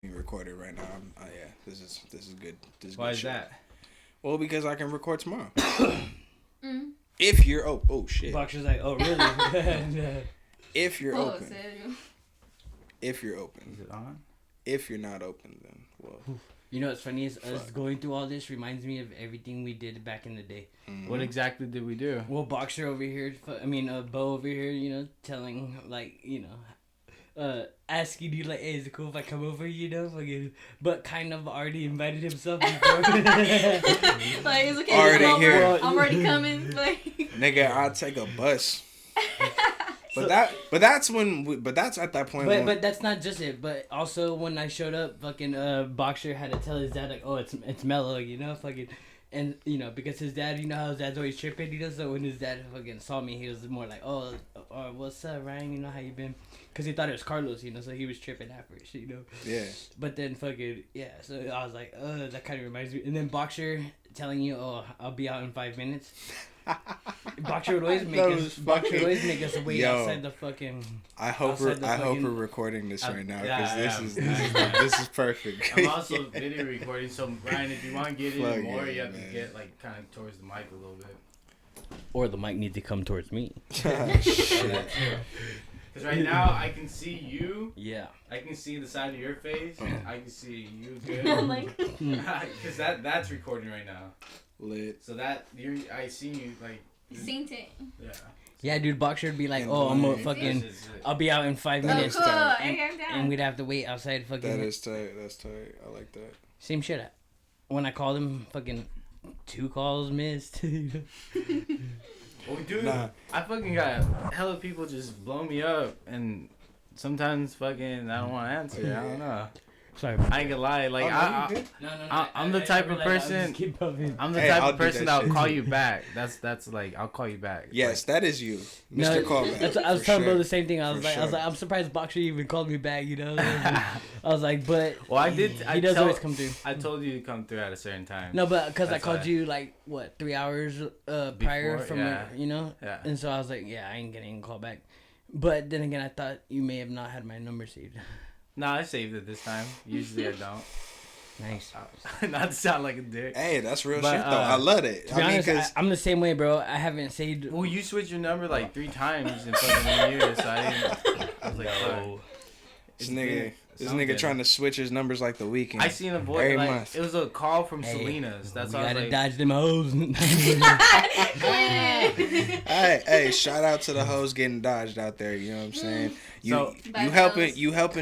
being recorded right now. Yeah, this is good. This is Why good is shit. that? Well, because I can record tomorrow. Mm. If you're oh shit. Boxer's like, oh really? If you're Oh, open. sério? If you're open. Is it on? If you're not open, then well. You know what's funny is us Fuck. going through all this reminds me of everything we did back in the day. Mhm. What exactly did we do? Well, Boxer over here, Bo over here, telling, asking you, like, hey, is it cool if I come over, fucking, but kind of already invited himself before. Like, it's okay. Already Come over. here. I'm already coming. Like, Nigga, I'll take a bus. But that's at that point. But that's not just it. But also when I showed up, fucking Boxer had to tell his dad, like, oh, it's Mellow, fucking. And, because his dad, how his dad's always tripping, so when his dad fucking saw me, he was more like, oh, what's up, Ryan, how you been? Because he thought it was Carlos, so he was tripping at first, Yeah. But then fucking, yeah, so I was like, that kind of reminds me. And then Boxer telling you, oh, I'll be out in 5 minutes. Boxer would always make us wait outside the fucking. I hope we're recording this right now because this is perfect. I'm also video recording, so Ryan, if you want to get in Fuck more, yeah, you have man. to get like kind of towards the mic a little bit. Or the mic needs to come towards me. Shit. Because right now I can see you. Yeah. I can see the side of your face. I can see you like, good. Because that's recording right now. Lit. So I see you like. seen it. Yeah. Yeah, dude, Boxer would be like, And oh, I'm gonna This fucking, This is it. I'll be out in 5 Oh, minutes. cool. And, Okay, I'm down. and we'd have to wait outside fucking. That is tight. That's tight. I like that. Same shit. When I called him, fucking 2 calls missed. Well, dude, Nah. I fucking got hella people just blow me up, and sometimes fucking I don't want to answer. I don't know. Sorry. I ain't gonna lie. Like I'm the type of person. I'm the Hey, type I'll of do person that that'll shit. call you back. That's like I'll call you back. Yes, that is you, Mr. Callback. That's, I was for telling sure. Bo the same thing. I was For like, sure. I'm surprised Boxer even called me back. I was like, but Well, I did. He does always come through. I told you to come through at a certain time. No, but because I That's called why. you like what 3 hours prior Before, from yeah. Yeah. and so I was like, yeah, I ain't gonna even call back. But then again, I thought you may have not had my number saved. Nah, I saved it this time. Usually I don't. Nice. Not to sound like a dick. Hey, that's real But, shit though. I love it. To be honest, I'm the same way, bro. I haven't saved. Well, you switched your number like 3 times in fucking 1 year, so I was like, fuck. This nigga trying to switch his numbers like the weekend. I seen a voice Every like month. it was a call from Hey, Selena's. That's we why I gotta was like, dodge them hoes. Hey, shout out to the hoes getting dodged out there. You know what I'm saying? So- You helping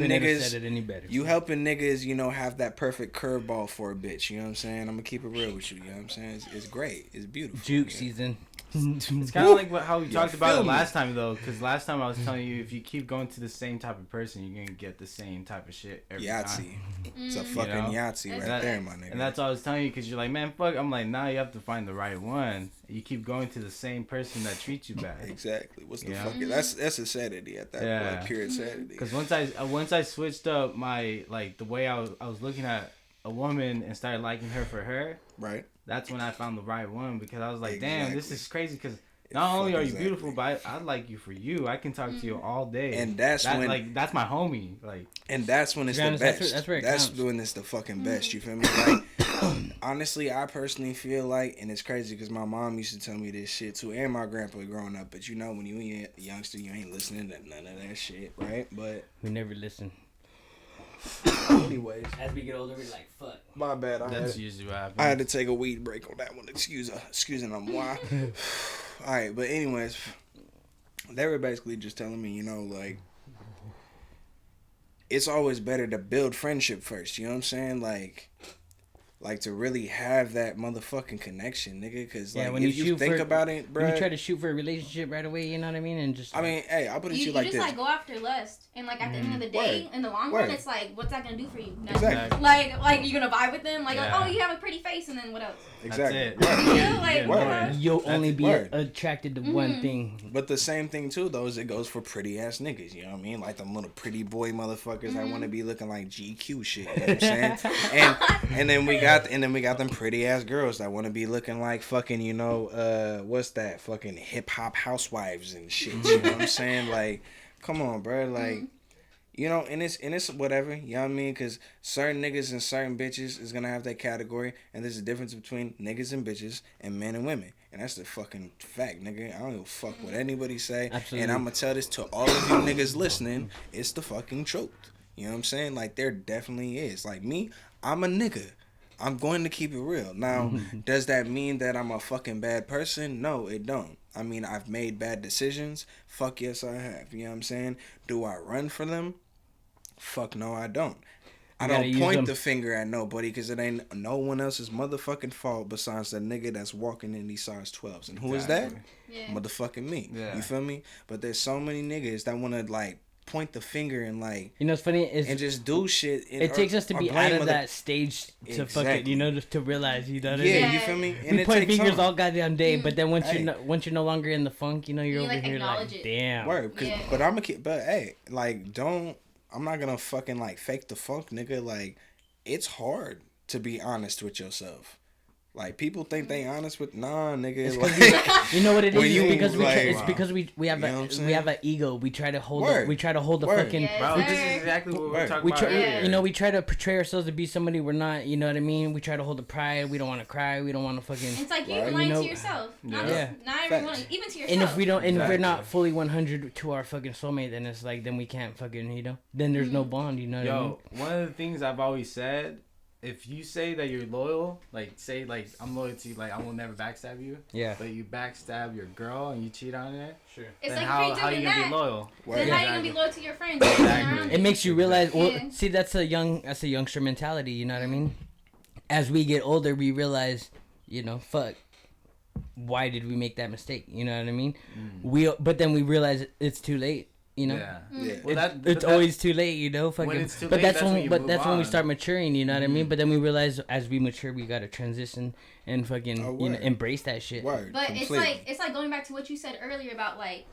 Could never niggas. said it any better. You helping niggas, have that perfect curveball for a bitch. You know what I'm saying? I'm gonna keep it real with you. You know what I'm saying? It's great. It's beautiful. Juke nigga. season. it's kind of like how we talked about feel it me? last time though, because last time I was telling you if you keep going to the same type of person, you're gonna get the same type of shit every time. Yahtzee. It's a Mm. fucking You know? Yahtzee right That- there, my nigga. And that's all I was telling you because you're like, man, fuck. I'm like, nah, you have to find the right one. You keep going to the same person that treats you bad. Exactly. What's the Yeah. fuck? That's insanity at that Yeah. like pure insanity. Because once I switched up my the way I was looking at a woman and started liking her for her, Right. that's when I found the right one because I was like, damn, this Exactly. is crazy because not only are you Exactly. beautiful, but I like you for you. I can talk to you all day. And that's when that's my homie. Like, and that's when it's To be the honest, best. that's where it counts. when it's the fucking best. You feel me? Like, honestly, I personally feel like, and it's crazy because my mom used to tell me this shit too, and my grandpa growing up. But when you ain't a youngster, you ain't listening to none of that shit, right? But We never listen. anyways, As we get older, we're like, fuck. my bad. that's usually what happens. I had to take a weed break on that one. Excuse me, why? All right, but anyways, they were basically just telling me, like, it's always better to build friendship first. You know what I'm saying? Like to really have that motherfucking connection, nigga. Because Yeah, like, when if you you shoot think for- about it, bro. When you try to shoot for a relationship right away, you know what I mean? And just. I mean, hey, I'll put it to You you like just this. like go after lust, and like at the end of the day, Word. in the long Word. run, it's like, what's that gonna do for you? Nothing. Exactly. Like you gonna vibe with them? Like, Yeah. oh, you have a pretty face, and then what else? Exactly. That's it. Word. You know, like, Yeah, Word. word. You'll only be word. attracted to one Mhm. thing. But the same thing too, though, is it goes for pretty ass niggas. You know what I mean? Like them little pretty boy motherfuckers that want to be looking like GQ shit. You know what I'm saying? and then we got them pretty ass girls that want to be looking like fucking, what's that? Fucking hip hop housewives and shit. You know what I'm saying? Like, come on, bro. Like, You know, and it's whatever, you know what I mean? Because certain niggas and certain bitches is gonna have that category, and there's a difference between niggas and bitches and men and women, and that's the fucking fact, nigga. I don't give a fuck what anybody say, Absolutely. and I'm gonna tell this to all of you niggas listening. It's the fucking truth. You know what I'm saying? Like, there definitely is. Like me, I'm a nigga. I'm going to keep it real. Now, does that mean that I'm a fucking bad person? No, it don't. I mean, I've made bad decisions. Fuck yes, I have. You know what I'm saying? Do I run for them? Fuck no, I don't. I don't point the finger at nobody because it ain't no one else's motherfucking fault besides the nigga that's walking in these size 12s. And who is that? Yeah. Motherfucking me. Yeah. You feel me? But there's so many niggas that want to, like, point the finger and, like... You know what's funny is... And just do shit. It takes us to be out of that stage to fucking, you know, just to realize, you know what I mean? Yeah, you feel me? And we point fingers all goddamn day, Mm. but then once you're no longer in the funk, you know, you're You, over like, here like, acknowledge it. damn. Word, Yeah. but I'm a kid. But hey, like, I'm not gonna fucking like fake the funk, nigga. Like, it's hard to be honest with yourself. Like, people think they honest with nigga. Like, You know what it is? When you, Because like, it's because we have you know what I'm we have an ego. We try to hold Word. the Word. fucking. Yes, Bro, sir. this is exactly what we're talking We about. try, earlier. you know, we try to portray ourselves to be somebody we're not. You know what I mean? We try to hold the pride. We don't want to cry. We don't want to fucking. It's like you're Right. lying You know- to yourself. Not, Yeah. not everyone, even to yourself. And if we don't, and if we're Exactly. not fully 100 to our fucking soulmate, then it's like, then we can't fucking, you know, then there's no bond. You know what I mean? Yo, one of the things I've always said, if you say that you're loyal, like say like I'm loyal to you, like I will never backstab you, Yeah. but you backstab your girl and you cheat on her, Sure. it's then like how if you're you doing gonna that, be loyal? then how you gonna be loyal to your friends? Exactly. It makes you realize. Well, Yeah. see, that's a youngster mentality. You know what I mean? As we get older, we realize, you know, fuck. Why did we make that mistake? You know what I mean? But then we realize it's too late. You know? Yeah. yeah. Well, It's always too late, you know. Fucking. it's too but late, that's that's when. when you But move that's when we on. start maturing. You know what I mean? But then we realize, as we mature, we gotta transition and fucking, Oh, you know, word. embrace that shit. Word, But completely. it's like going back to what you said earlier about like,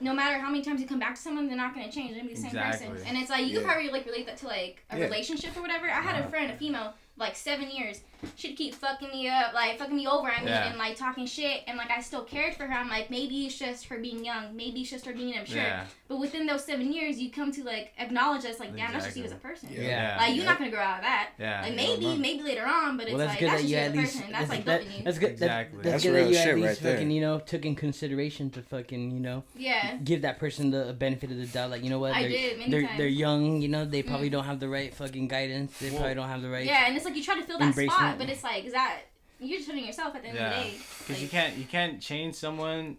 no matter how many times you come back to someone, they're not gonna change. They're gonna be the same Exactly. person. And it's like you Yeah. could probably like relate that to like a Yeah. relationship or whatever. I had a friend, a female, like 7 years. She'd keep fucking me up, like fucking me over. I mean, Yeah. and like talking shit. And like I still cared for her. I'm like, maybe it's just her being young. Maybe it's just her being immature. Yeah. But within those 7 years, you come to like acknowledge us, like, damn, that's just you as a Exactly. person. Yeah. Like you're not gonna grow out of that. Yeah. Like Yeah. maybe later on, but it's Well, that's like good that's that just you you at as a least. person. That's like that, building you. that's good. Exactly. That's That's good that real you shit at least right there. fucking, you know, took in consideration to fucking, you know, Yeah. give that person the benefit of the doubt. Like, you know what? I They're, did many they're, times. they're young, you know, they probably don't have the right fucking guidance. They probably don't have the right. Yeah, and it's like you try to fill that Embracing spot, it. but it's like, is that you're just hurting yourself at the end of the Yeah. day. Because Like, you can't change someone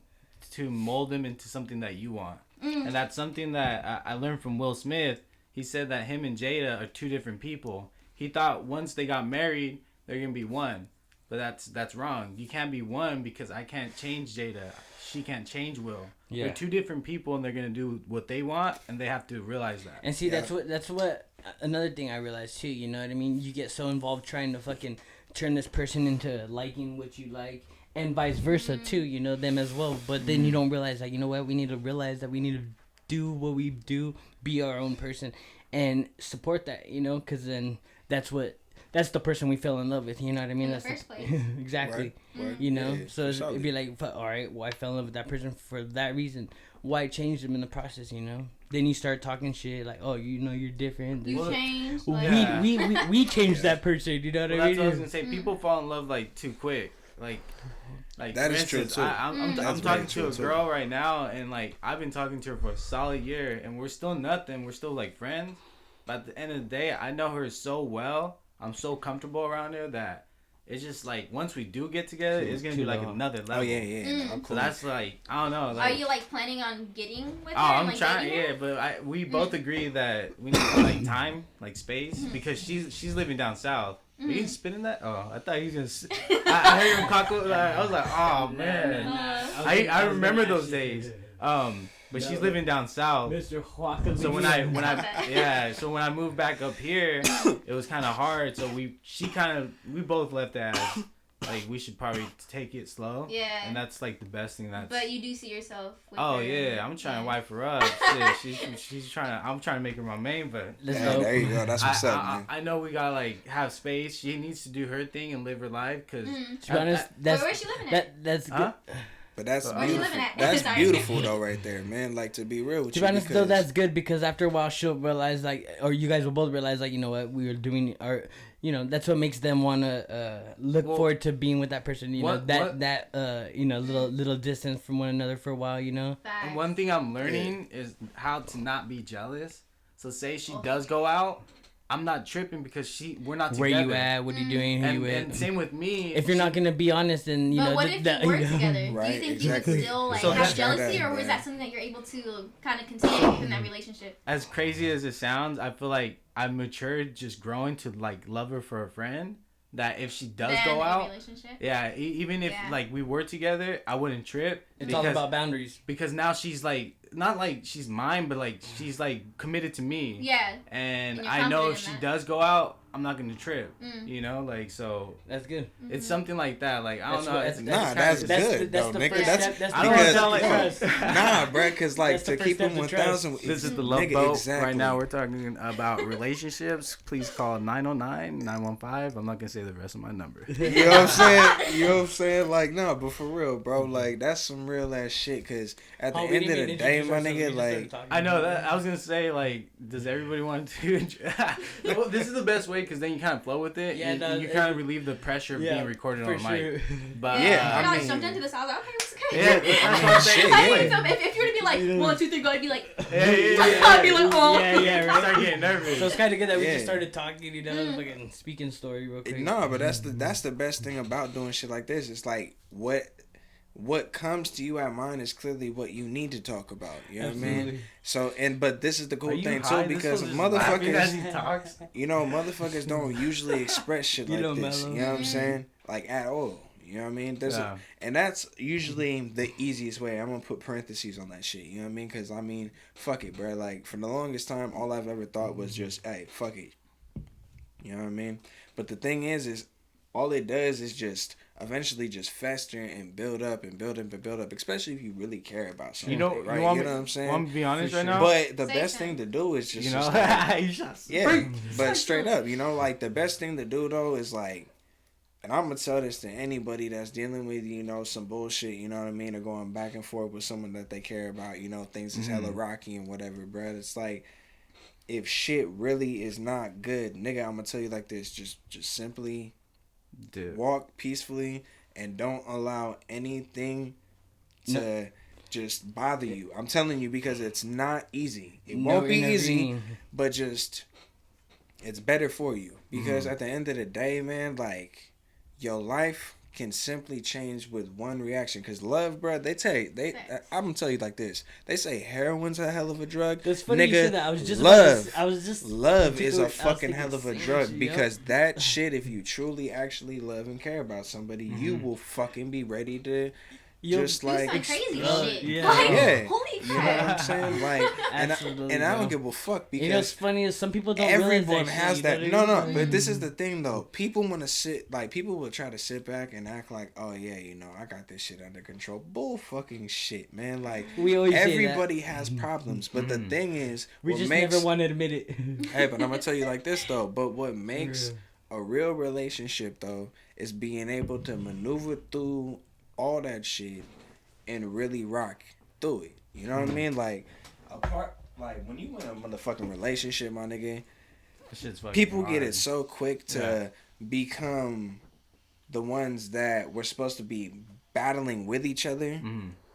to mold them into something that you want. And that's something that I learned from Will Smith. He said that him and Jada are two different people. He thought once they got married, they're gonna be one, but that's wrong. You can't be one because I can't change Jada. She can't change Will. Yeah. They're two different people, and they're gonna do what they want, and they have to realize that. And see, Yeah. that's what another thing I realized too. You know what I mean? You get so involved trying to fucking turn this person into liking what you like, and vice versa too. You know, them as well. But then you don't realize that, you know what? We need to realize that we need to do what we do, be our own person, and support that. You know, because then that's the person we fell in love with. You know what I mean? In the That's first place. exactly. Word. You know, Yeah, so for it'd be like, all right, well, I fell in love with that person for that reason. Why change them in the process? You know, then you start talking shit like, oh, you know, you're different. you Well, change. We, Like, Yeah. we changed that person. You know what Well, I that's what I was mean? gonna say. People fall in love like too quick. Like That for is true, instance, too. I'm That's talking very to true, a too. girl right now, and like I've been talking to her for a solid year, and we're still nothing. We're still like friends. But at the end of the day, I know her so well. I'm so comfortable around her that it's just like once we do get together, it's gonna be like another level. Oh yeah, yeah. No, I'm So cool. that's like I don't know. are Like, you like planning on getting with her? oh, and, I'm like, trying. dating her? Yeah, but we both agree that we need like time, like space, because she's living down south. Are you spinning that? Oh, I thought he was gonna. I heard him cockle. Like, I was like, oh man. I remember those days. But she's living down south. Mr. Huaca. So when I Okay. yeah, so when I moved back up here, it was kind of hard. So we both left as like we should probably take it slow. Yeah. And that's like the best thing. That's. But you do see yourself with Oh her. yeah, I'm trying to wipe her up. Shit, she's trying to. I'm trying to make her my main, but Let's Yeah, go. there you go. That's what's up, man. I know we gotta like have space. She needs to do her thing and live her life, cause To be honest, that's where's she living at? that's Huh? good. But that's So, Where you beautiful. living at? That's Sorry. beautiful though, right there, man. Like to be real with To you. be honest, though, because- that's good because after a while she'll realize, like, or you guys will both realize, like, you know what, we were doing, or, you know, that's what makes them want to look forward to being with that person, you know, you know, little distance from one another for a while, you know. Facts. And one thing I'm learning is how to not be jealous. So say she does go out, I'm not tripping because we're not together. Where you at? What are you doing? Who And, you with? and same with me. If you're not gonna be honest, and you But know, what if you were together? Do Right, you think exactly. you would still like So have that's- jealousy, or man. was that something that you're able to kind of continue within that relationship? As crazy as it sounds, I feel like I've matured just growing to like love her for a friend. That if she does Then go in a out, relationship? yeah, even if Yeah. like we were together, I wouldn't trip. it's all about boundaries. because now she's like not like she's mine, but like she's like committed to me. Yeah. And And you're I know confident if in she that. does go out, I'm not gonna trip. Mm. You know, like so That's good. it's something like that. Like I don't That's know. what- it's- Nah, it's that's kinda- good, that's though, the nigga. first That's step. That's I don't wanna sound like because- trust. nah, bruh, because like That's the to first keep step them to 1,000. This is the Love nigga, Boat. exactly. Right now we're talking about relationships. Please call 909-915. I'm not gonna say the rest of my number. You know what I'm saying? You know what I'm saying? Like, no, but for real, bro. Like, that's some real ass shit. Cause at the Oh, we end of didn't the even day, introduce my ourselves, we nigga, just like, started talking. I know that. I was gonna say like, does everybody want to? Well, this is the best way because then you kind of flow with it. Yeah, you, no, you kind of relieve the pressure of being recorded for on sure. mic. But Yeah, I I mean- jumped into this. I was like, okay, what's okay. yeah, that's what I'm saying. Shit, I yeah. didn't feel, if you were to be like 1, 2, 3, go, I'd be like, Yeah. I'd be like, oh. Yeah, right. Start getting nervous. So it's kind of good that we Yeah. just started talking, you know, fucking speaking story real quick. no, but that's the best thing about doing shit like this. It's like what comes to you at mind is clearly what you need to talk about. You know what I mean? Absolutely. So but this is the Are cool you thing high? too This because fool's just laughing as motherfuckers, he talks. you know, motherfuckers don't usually express shit You like know, this. Mellow. You know what I'm saying? Like at all. You know what I mean? Yeah. And that's usually the easiest way. I'm gonna put parentheses on that shit. You know what I mean? Because I mean, fuck it, bro. Like for the longest time, all I've ever thought was just, hey, fuck it. You know what I mean? But the thing is all it does is just eventually just fester and build up and build up and build up. Especially if you really care about something. You know, right? you want You me, know what I'm saying? Want me to be honest For right sure. now? But the Say best something. thing to do is just, you know, just like, you shot yeah, but straight up, you know, like the best thing to do though is like, and I'm gonna tell this to anybody that's dealing with, you know, some bullshit, you know what I mean, or going back and forth with someone that they care about, you know, things is hella rocky and whatever, bruh. It's like, if shit really is not good, nigga, I'm gonna tell you like this, just simply Dude. walk peacefully and don't allow anything to just bother you. I'm telling you because it's not easy. It won't be easy, intervening. but just it's better for you because at the end of the day, man, like your life can simply change with one reaction. Cause love, bro, I'm gonna tell you like this. They say heroin's a hell of a drug. It's funny you Nigga, said that. I was just love is a I was fucking thinking hell of a same drug shit, because that shit, if you truly actually love and care about somebody, you will fucking be ready to You'll just Do like some crazy explode. shit. Yeah. Like, Yeah. holy you know what I'm crap. saying? Like, Absolutely, and I don't bro. give a fuck You know what's because funny is some people don't everyone realize that has shit, that. you know what I mean? But this is the thing though. People want to people will try to sit back and act like, oh yeah, you know, I got this shit under control. Bull fucking shit, man. Like, We always say that. everybody has problems, but the thing is, We what just makes, never want to admit it. hey, but I'm gonna tell you like this though. But what makes a real relationship though is being able to maneuver through all that shit and really rock through it. You know what I mean? Like like when you in a motherfucking relationship, my nigga, That shit's fucking people get hard. it so quick to become the ones that we're supposed to be battling with each other,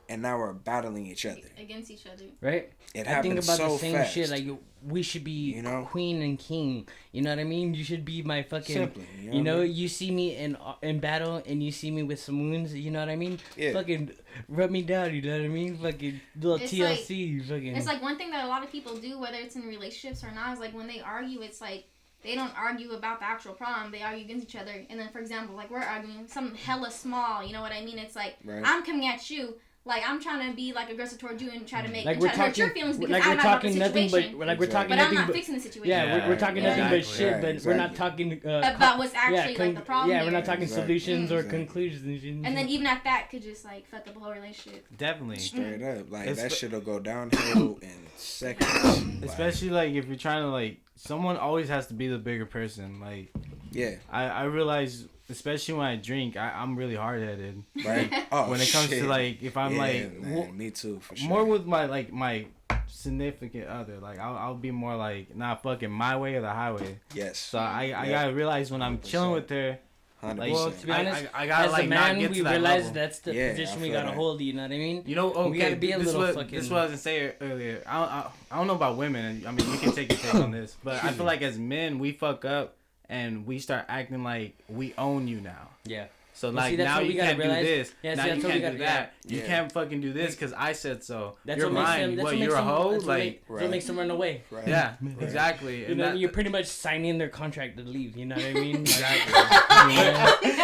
and now we're battling each other. Against each other. Right? It I think happens about so the same fast. shit. Like we should be You know? queen and king. You know what I mean? You should be my fucking. Simply, you know You know, what I mean? you see me in battle, and you see me with some wounds. You know what I mean? Yeah. Fucking rub me down. You know what I mean? Fucking little It's TLC. fucking. It's like one thing that a lot of people do, whether it's in relationships or not, is like when they argue, it's like they don't argue about the actual problem. They argue against each other. And then, for example, like we're arguing something hella small. You know what I mean? It's like Right. I'm coming at you. Like I'm trying to be like aggressive towards you and try to make like and we're try to hurt your talking, feelings because like I'm we're not about the talking nothing situation. but like we're talking but I'm nothing not but fixing the situation. yeah, Yeah, we're talking yeah, nothing but exactly. shit, Right, but we're not exactly. talking about what's actually like the problem. Yeah, we're not here. talking Exactly. solutions or Exactly. conclusions and shit. And then even at that could just like fuck up a whole relationship. Definitely. Straight up, like It's- that shit'll go downhill in seconds. Especially like if you're trying to like someone always has to be the bigger person. Like Yeah. I realize, especially when I drink, I'm really hard headed. Right. Oh, when it comes shit. to like, if I'm man, me too, for sure. more with my significant other, like I'll be more like, nah, fucking my way or the highway. Yes. So I gotta realize when I'm 100%. chilling with her. 100%. Like, Well, to be honest, I gotta as like a not man, get we to that realize level. that's the Yeah, position I we feel gotta that. hold. You know what I mean? You know, okay, We gotta be a this little was, fucking. This was what I was gonna say earlier. I don't know about women. I mean, you can take your take on this, but I feel like as men, we fuck up and we start acting like we own you now. Yeah. So Well, like see, that's now what we you gotta can't realize. do this. Yeah, see, now you that's what we can't do gotta- that. yeah. You Yeah. can't fucking do this because I said so. That's You're what makes mine. them. That's What? what makes You're a them. hoe? That's what Like what makes them run away. Right. yeah, Right. exactly. You And know, that- you're pretty much signing their contract to leave. You know what I mean? exactly.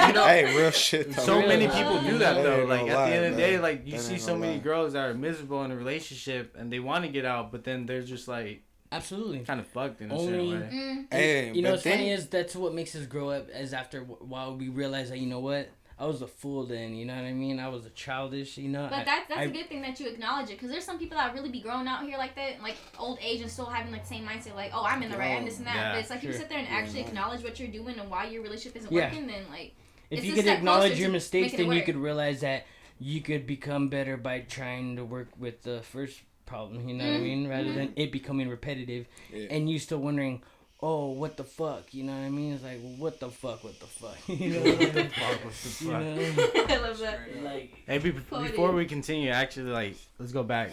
You know? Hey, real shit. Though. So Real. many people do that That though. ain't Like no at lie, the end of the man. day, like you That see ain't so no many lie. girls that are miserable in a relationship and they want to get out, but then they're just like Absolutely. kind of fucked in a Only- certain way. Mm. Hey, You know but what's then- funny is that's what makes us grow up. As after a while we realize that, you know what, I was a fool then. You know what I mean? I was a childish. You know. But that's a good thing that you acknowledge it, because there's some people that really be growing out here like that, like old age, and still having like the same mindset, like, oh, I'm in the right, I'm this and that. Yeah, But it's like if you sure. sit there and actually acknowledge what you're doing and why your relationship isn't Yeah. working, then like If it's you a could step acknowledge closer your to mistakes, making it then you work. could realize that you could become better by trying to work with the first problem. You know what I mean? Rather than it becoming repetitive, Yeah. and you still wondering, oh, what the fuck? You know what I mean? It's like, well, what the fuck? What the fuck? You know what the fuck? What the You fuck? know? I love that. Like, Hey, Quoted. before we continue, actually, like, let's go back.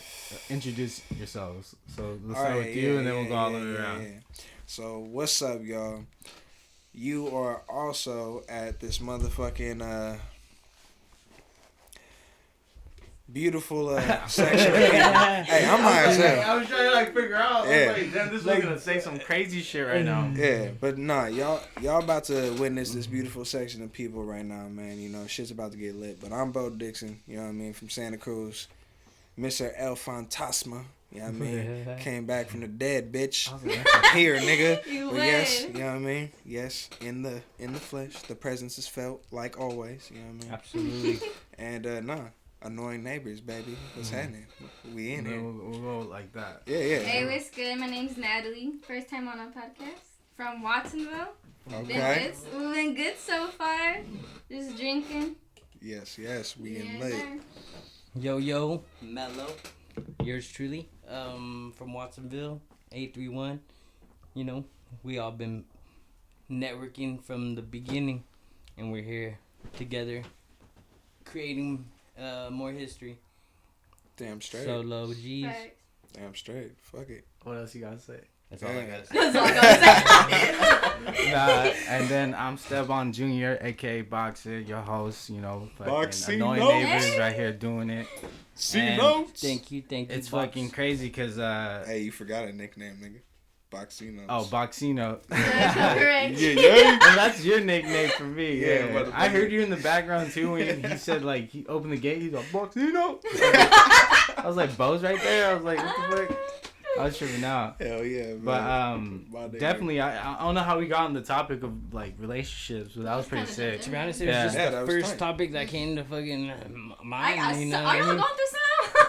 Introduce yourselves. So let's All start right, with you, yeah, and then we'll yeah, go all yeah, the way yeah, around. yeah. So what's up, y'all? You are also at this motherfucking beautiful section of people. Hey, I'm high as hell. I was trying to like figure out. Yeah. I was like, damn, this was gonna say some crazy shit right now. Yeah, but nah, y'all about to witness this beautiful section of people right now, man. You know, shit's about to get lit. But I'm Bo Dixon, you know what I mean, from Santa Cruz. Mr. El Fantasma, you know what I mean? Came back from the dead, bitch. I was like, Here, nigga. You But yes, would. you know what I mean? Yes, in the flesh. The presence is felt like always, you know what I mean? absolutely. And annoying neighbors, baby. What's happening? We in here. we'll go like that. Yeah, yeah. Hey, what's good? My name's Natalie. First time on a podcast from Watsonville. Okay. We've been good so far. Just drinking. Yes, we Yeah, getting lit. Yo, Mellow. Yours truly. From Watsonville, 831. You know, we all been networking from the beginning, and we're here together, creating more history. Damn straight. Solo G's. Facts. Damn straight. Fuck it. What else you gotta say? That's all I Yeah. gotta say. That's all I gotta say. Nah, and then I'm Steban Jr., aka Boxer, your host. You know, fucking Boxino. annoying neighbors right here doing it. And Thank you. It's Box. fucking crazy because Hey, you forgot a nickname, nigga. Boxino. oh, Boxino. Correct. yeah. And that's your nickname for me. Yeah, Yeah, motherfucker. I heard you in the background too when he said like he opened the gate. He's like Boxino. I was like Bo's right there. I was like, what the fuck? I was tripping out. Hell yeah, man. But My nigga. definitely, I don't know how we got on the topic of like relationships, but that was pretty sick. To be honest, it was Yeah. just Yeah, the that was first tight. topic that came to fucking I mind. got You know so, what are I y'all mean? going through some?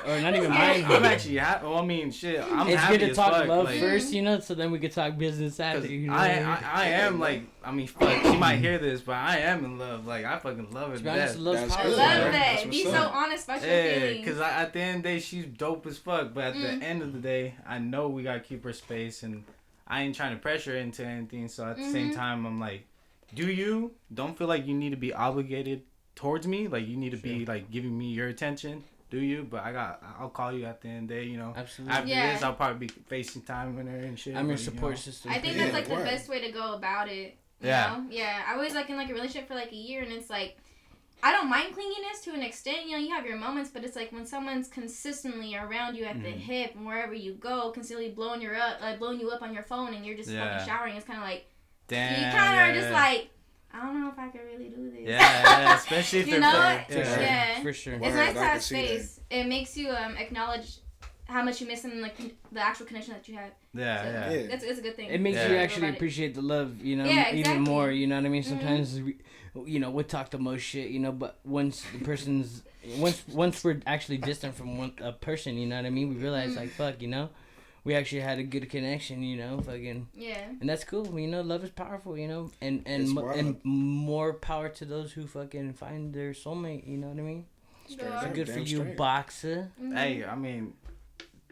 Or not even I'm mine. actually happy. Well, I mean, shit. I'm It's happy good to as talk fuck. love like, first, you know, so then we could talk business 'cause after. You know I, what I mean? I am like, I mean, fuck. She might hear this, but I am in love. Like, I fucking love her To to be honest, death. love's That's I good, love man. that. That's Be what's so up. honest about your Yeah, feelings. because at the end of the day, she's dope as fuck. But at the end of the day, I know we gotta keep her space, and I ain't trying to pressure her into anything. So at the same time, I'm like, do you? Don't feel like you need to be obligated towards me. Like you need to be like giving me your attention. Do you? But I'll call you at the end of the day. You know. Absolutely. After Yeah. this, I'll probably be facing time with her and shit. I'm your but, you support know. system. I think Yeah, that's like the word. best way to go about it. You Yeah. know? Yeah. I was like in like a relationship for like a year, and it's like I don't mind clinginess to an extent. You know, you have your moments, but it's like when someone's consistently around you at the hip and wherever you go, consistently blowing you up on your phone, and you're just Yeah. fucking showering. It's kind of like Damn. you kind of yeah, are just yeah. like, I don't know if I could really do this. Yeah, especially if You they're know fucking- what? yeah. Yeah. For sure. It's Word, nice to I have can see that. space. It makes you acknowledge how much you miss in like the actual connection that you have. Yeah, So, yeah. Yeah. It's a good thing. It makes Yeah. you Go actually about it. appreciate the love, you know, Yeah, even exactly. more. You know what I mean? Sometimes, you know, we talk the most shit, you know, but once once we're actually distant from a person, you know what I mean? We realize like, fuck, you know, we actually had a good connection, you know, fucking. Yeah. And that's cool, you know. Love is powerful, you know, and It's wild. and more power to those who fucking find their soulmate. You know what I mean? Straight Sure. up. Good for Damn you, straight. boxer. Hey, I mean,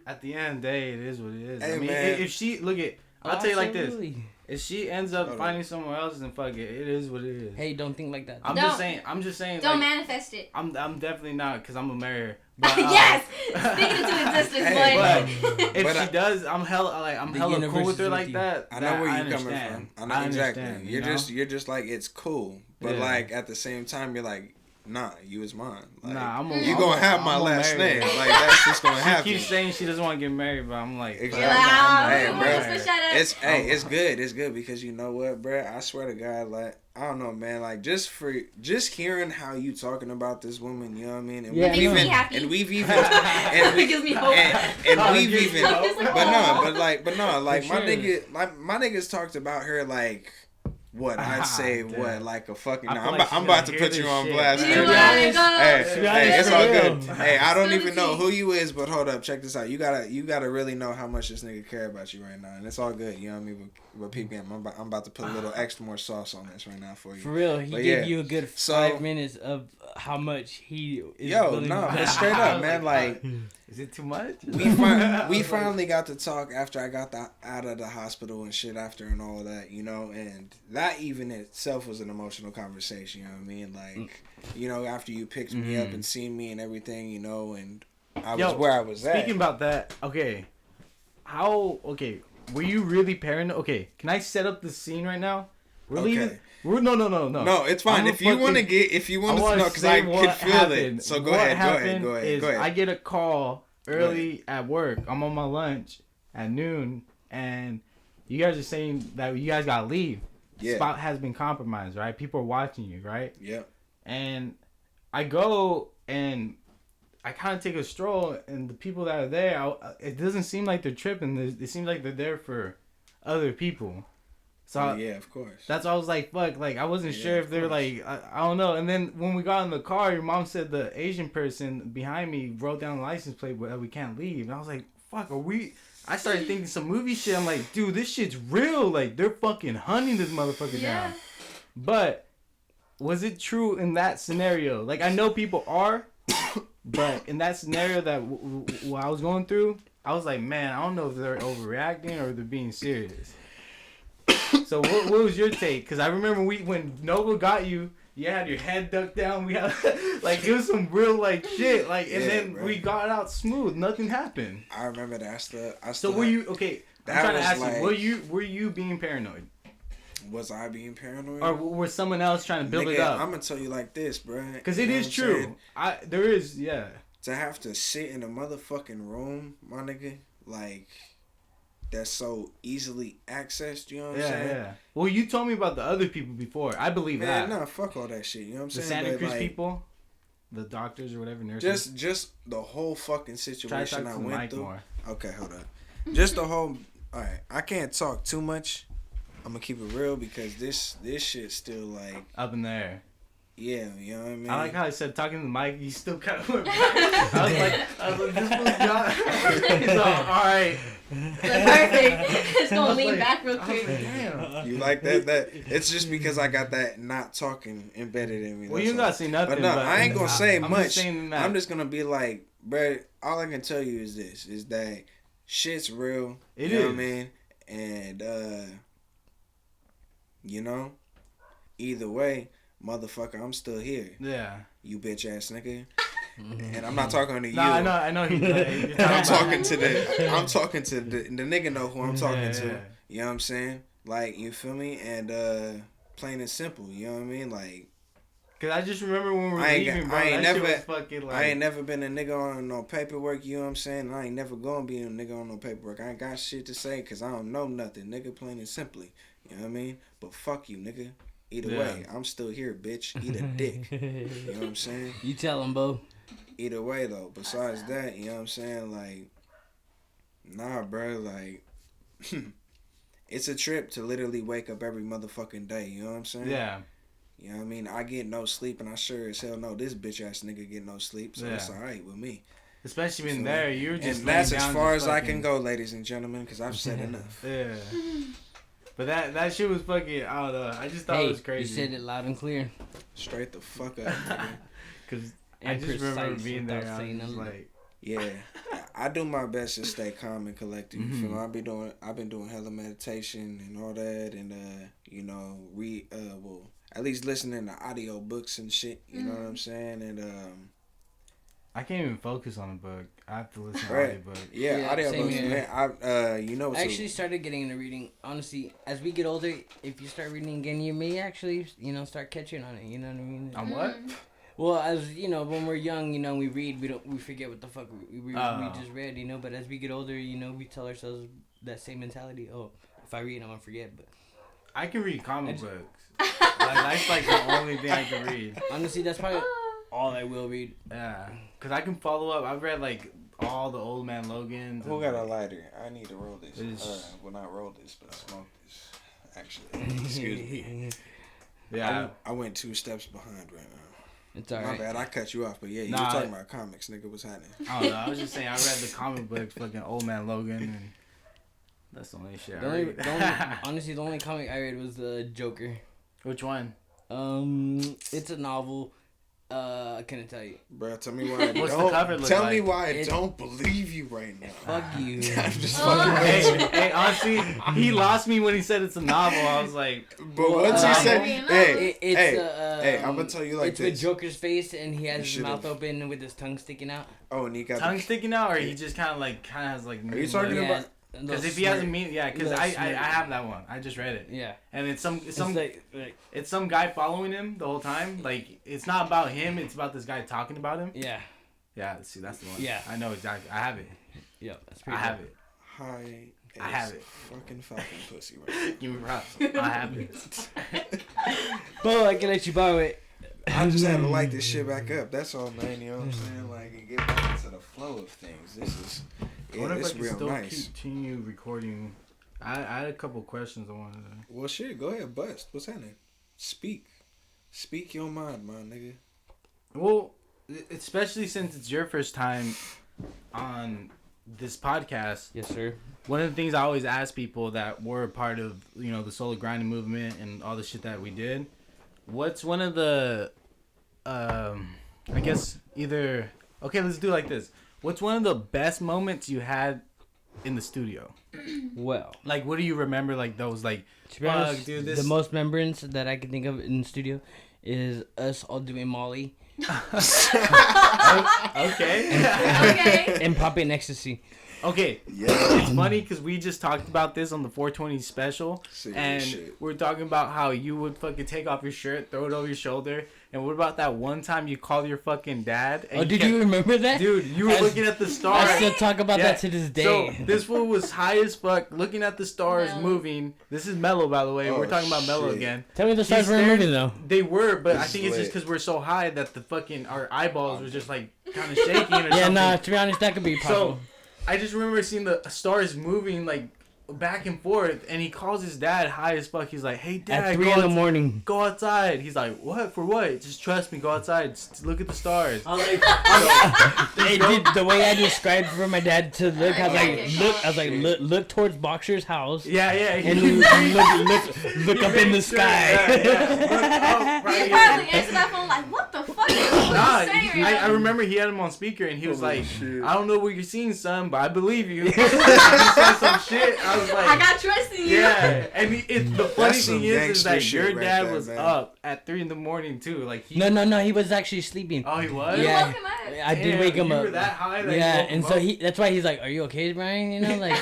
at the end of the day, it is what it is. Hey, I mean, man. if she look at, I'll tell you like this: Absolutely. if she ends up Hold on. finding somewhere else, then fuck it, it is what it is. Hey, don't think like that. I'm Don't- just saying. I'm just saying. Don't like, manifest it. I'm definitely not because I'm a marrier. But, Yes! Speak it into existence, Hey, boy. If But she does, I'm The hella cool universe with is her with like you. that. I know where I you're coming understand. from. I know exactly. understand, You're you know? you're just like it's cool, but Yeah. like at the same time you're like, nah, you is mine. Like, Nah, I'm a, you I'm gonna a- have my I'm a last married. name. Like that's just gonna She happen. keeps saying she doesn't want to get married, but I'm like, Exactly. You're like, ah, Hey, we bro. want us to shut up. It's good. It's good because you know what, bro? I swear to God, like I don't know, man. Like just hearing how you talking about this woman, you know what I mean? And Yeah, It makes me happy. and we've even and It gives me hope. and Oh, we've it gives even me hope. but no, like For my sure. nigga, like my niggas talked about her like. What I'd say, Damn. what like a fucking. I Nah, feel I'm, like I'm she about to gotta put hear you this on shit. blast. You Hey, wanna hey, go? hey, it's all good. Spill Hey, I don't Spill the even know tea. who you is, but hold up, check this out. You gotta really know how much this nigga care about you right now, and it's all good. You know what I mean? But peep game, I'm about to put a little extra more sauce on this right now for you. For real, he But gave yeah. you a good So- 5 minutes of how much he is Yo, willing no, to but straight I up, was man. like, Like is it too much? we finally got to talk after I got out of the hospital and shit after and all of that, you know, and that even itself was an emotional conversation. You know what I mean? Like, you know, after you picked me up and seen me and everything, you know, and I was where I was at. Speaking about that, okay, were you really paranoid? Okay, can I set up the scene right now? We're Okay. leaving. No. No, it's fine. I'm If you want to wanna know, because I say could what feel happened. it. So go What ahead. happened Go is ahead. I get a call early at work. I'm on my lunch at noon, and you guys are saying that you guys gotta leave. Yeah. Spot has been compromised, right? People are watching you, right? Yep. And I go and I kind of take a stroll, and the people that are there, it doesn't seem like they're tripping. It seems like they're there for other people. So Yeah, of course. that's why I was like, fuck, like, I wasn't Yeah, sure of if they're course. like, I don't know. And then when we got in the car, your mom said the Asian person behind me wrote down the license plate, but we can't leave. And I was like, fuck, I started thinking some movie shit. I'm like, dude, this shit's real. Like, they're fucking hunting this motherfucker Yeah. down. But was it true in that scenario? Like, I know people are, but in that scenario that what I was going through, I was like, man, I don't know if they're overreacting or they're being serious. So what was your take? Because I remember when Nova got you, you had your head ducked down. We had like it was some real like shit. Like and Yeah, then bro. we got out smooth. Nothing happened. I remember that stuff. So were you okay? I'm That trying to was ask like- you. Were you being paranoid, Was I being paranoid? or was someone else trying to build Nigga, it up? I'm gonna tell you like this, bro. Because You it know is what I'm saying? true. There is, yeah. To have to sit in a motherfucking room, my nigga, like that's so easily accessed. You know what I'm Yeah, saying? yeah. Well, you told me about the other people before. I believe Man, that. nah, fuck all that shit. You know what I'm The saying? Santa But, Cruz like, people, the doctors or whatever, nurses. Just the whole fucking Try to situation talk I to the went mic through. more. Okay, hold up. Just the whole. All right, I can't talk too much. I'm gonna keep it real because this shit's still like, Up in the air. yeah, you know what I mean. I like how I said talking to the mic. You still kind of went back. I was like, this was not. He's all right. Perfect. It's gonna lean like- back real I was quick. like, damn. You like that? That it's just because I got that not talking embedded in me. Well, that's you all. gotta say nothing. But no, I ain't gonna say I'm much. Just saying that. I'm just gonna be like, bro. All I can tell you is this: is that shit's real. It you know is. what I mean? And you know, either way, motherfucker, I'm still here. Yeah. You bitch ass nigga. And I'm not talking to you. No, I know. You're talking I'm about. talking to the nigga know who I'm talking Yeah, to. yeah. You know what I'm saying? Like, you feel me? And plain and simple, you know what I mean? Like, Cause I just remember when we were I ain't leaving, got- bro. I ain't that shit never- was fucking like. I ain't never been a nigga on no paperwork, you know what I'm saying? I ain't never gonna be a nigga on no paperwork. I ain't got shit to say because I don't know nothing, nigga, plain and simply. You know what I mean? But fuck you, nigga. Either Yeah. way, I'm still here, bitch. Eat a dick. You know what I'm saying? You tell him, Bo. Either way, though, besides that, you know what I'm saying? Like, nah, bro, like, it's a trip to literally wake up every motherfucking day, you know what I'm saying? Yeah. You know what I mean? I get no sleep, and I sure as hell know this bitch ass nigga get no sleep, so it's Yeah. alright with me. Especially in there, you're just. And that's as down far just as I fucking- can go, ladies and gentlemen, because I've said enough. Yeah. But that shit was fucking. I don't know. I just thought it was crazy. You said it loud and clear. Straight the fuck up. Because I And just remember precise being without there. I saying was just nothing. like, Yeah, I do my best to stay calm and collected. You feel me? I've been doing hella meditation and all that, and you know, at least listening to audio books and shit. You know what I'm saying? And I can't even focus on a book. I have to listen to Right. audiobook. yeah, audio same books, here. man. You know, I actually started getting into reading. Honestly, as we get older, if you start reading again, you may actually, start catching on it. You know what I mean? On what? Well, as you know, when we're young, we read, we forget what the fuck we just read, But as we get older, we tell ourselves that same mentality. Oh, if I read, I'm gonna forget. But I can read comic books. That's like the only thing I can read. honestly, that's probably all I will read. Yeah, cause I can follow up. I've read like all the Old Man Logans. Who and, got a like, lighter? I need to roll this. It's- Well, not roll this, but smoke this. Actually, excuse me. Yeah. I went 2 steps behind right now. It's My alright. bad, I cut you off, but yeah, you Nah, were talking about comics, nigga. What's happening? I don't know. I was just saying I read the comic books, fucking Old Man Logan, and that's the only shit I read. Honestly, the only comic I read was the Joker. Which one? It's a novel. I couldn't tell you. Bro, tell me why I What's the don't. cover look Tell me like? why I don't believe you right now. Fuck you. I'm just fucking with you. Hey, honestly, he lost me when he said it's a novel. I was like, But once uh, he said, Hey, hey, I'm gonna tell you like it's this. with Joker's face, and he has You his should've- mouth open with his tongue sticking out. Oh, and he got tongue sticking out, or he just kind of has like. Are you talking about? Because if he has a mean, yeah, because little I smirk. have that one. I just read it, Yeah. and it's some like it's some guy following him the whole time. Like it's not about him. It's about this guy talking about him. yeah. Yeah, see, that's the one. Yeah. I know exactly. I have it. Yeah. That's I pretty have dope. it. Hi. I have it. Fucking falcon pussy right Give me props. I have it. Bo, I can let you borrow it. I just had to light this shit back up. That's all, man. You know what I'm saying? Like, and get back into the flow of things. This is, I wonder it's if I can real still nice. continue recording. I had a couple questions I wanted to. Well, shit, go ahead, bust. What's happening? Speak your mind, my nigga. Well, especially since it's your first time on this podcast. Yes, sir. One of the things I always ask people that were a part of, the solo grinding movement and all the shit that we did, what's one of the, I guess either, okay, let's do it like this. What's one of the best moments you had in the studio? Well, Like, what do you remember, like, those, like, to be honest, dude, this... the most remembrance that I can think of in the studio is us all doing Molly Okay. Okay. and popping ecstasy. Okay. Yeah. It's funny because we just talked about this on the 420 special, Serious and shit. we're talking about how you would fucking take off your shirt, throw it over your shoulder, and what about that one time you called your fucking dad? And Oh, did you remember that? Dude, you were I- looking at the stars. I still talk about Yeah. that to this day. So this fool was high as fuck, looking at the stars Mellow. moving. This is Mellow, by the way. Oh, we're talking about Mellow shit. again. Tell me the stars He were stared- moving though. They were, but I This think is it's just lit. because we're so high that the fucking our eyeballs were just like kind of shaking or Yeah, something. nah. To be honest, that could be possible. So I just remember seeing the stars moving like back and forth, and he calls his dad high as fuck. He's like, "Hey, dad, At 3 go in the outs- morning. Go outside." He's like, "What? For what? Just trust me. Go outside. Just look at the stars." I was like, hey, dude, the way I described for my dad to look, I was like, look towards Boxer's house Yeah, yeah. and look up in the sky. Yeah. Look, He probably answered that phone like, what the fuck is this Nah, saying? I remember he had him on speaker, and he was Holy like, shit. "I don't know what you're seeing, son, but I believe you." He said some shit. I was like, I got trust in you. yeah, and the funny That's some thing is gangster that shit your right dad there, was man. up at 3 a.m. too. Like he, No, he was actually sleeping. oh, he was. You Yeah. woke him up. I did Damn, wake him you up. were that high that you Yeah, woke him and so up? that's why he's like, "Are you okay, Brian?" You know, like,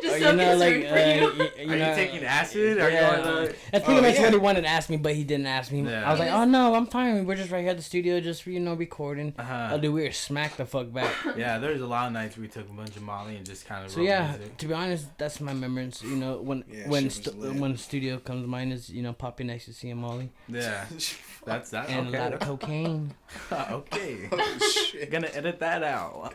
Just or, so you know, like, concerned for you. Are you taking acid? Are Yeah. you on That's pretty Oh, much yeah. what he wanted to ask me, but he didn't ask me. Yeah. I was like, "Oh no, I'm fine. We're just right here at the studio, just recording." Uh-huh. Oh, dude, we were smacked the fuck back. Yeah, there's a lot of nights we took a bunch of Molly and just kind of. So yeah, to be honest, that's my remembrance. You know, when Yeah, when shit was lit. when studio comes to mind is popping ecstasy and Molly Yeah, that's that. and Okay, a lot of cocaine. okay. Oh, shit. Gonna edit that out.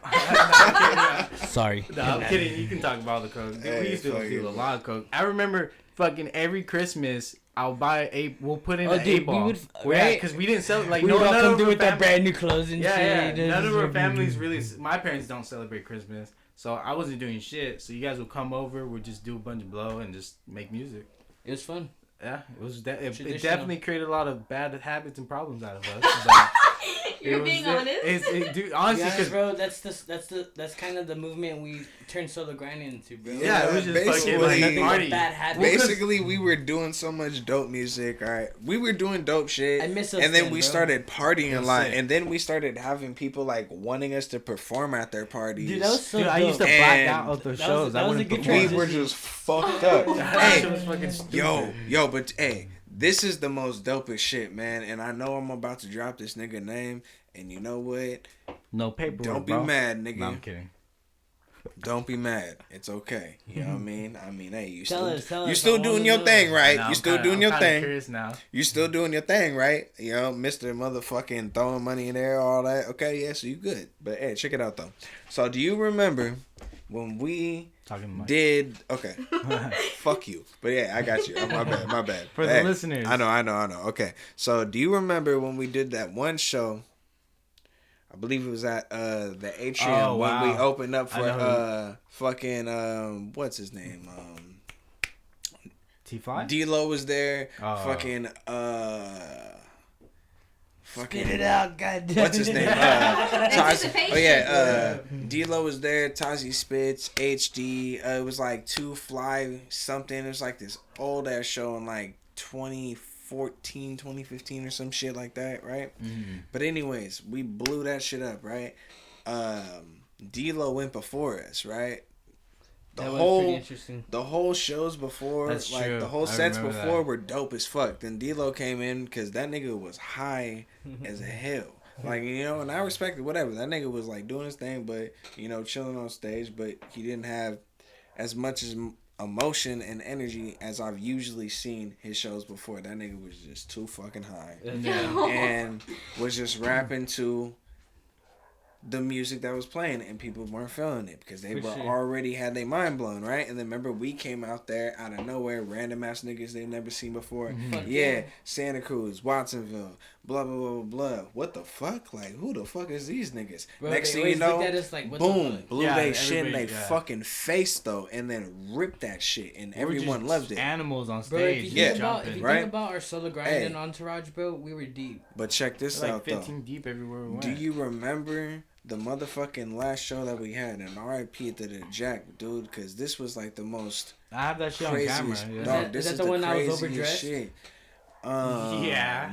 No, Sorry. I'm kidding. You can talk about the coke. Dude, we Hey, used to fuck do it. a lot of coke. I remember fucking every Christmas I'll buy we'll put in Oh, an dude, 8-ball. right? Because we didn't sell, like, We would all none come of through our with our family- brand new clothes and Yeah, shit. yeah. None of our families really, my parents don't celebrate Christmas. So I wasn't doing shit. So you guys would come over, we'd just do a bunch of blow and just make music. It was fun. Yeah, it was. It Traditional. definitely created a lot of bad habits and problems out of us. But You're being honest. Dude, honestly, Yeah, because bro, that's kind of the movement we turned solo grinding into, bro. yeah, it was just fucking basically- like Nothing party. but bad habits. Basically, we were doing so much dope music. All right, we were doing dope shit, I miss those and then things, we bro. started partying a was lot, sick. and then we started having people like wanting us to perform at their parties. Dude, that was so Dude, dope. I used to And black out of the that was- shows. that I was a wouldn't good perform. we transition. were just fucked up. That shit Hey, was fucking stupid. yo, but hey, this is the most dopest shit, man. And I know I'm about to drop this nigga name, and you know what? No paperwork, Don't be bro. mad, nigga. No, I'm kidding. Don't be mad. It's okay. You know what I mean? Hey, you Tell still us, you I still wanna doing your know. thing, right? Now You I'm still kinda- doing I'm your kinda thing. Curious now. You still doing your thing, right? You know, Mr. Motherfucking throwing money in there, all that. Okay, yeah, so you good. But hey, check it out though. So do you remember when we Talking about did? Okay, fuck you. But yeah, I got you. My bad. For the Hey, listeners. I know. Okay, so do you remember when we did that one show? I believe it was at the Atrium Oh, when we wow. opened up I for know fucking what's his name? T-Fly? D-Lo was there. Oh. Fucking Spit it out, goddamn. What's his name? Anticipation. Oh yeah, D-Lo was there. Tazi Spitz, HD. It was like 2 Fly something. It was like this old ass show in like 2014, 2015 or some shit like that, right? Mm-hmm. But anyways, we blew that shit up, right? D-Lo went before us, right? That was pretty interesting. The whole shows before, That's like true. the whole I sets remember before that. were dope as fuck. Then D-Lo came in because that nigga was high as hell. Like, you know, and I respected whatever. That nigga was like doing his thing, but, you know, chilling on stage, but he didn't have as much as emotion and energy as I've usually seen his shows before. That nigga was just too fucking high. Yeah. And was just rapping to the music that was playing, and people weren't feeling it because they For were sure. already had their mind blown, right? And then remember, we came out there out of nowhere, random ass niggas they've never seen before. Fuck Yeah, Santa Cruz, Watsonville, blah blah blah blah blah. What the fuck? Like, who the fuck is these niggas? Bro, Next they thing you always know, looked at us like, what the boom, fuck? blew Yeah, they shit in their everybody- yeah. fucking face though, and then ripped that shit, and We were everyone just loved it. Animals on Bro, if stage. you Yeah. think about jumping. if you right? think about our solo grinding Hey. entourage, bro, we were deep. But check this Like out though. 15 deep everywhere we went. Do you remember the motherfucking last show that we had? And RIP to the Jack, dude, because this was like the most I have that shit on craziest. camera. Yeah. Dog, Is this that is the one that was craziest overdressed? shit. Yeah.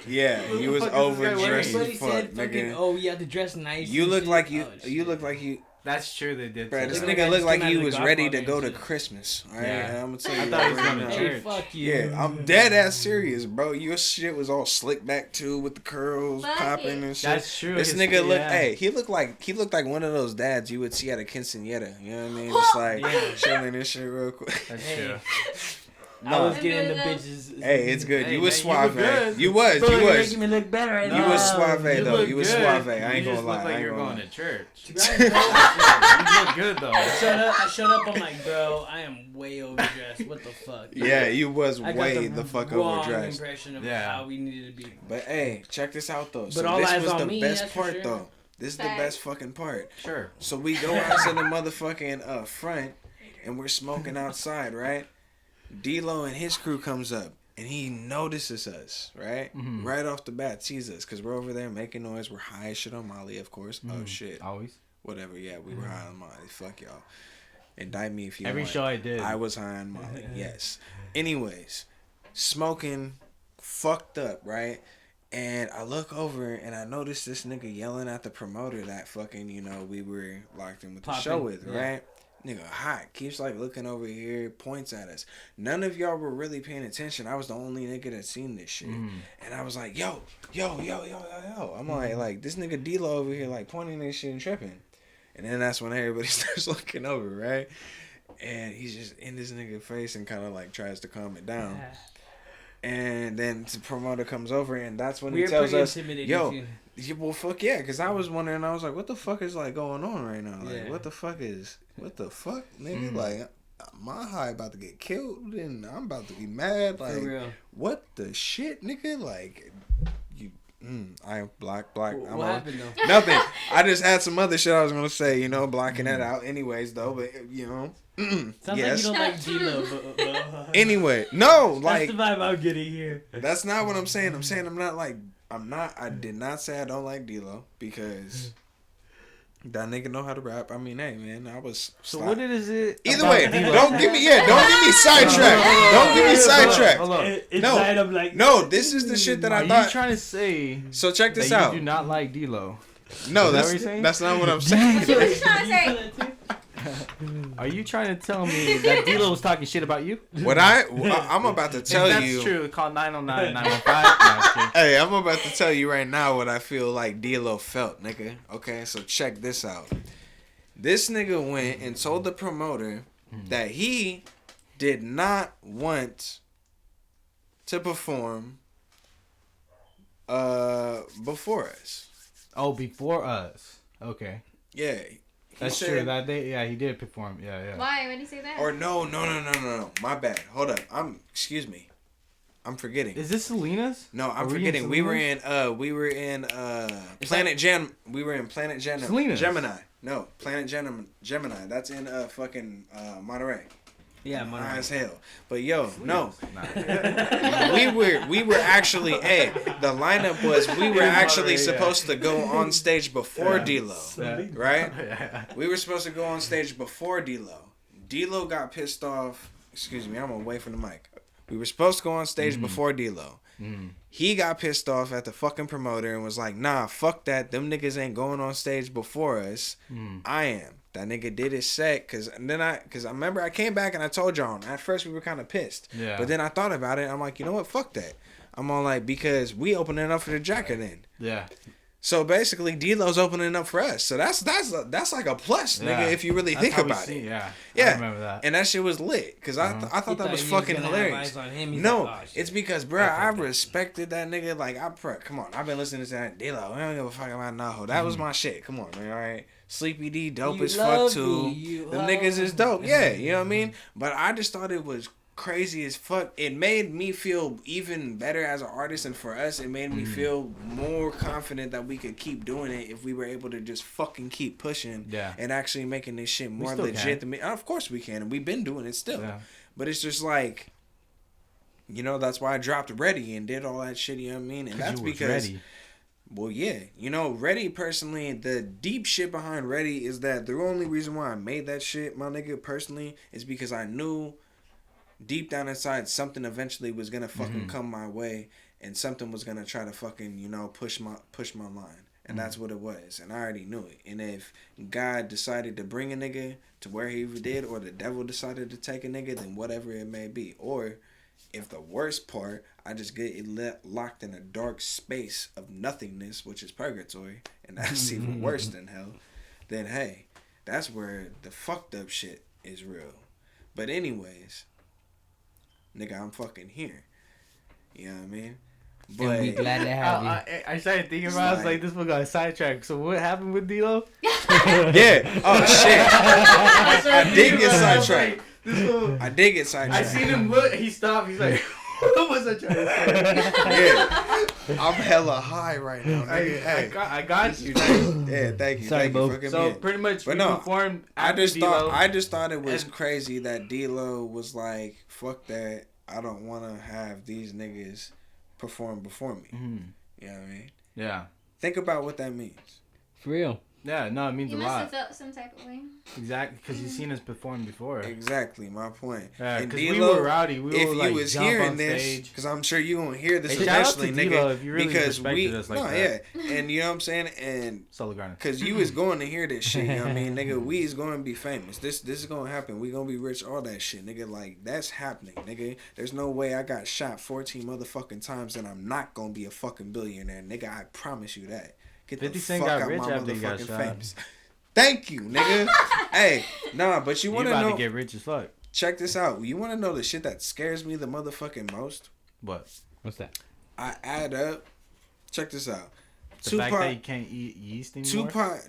Yeah, What he the was fuck is this guy overdressed wearing? as Everybody fuck, said fucking, nigga. oh, you have to dress nice. You and look shit. like you. Oh, You shit. look like you. That's true, they did. Bro, say this that. look nigga like looked just like came he out of was the ready to Godfather go and to shit. Christmas. All right, Yeah. I'm gonna tell I you. thought he was right going to now. Hey, church. fuck you. Yeah, I'm dead ass serious, bro. Your shit was all slicked back too, with the curls Fuck popping it. and shit. That's true. This his- nigga looked. yeah. Hey, he looked like one of those dads you would see at a quinceanera. You know what I mean? Just like Yeah. chilling and shit real quick. That's Hey. true. I was No. getting the Remember bitches. Hey, it's good. Hey, You was man, you suave. look good. You was. Bro, You you're was. making me look better right You now. was suave You though. look You was good. suave. I You ain't just gonna lie. look like I ain't you're gonna going lie. to church. I You look good though. showed up. I'm like, bro, I am way overdressed. What the fuck? Yeah, you was I got way the fuck wrong overdressed. impression of Yeah. how we needed to be. But hey, check this out though. But So all this eyes was on the me, best that's for part sure. though. This is the Facts. best fucking part. Sure. So we go out to the motherfucking front, and we're smoking outside, right? D-Lo and his crew comes up, and he notices us, right? Mhm. Right off the bat, sees us, because we're over there making noise. We're high as shit on Molly, of course. Oh, Mhm. shit. Always. Whatever, yeah, we were high on Molly. Fuck y'all. Indict me if you Every want. show I did. I was high on Molly, yes. Anyways, smoking, fucked up, right? And I look over and I notice this nigga yelling at the promoter that fucking, you know, we were locked in with the show Popping, with, yeah. right? Nigga hot, keeps like looking over here, points at us. None of y'all were really paying attention. I was the only nigga that seen this shit. Mhm. And I was like, yo. I'm like, this nigga D-Lo over here like pointing this shit and tripping. And then that's when everybody starts looking over, right? And he's just in this nigga face and kind of like tries to calm it down. And then the promoter comes over and that's when We he were tells pretty us, intimidated. yo, too. yeah, well, fuck yeah, because I was wondering, I was like, what the fuck is like going on right now? Like, Yeah. what the fuck, nigga? Mm. Like, my high about to get killed and I'm about to be mad. Like, For real. what the shit, nigga? Like, you, I black. What happened though? Nothing. I just had some other shit I was gonna say, you know, blocking that out anyways, though. But you know, Sounds yes. like you don't like D-Lo, but Anyway, no, like that's the vibe I'm getting here. that's not what I'm saying. I'm saying I did not say I don't like D-Lo because that nigga know how to rap. I mean, hey man, I was. So what is it? Either about way, D-Lo? don't get me sidetracked. Don't get me sidetracked. Hold on. Inside, I'm like, No, this is the shit that I Are thought. you trying to say So check this that out. you do not like D-Lo? No, Is that what you're saying? that's not what I'm saying. What you trying to say? Are you trying to tell me that D-Lo was talking shit about you? I'm about to tell if that's you. true, call 909-915. Hey, I'm about to tell you right now what I feel like D-Lo felt, nigga. Okay, so check this out. This nigga went and told the promoter that he did not want to perform before us. Oh, before us. Okay. Yeah. That's true. That day, yeah, he did perform. Yeah. Why? Why did he say that? Or no. My bad. Hold up. Excuse me. I'm forgetting. Is this Selena's? No, I'm Are forgetting. We were in Planet Gem. We were in Planet Selena's. Gemini. No, Planet Gemini. That's in fucking Monterey. yeah, High as my hell. But yo, no. Nah. we were actually the lineup was we were actually supposed to go on stage before D-Lo. Right? We were supposed to go on stage before D-Lo. D-Lo got pissed off. Excuse me, I'm away from the mic. We were supposed to go on stage before D-Lo. He got pissed off at the fucking promoter and was like, nah, fuck that. Them niggas ain't going on stage before us. I am. That nigga did his set. Cause I remember I came back and I told y'all. At first we were kind of pissed. Yeah. But then I thought about it. I'm like, you know what? Fuck that. I'm all like, because we opening up for the Jacker then. Yeah. So basically, D-Lo's opening up for us. So that's like a plus, nigga, if you really think about it. Yeah. Yeah. I remember that. And that shit was lit. Because I thought that was fucking hilarious. No, it's because, bro, I respected that nigga. Like, come on. I've been listening to that D-Lo. I don't give a fuck about Naho. That was my shit. Come on, man. All right. Sleepy D, dope as fuck, too. The niggas is dope. Yeah, you know what I mean? But I just thought it was crazy as fuck. It made me feel even better as an artist, and for us it made me feel more confident that we could keep doing it if we were able to just fucking keep pushing and actually making this shit more legit than me. Of course we can, and we've been doing it still. But it's just like, you know, that's why I dropped Ready and did all that shit, you know what I mean? And that's because ready. Well, yeah. You know, Ready, personally, the deep shit behind Ready is that the only reason why I made that shit, my nigga, personally, is because I knew deep down inside something eventually was gonna fucking come my way, and something was gonna try to fucking, you know, push my line. And that's what it was. And I already knew it. And if God decided to bring a nigga to where he did, or the devil decided to take a nigga, then whatever it may be. Or if the worst part, I just get it locked in a dark space of nothingness, which is purgatory, and that's even worse than hell, then hey, that's where the fucked up shit is real. But anyways, nigga, I'm fucking here. You know what I mean? But and we glad to have you. I started thinking about it. I was like, this one got sidetracked. So what happened with D-Lo? Yeah. Oh, shit. I did get sidetracked. I did get sidetracked. I seen him look. He stopped. He's like, what was I trying to say? Yeah. I'm hella high right now, nigga. I got you. Yeah, thank you. Sorry, thank Bo. you. Fucking So me. pretty much, But we no, performed I after just D-Lo. thought it was and- crazy that D-Lo was like, fuck that. I don't want to have these niggas perform before me. You know what I mean? Yeah. Think about what that means. For real. Yeah, no, it means You a must lot. have felt some type of way. Exactly, because you've seen us perform before. Exactly, my point. Yeah, And because we D-Lo, were rowdy. We if would you like was jump hearing on this, stage. because I'm sure you gonna hear this Hey, shout out to eventually, D-Lo nigga. if you really because respected us like that. yeah, and you know what I'm saying, and Solo Garner. because you is going to hear this shit, you know what I mean, nigga. We is going to be famous. This is gonna happen. We gonna be rich. All that shit, nigga. Like that's happening, nigga. There's no way I got shot 14 motherfucking times and I'm not gonna be a fucking billionaire, nigga. I promise you that. Get 50 the Cent fuck got out rich my after he got motherfucking shot. famous. Thank you, nigga. Hey, nah, but you You want to about know? to get rich as fuck. Check this out. You want to know the shit that scares me the motherfucking most? What? What's that? I add up. Check this out. The fact that you can't eat yeast anymore.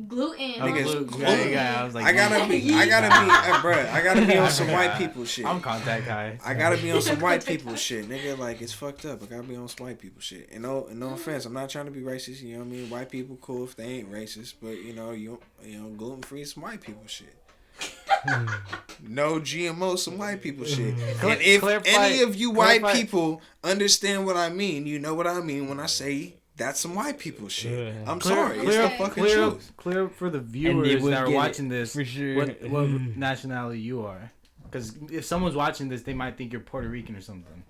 Gluten. Oh, Niggas, gluten. Yeah, I was like, I gotta be, bruh. I gotta be on some white people shit. I'm contact high. I gotta be on some white people shit, nigga. Like, it's fucked up. I gotta be on some white people shit. And no offense, I'm not trying to be racist. You know what I mean? White people cool if they ain't racist, but you know, gluten free some white people shit. No GMO, some white people shit. And if any of you white people understand what I mean, you know what I mean when I say that's some white people shit. I'm sorry, it's the fucking truth. Clear up for the viewers that are watching this for sure. What nationality you are. Because if someone's watching this, they might think you're Puerto Rican or something.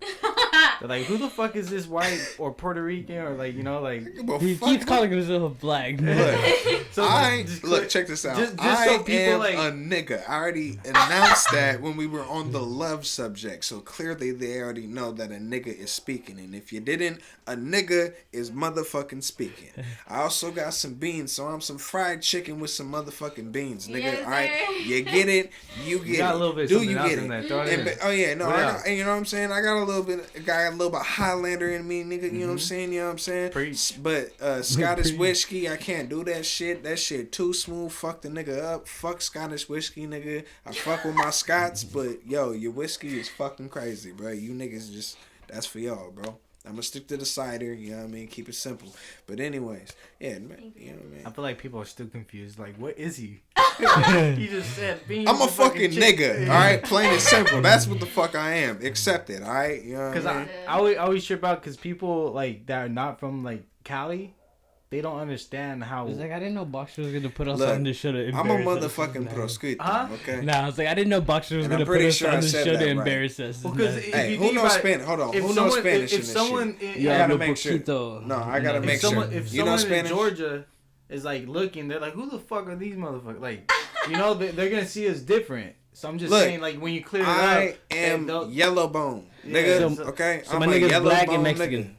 They're like, who the fuck is this white or Puerto Rican or like, you know, like. Well, he keeps calling himself black. Look, so check this out. Just so people am like a nigga. I already announced that when we were on the love subject. So clearly they already know that a nigga is speaking. And if you didn't, a nigga is motherfucking speaking. I also got some beans, so I'm some fried chicken with some motherfucking beans, nigga. Yes, all right, you get it, you get got it. A little bit do you get it? Oh yeah, no, you know what I'm saying. I got a little bit of Highlander in me, nigga. You know what I'm saying? You know what I'm saying? Preach. But Scottish whiskey, I can't do that shit. That shit too smooth. Fuck the nigga up. Fuck Scottish whiskey, nigga. I fuck with my Scots, but yo, your whiskey is fucking crazy, bro. You niggas just, that's for y'all, bro. I'm gonna stick to the cider, you know what I mean? Keep it simple. But anyways, yeah, man, you know what I mean? I feel like people are still confused. Like, what is he? He just said beans. I'm a fucking nigga, alright? Plain and simple. That's what the fuck I am. Accept it, alright? You know what I mean? I always trip out because people, like, that are not from, like, Cali, they don't understand how. It's like, I didn't know Boxer was gonna put us on this show to embarrass I'm a motherfucking proscrito, okay? Nah, I was like, I didn't know Boxer was gonna put us on this show to embarrass us. Well, because hey, who knows Spanish? Hold on, who knows Spanish in this shit? I gotta make sure. No, I gotta make sure. If you know someone Spanish? in Georgia is like looking, they're like, who the fuck are these motherfuckers? Like, you know, they're gonna see us different. So I'm just saying, like, when you clear it up, I am yellow bone, nigga. Okay, so my nigga's black and Mexican. Nigga.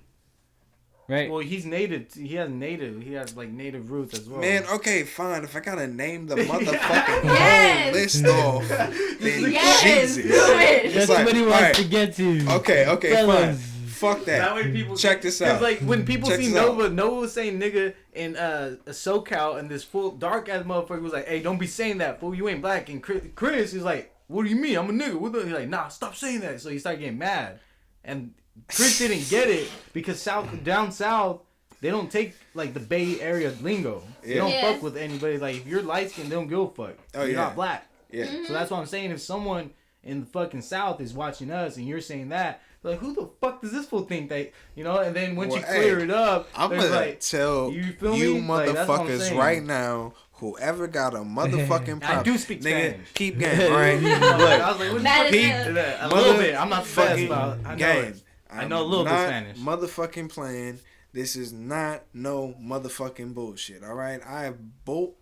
Right. Well, he's native. He has like native roots as well. Man, okay, fine. If I gotta name the motherfucking whole list off, then Jesus. That's like, what he wants to get to. Okay, fine. Fuck that. That way people check this out. Because like when people see Nova was saying nigga in a SoCal, and this full dark ass motherfucker was like, "Hey, don't be saying that, fool. You ain't black." And Chris is like, "What do you mean? I'm a nigga." He's like, "Nah, stop saying that." So he started getting mad, and Chris didn't get it because down south, they don't take like the Bay Area lingo. They don't fuck with anybody. Like if you're light skinned, they don't give a fuck. You're not black. Yeah. So that's what I'm saying. If someone in the fucking south is watching us and you're saying that, like who the fuck does this fool think that, you know? And then once you clear it up, I'm gonna like, tell you motherfuckers right now. Whoever got a motherfucking problem. I do speak nigga, Spanish. Keep game, alright? Look, I was like, what a little bit. I'm not the best, but game. I know a little bit Spanish. Motherfucking playing. This is not no motherfucking bullshit, alright?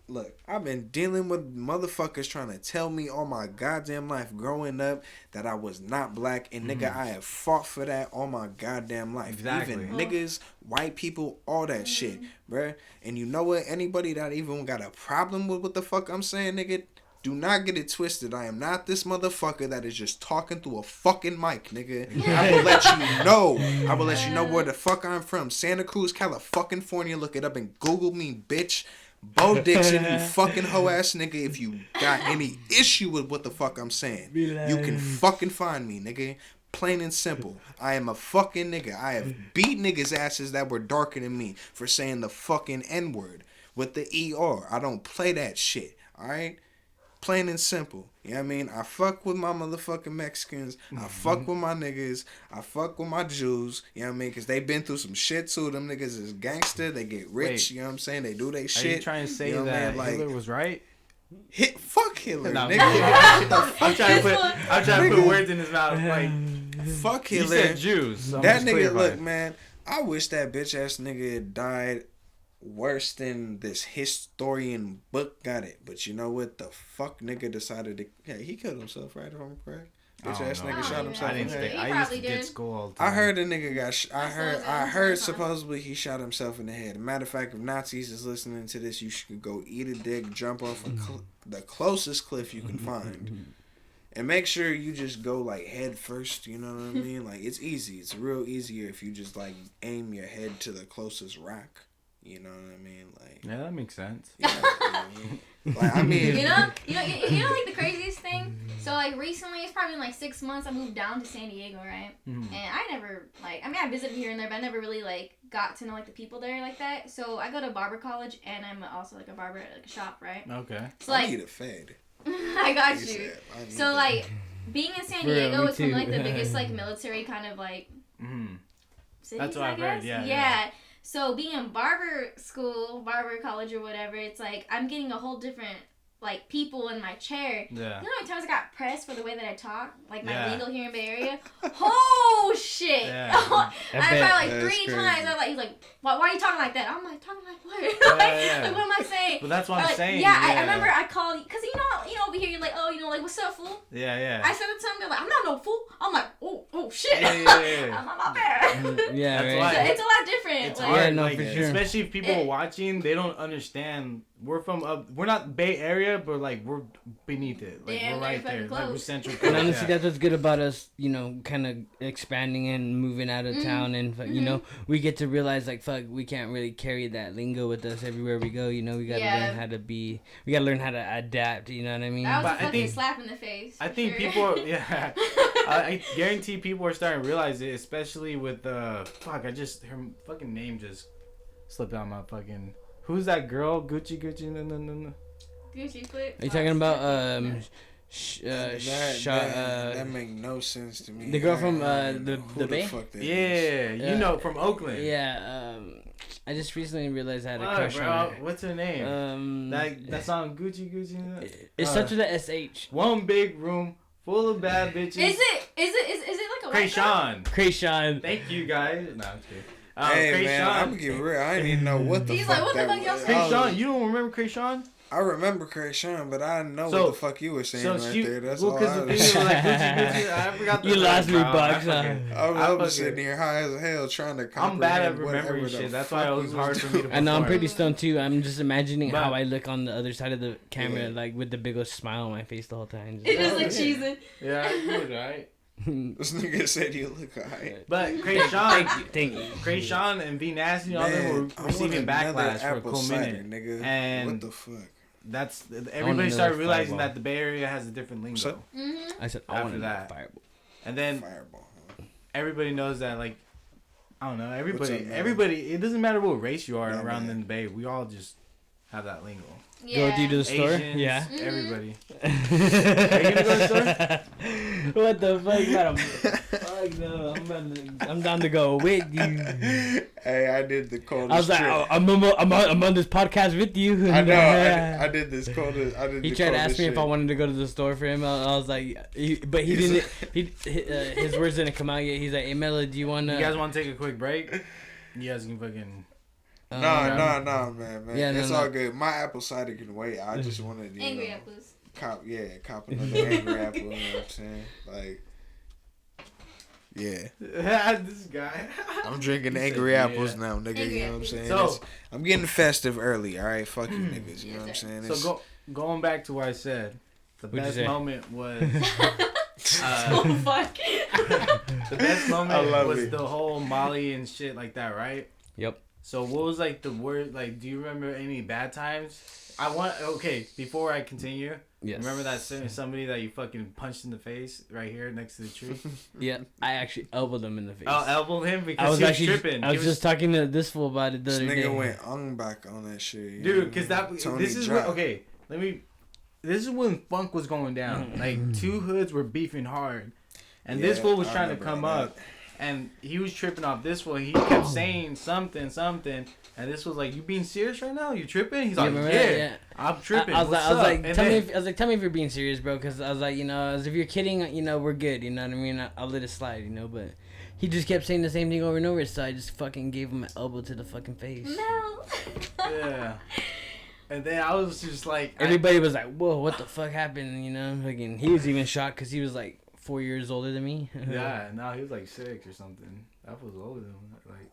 Look, I've been dealing with motherfuckers trying to tell me all my goddamn life growing up that I was not black, and nigga, I have fought for that all my goddamn life. Exactly. Even niggas, white people, all that shit, bruh. And you know what? Anybody that even got a problem with what the fuck I'm saying, nigga, do not get it twisted. I am not this motherfucker that is just talking through a fucking mic, nigga. I will let you know. I will let you know where the fuck I'm from. Santa Cruz, California. Look it up and Google me, bitch. Bo Dixon, you fucking hoe ass nigga. If you got any issue with what the fuck I'm saying, you can fucking find me, nigga. Plain and simple. I am a fucking nigga. I have beat niggas' asses that were darker than me for saying the fucking N-word with the ER. I don't play that shit, alright? Plain and simple. You know what I mean? I fuck with my motherfucking Mexicans. I fuck with my niggas. I fuck with my Jews. You know what I mean? Because they been through some shit too. Them niggas is gangster. They get rich. Wait, you know what I'm saying? They do they shit. Are you trying to say you know that like, Hitler was right? Fuck Hitler, No, nigga. I'm trying to put words in his mouth. Like, fuck Hitler. You said Jews. So that nigga, look, man. I wish that bitch ass nigga died worse than this historian book got it. But you know what? The fuck nigga decided to... Yeah, he killed himself, right? If I'm correct. Bitch ass nigga shot himself. I didn't think. I used to get school all the time. I heard a nigga got... I heard supposedly he shot himself in the head. Matter of fact, if Nazis is listening to this, you should go eat a dick, jump off the closest cliff you can find. And make sure you just go like head first, you know what I mean? Like it's easy. It's real easier if you just like aim your head to the closest rock. You know what I mean? Like, Yeah, that makes sense. yeah, like, I mean, you know, like the craziest thing. So like recently, it's probably been like 6 months. I moved down to San Diego, right? Mm-hmm. And I never like. I mean, I visited here and there, but I never really like got to know like the people there like that. So I go to barber college, and I'm also like a barber at like a shop, right? Okay. So I like, need a fade. I got you. Said, So like, being in San Diego is one of like the biggest like military kind of like cities. That's what I I've guess. heard. Yeah. So being in barber school, barber college or whatever, it's like I'm getting a whole different like people in my chair. Yeah. You know how many times I got pressed for the way that I talk? Like my Yeah. lingo here in Bay Area? Oh shit. Yeah. I bet. like That's 3 crazy. times. He's like, why are you talking like that? I'm like, talking like what? Yeah. Like what am I saying? But that's what Or, I'm like, saying. Yeah, I remember I called, because you know over here you're like, oh, like, what's up, fool? Yeah. I said it to him, they're like, I'm not no fool. I'm like, oh shit. Yeah. I'm not bad. Yeah, That's right. why- It's a lot different. It's like, hard, Yeah, no, like, for sure. especially if people are watching, they don't understand. We're from we're not Bay Area, but like we're beneath it. Like Yeah, we're they're right there. fucking Like we're close. central. And honestly, yeah. that's what's good about us, kind of expanding and moving out of town, and we get to realize like, fuck, we can't really carry that lingo with us everywhere we go. We gotta learn how to we gotta learn how to adapt. You know what I mean? that was But a I fucking think- slap in the face. I for think sure. people, I guarantee people are starting to realize it, especially with fuck. I just her fucking name just slipped out my fucking. Who's that girl? Gucci. No. Gucci flip. Are you talking about that make no sense to me. the girl from I don't the know who Bay? fuck that is. Yeah, you know, from Oakland. Yeah, I just recently realized I had a Fuck, crush bro. on her. What's her name? That song Gucci. It starts with a SH. One big room full of bad bitches. Is it like a white girl? Krayshawn. Krayshawn. Thank you guys. No, I'm kidding. Hey man, I'm Krayshawn. gonna get real. I didn't even know what the He's fuck like, what the that fuck y'all was. saying? Krayshawn, you don't remember Krayshawn? I remember Krayshawn, but I didn't know So- what the fuck you were saying right there. That's all because I the thing was. is like Gucci. I forgot. You lost me, bro. Bugs. I'm fucking- sitting here high as hell trying to comprehend I'm bad at whatever remembering the shit. That's fuck why it we was hard for me to. I know I'm perform. pretty stoned too. I'm just imagining But- how I look on the other side of the camera, Yeah. like with the biggest smile on my face the whole time. It is like cheesing. Yeah, you was right. This nigga said you look alright. But Krayshawn, Thank you. Krayshawn and V Nasty, all them Man, were I want receiving another backlash for a apple cool cider, minute. nigga. And what the fuck? That's another everybody started realizing Fireball. that the Bay Area has a different lingo. So- Mm-hmm. I said I After wanted that. that fireball. And then Fireball. Huh? everybody knows that, like, I don't know, What's up, man? everybody, it doesn't matter what race you are Yeah, around man. in the Bay, we all just have that lingo. Yeah. Go with you to the store? Asians, Yeah. Mhm. everybody. Are you gonna go to the What the fuck, madam? Fuck no, I'm down to go with you. Hey, I did the coldest I was like, trip. oh, I'm on this podcast with you. I know. I did this coldest. I did. He the tried to coldest ask me shit. if I wanted to go to the store for him. I was like, but he didn't. His words didn't come out yet. He's like, "Hey, Mellow, do you want to?" You guys want to take a quick break? You guys can fucking. No, man. Yeah, no, it's no. all good. My apple cider can wait. I just wanted to, Angry apples. cop another angry apple. You know what I'm saying? Like, yeah. This guy. I'm drinking He said, angry yeah. apples now, nigga. Angry You know what I'm apples. saying? So- It's- I'm getting festive early. All right, fuck you niggas. You know what I'm saying? So It's- going back to what I said, the What'd you best say? moment was Oh fuck. the best I moment love was it. the whole Molly and shit like that, right? Yep. So what was like the word? Like, do you remember any bad times? Before I continue, Yes. remember that somebody that you fucking punched in the face right here next to the tree? Yeah, I actually elbowed him in the face. Oh, elbowed him I because was he was actually tripping. I He was just talking to this fool about it the This other day. nigga went ung back on that shit. you dude, know? because Tony this is Jaa. when, this is when funk was going down. Like two hoods were beefing hard, and this Yeah, fool was I trying to remember come that. up, and he was tripping off this fool. He kept saying something, and this was like, "You being serious right now? You tripping?" He's like, remember "Yeah, that? Yeah. I'm tripping." I was What's like, up?" tell And me, then- tell me if you're being serious, bro. Because I was like, as if you're kidding, we're good. You know what I mean? I'll let it slide, But he just kept saying the same thing over and over, so I just fucking gave him an elbow to the fucking face. No. Yeah. And then I was just like, Everybody was like, "Whoa, what the fuck happened?" Fucking, he was even shocked because he was like 4 years older than me. yeah, no, he was like 6 or something. That was older than like.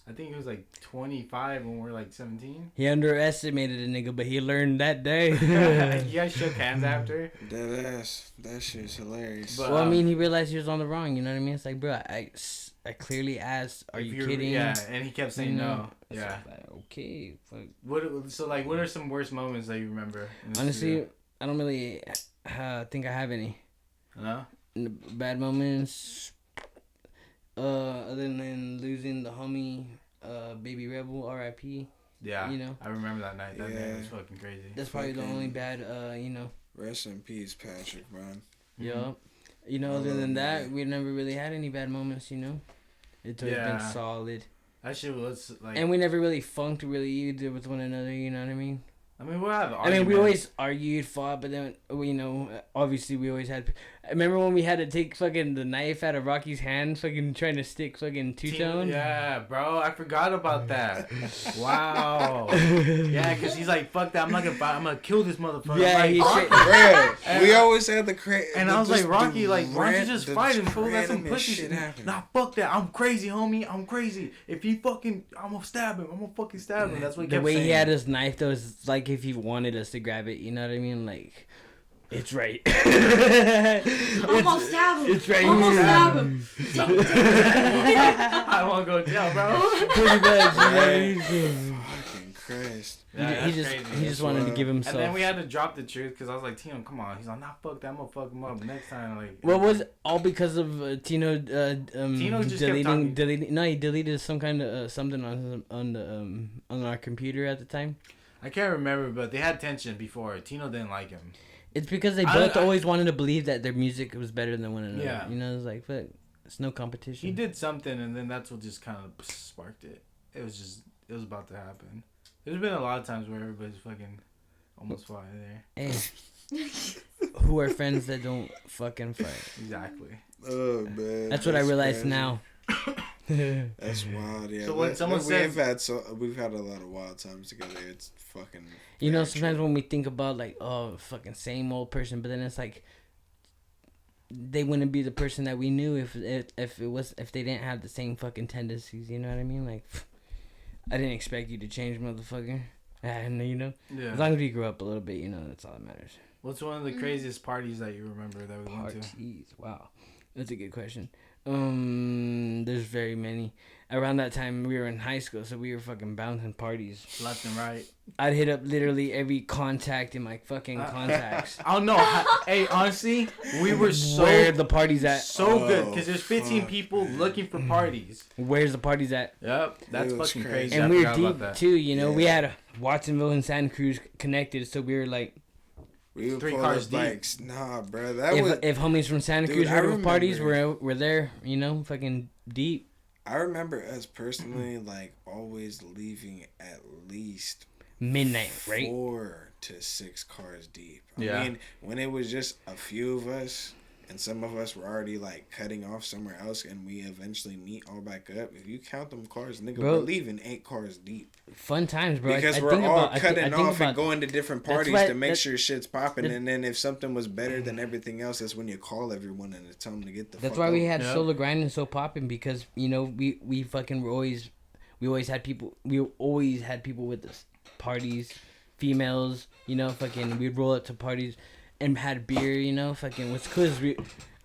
I think he was like 25 when we were like 17. He underestimated a nigga, but he learned that day. You guys shook hands after? Dead ass. That shit's hilarious. But, Well, I mean, he realized he was on the wrong. You know what I mean? It's like, bro, I clearly asked, "Are if you you're- kidding?" Yeah, and he kept saying You know? no. It's Yeah. like, okay. Fuck. What are some worst moments that you remember? in the Honestly, studio? I don't really think I have any No? bad moments. Other than losing the homie, Baby Rebel, R.I.P. Yeah. You know? I remember that night. That Yeah. night was fucking crazy. That's probably the only bad. You know. Rest in peace, Patrick, man. Yeah. You know, other than that, we never really had any bad moments. You know, it's always been Yeah. solid. That shit was like. And we never really funked really either with one another, you know what I mean? I mean, we'll have. I mean, we always argued, fought, but then, you know, obviously we always had. I remember when we had to take fucking the knife out of Rocky's hand, fucking trying to stick fucking two-tone? Yeah, bro, I forgot about that. Wow. Yeah, because he's like, fuck that, I'm not gonna fight, I'm gonna kill this motherfucker. Yeah, like, he Rocky- Bruh, we always had the crazy. And I was like, Rocky, like, why don't you just fight him, fool? That's some pussy shit. Nah, fuck that. I'm crazy, homie. I'm crazy. If he fucking, I'm gonna stab him. I'm gonna fucking stab him. That's what he The kept way saying. he had his knife, though, is like if he wanted us to grab it, you know what I mean? Like, it's right. Almost stab him. It's right Almost here. stab him. I won't go jail, bro. Pretty much, Right. you know? Fucking Christ. Yeah, he that's just crazy. he just wanted to give And himself. then we had to drop the truth because I was like, Tino, come on. He's like, nah, fuck that. I'm gonna fuck him up next time. Like, What was all because of Tino? Tino just kept talking. deleting. No, he deleted some kind of something on our computer at the time. I can't remember, but they had tension before. Tino didn't like him. It's because they I- both I- always wanted to believe that their music was better than one another. Yeah. You know, it's like, fuck, it's no competition. He did something, and then that's what just kind of sparked it. It was about to happen. There's been a lot of times where everybody's fucking almost fought there. Hey, who are friends that don't fucking fight? Exactly. Oh man. That's what I realize crazy. now. That's wild. Yeah. So when someone says- we've had a lot of wild times together. It's fucking. You know, very sometimes true. when we think about like, oh, fucking same old person, but then it's like they wouldn't be the person that we knew if they didn't have the same fucking tendencies. You know what I mean? Like, I didn't expect you to change, motherfucker. And you know, Yeah. as long as we grew up a little bit, you know, that's all that matters. What's one of the craziest parties that you remember that we went to? Parties. Wow, that's a good question. There's very many. Around that time, we were in high school, so we were fucking bouncing parties. Left and right. I'd hit up literally every contact in my fucking contacts. I don't know. Hey, honestly, we were Where the parties at? so good Oh, because there's 15 fuck, people man. looking for parties. Where's the parties at? Yep, that's It was fucking crazy. crazy. And I we were forgot about deep that. too, you know. We Yeah. had Watsonville and Santa Cruz connected, so we were like, We would 3 pull cars up deep. bikes. Nah, bro. That was. if homies from Santa Dude, Cruz I heard of parties, remember- we're there, you know, fucking deep. I remember us personally, like, always leaving at least Midnight, right? 4 to 6 cars deep. Yeah. I mean, when it was just a few of us, and some of us were already like cutting off somewhere else, and we eventually meet all back up. If you count them cars, nigga, Bro. we're leaving 8 cars deep Fun times, bro. because I we're think all about, I thi- cutting I think off about, and going to different That's parties why- to make that- sure shit's popping. that- And then if something was better than everything else, that's when you call everyone and tell them to get the. That's fuck why we over. had Yep. solo grinding so popping, because you know we fucking were always had people with us, parties, females, you know, fucking we'd roll up to parties and had beer, you know, fucking what's cool is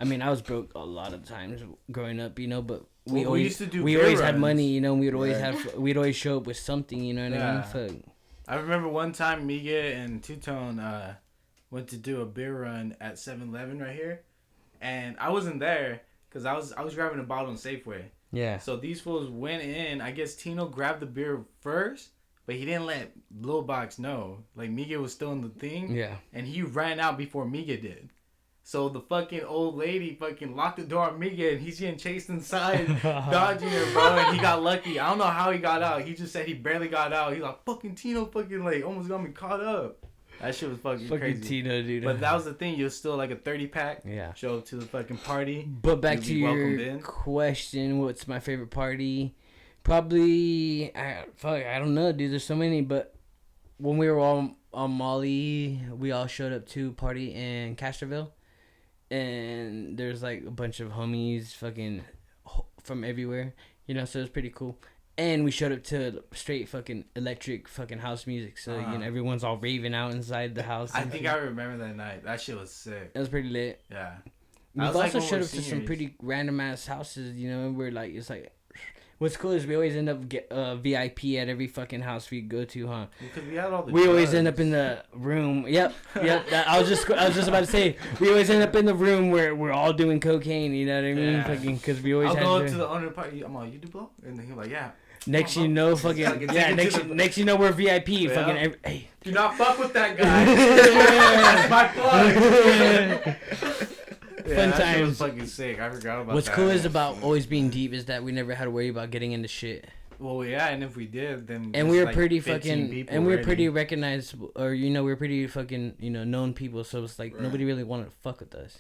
I mean, I was broke a lot of times growing up, you know, but Well, we always used to do we beer always had runs. money, you know, we'd always Right. we'd always show up with something, you know what I Yeah. mean? Fuck. I remember one time Miga and Two Tone went to do a beer run at 7-Eleven right here, and I wasn't there because I was grabbing a bottle in Safeway. Yeah. So these fools went in. I guess Tino grabbed the beer first, but he didn't let Lil Box know. Like Miga was still in the thing, Yeah. and he ran out before Miga did. So the fucking old lady fucking locked the door on Miga, and he's getting chased inside, dodging her, bro. And he got lucky. I don't know how he got out. He just said he barely got out. He's like, fucking Tino fucking like almost got me caught up. That shit was fucking Fucking crazy. Tino, dude. But that was the thing. You're still like a 30-pack. Yeah. Show up to the fucking party. But back You'd to be welcomed your in. question, what's my favorite party? Probably, I don't know, dude. There's so many, but when we were all on Molly, we all showed up to a party in Castroville, and there's like a bunch of homies, fucking from everywhere, you know. So it was pretty cool. And we showed up to straight fucking electric fucking house music. So, everyone's all raving out inside the house. I think I remember that night. That shit was sick. It was pretty lit. Yeah. We've also showed up to some pretty random ass houses, where like, it's like, what's cool is we always end up VIP at every fucking house we go to, huh? Because we had all the We always end up in the room. Yep. I was just about to say, we always end up in the room where we're all doing cocaine, you know what I mean? Yeah. Fucking, because we always I'll had go up to the owner party. I'm like, you do blow? And then he's like, yeah. Next you know, fucking, next you know we're VIP. Yeah. Fucking, hey. Do not fuck with that guy. That's my plug. Fun times. Was fucking sick. I forgot about What's that. cool is about always being deep is that we never had to worry about getting into shit. Well, yeah, and if we did, then and we were pretty fucking, and we were pretty recognized, or we were pretty fucking, known people. So it's like nobody really wanted to fuck with us.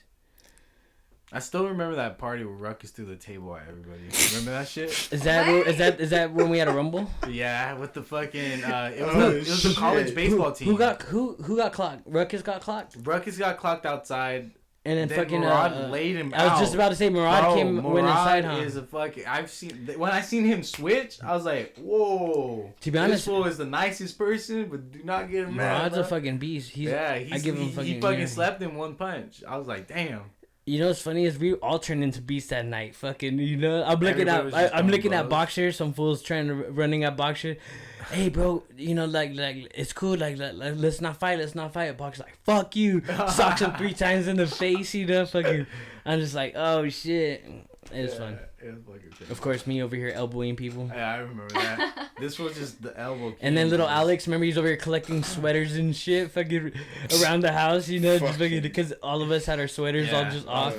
I still remember that party where Ruckus threw the table at everybody. Remember that shit? Is that when we had a rumble? Yeah, with the fucking it was the college baseball team. Who got clocked? Ruckus got clocked. Ruckus got clocked outside. And then fucking Murad laid him out. I was just about to say Murad went inside, huh? Is a fucking. When I seen him switch, I was like, whoa. To be honest, this fool is the nicest person, but do not get him mad. Murad's a fucking beast. I give him fucking. He fucking slept in one punch. I was like, damn. You know what's funny is we all turned into beasts that night. Fucking, I'm looking at Boxer. Some fools running at Boxer. Hey, bro, like it's cool. Like let's not fight. Boxer's like, fuck you. Socks him 3 times in the face. Fucking. I'm just like, oh shit. It was fun. It was fucking crazy. Of course, me over here elbowing people. Yeah, I remember that. This was just the elbow. And then little Alex, remember he's over here collecting sweaters and shit, fucking around the house, just fucking because all of us had our sweaters all just off.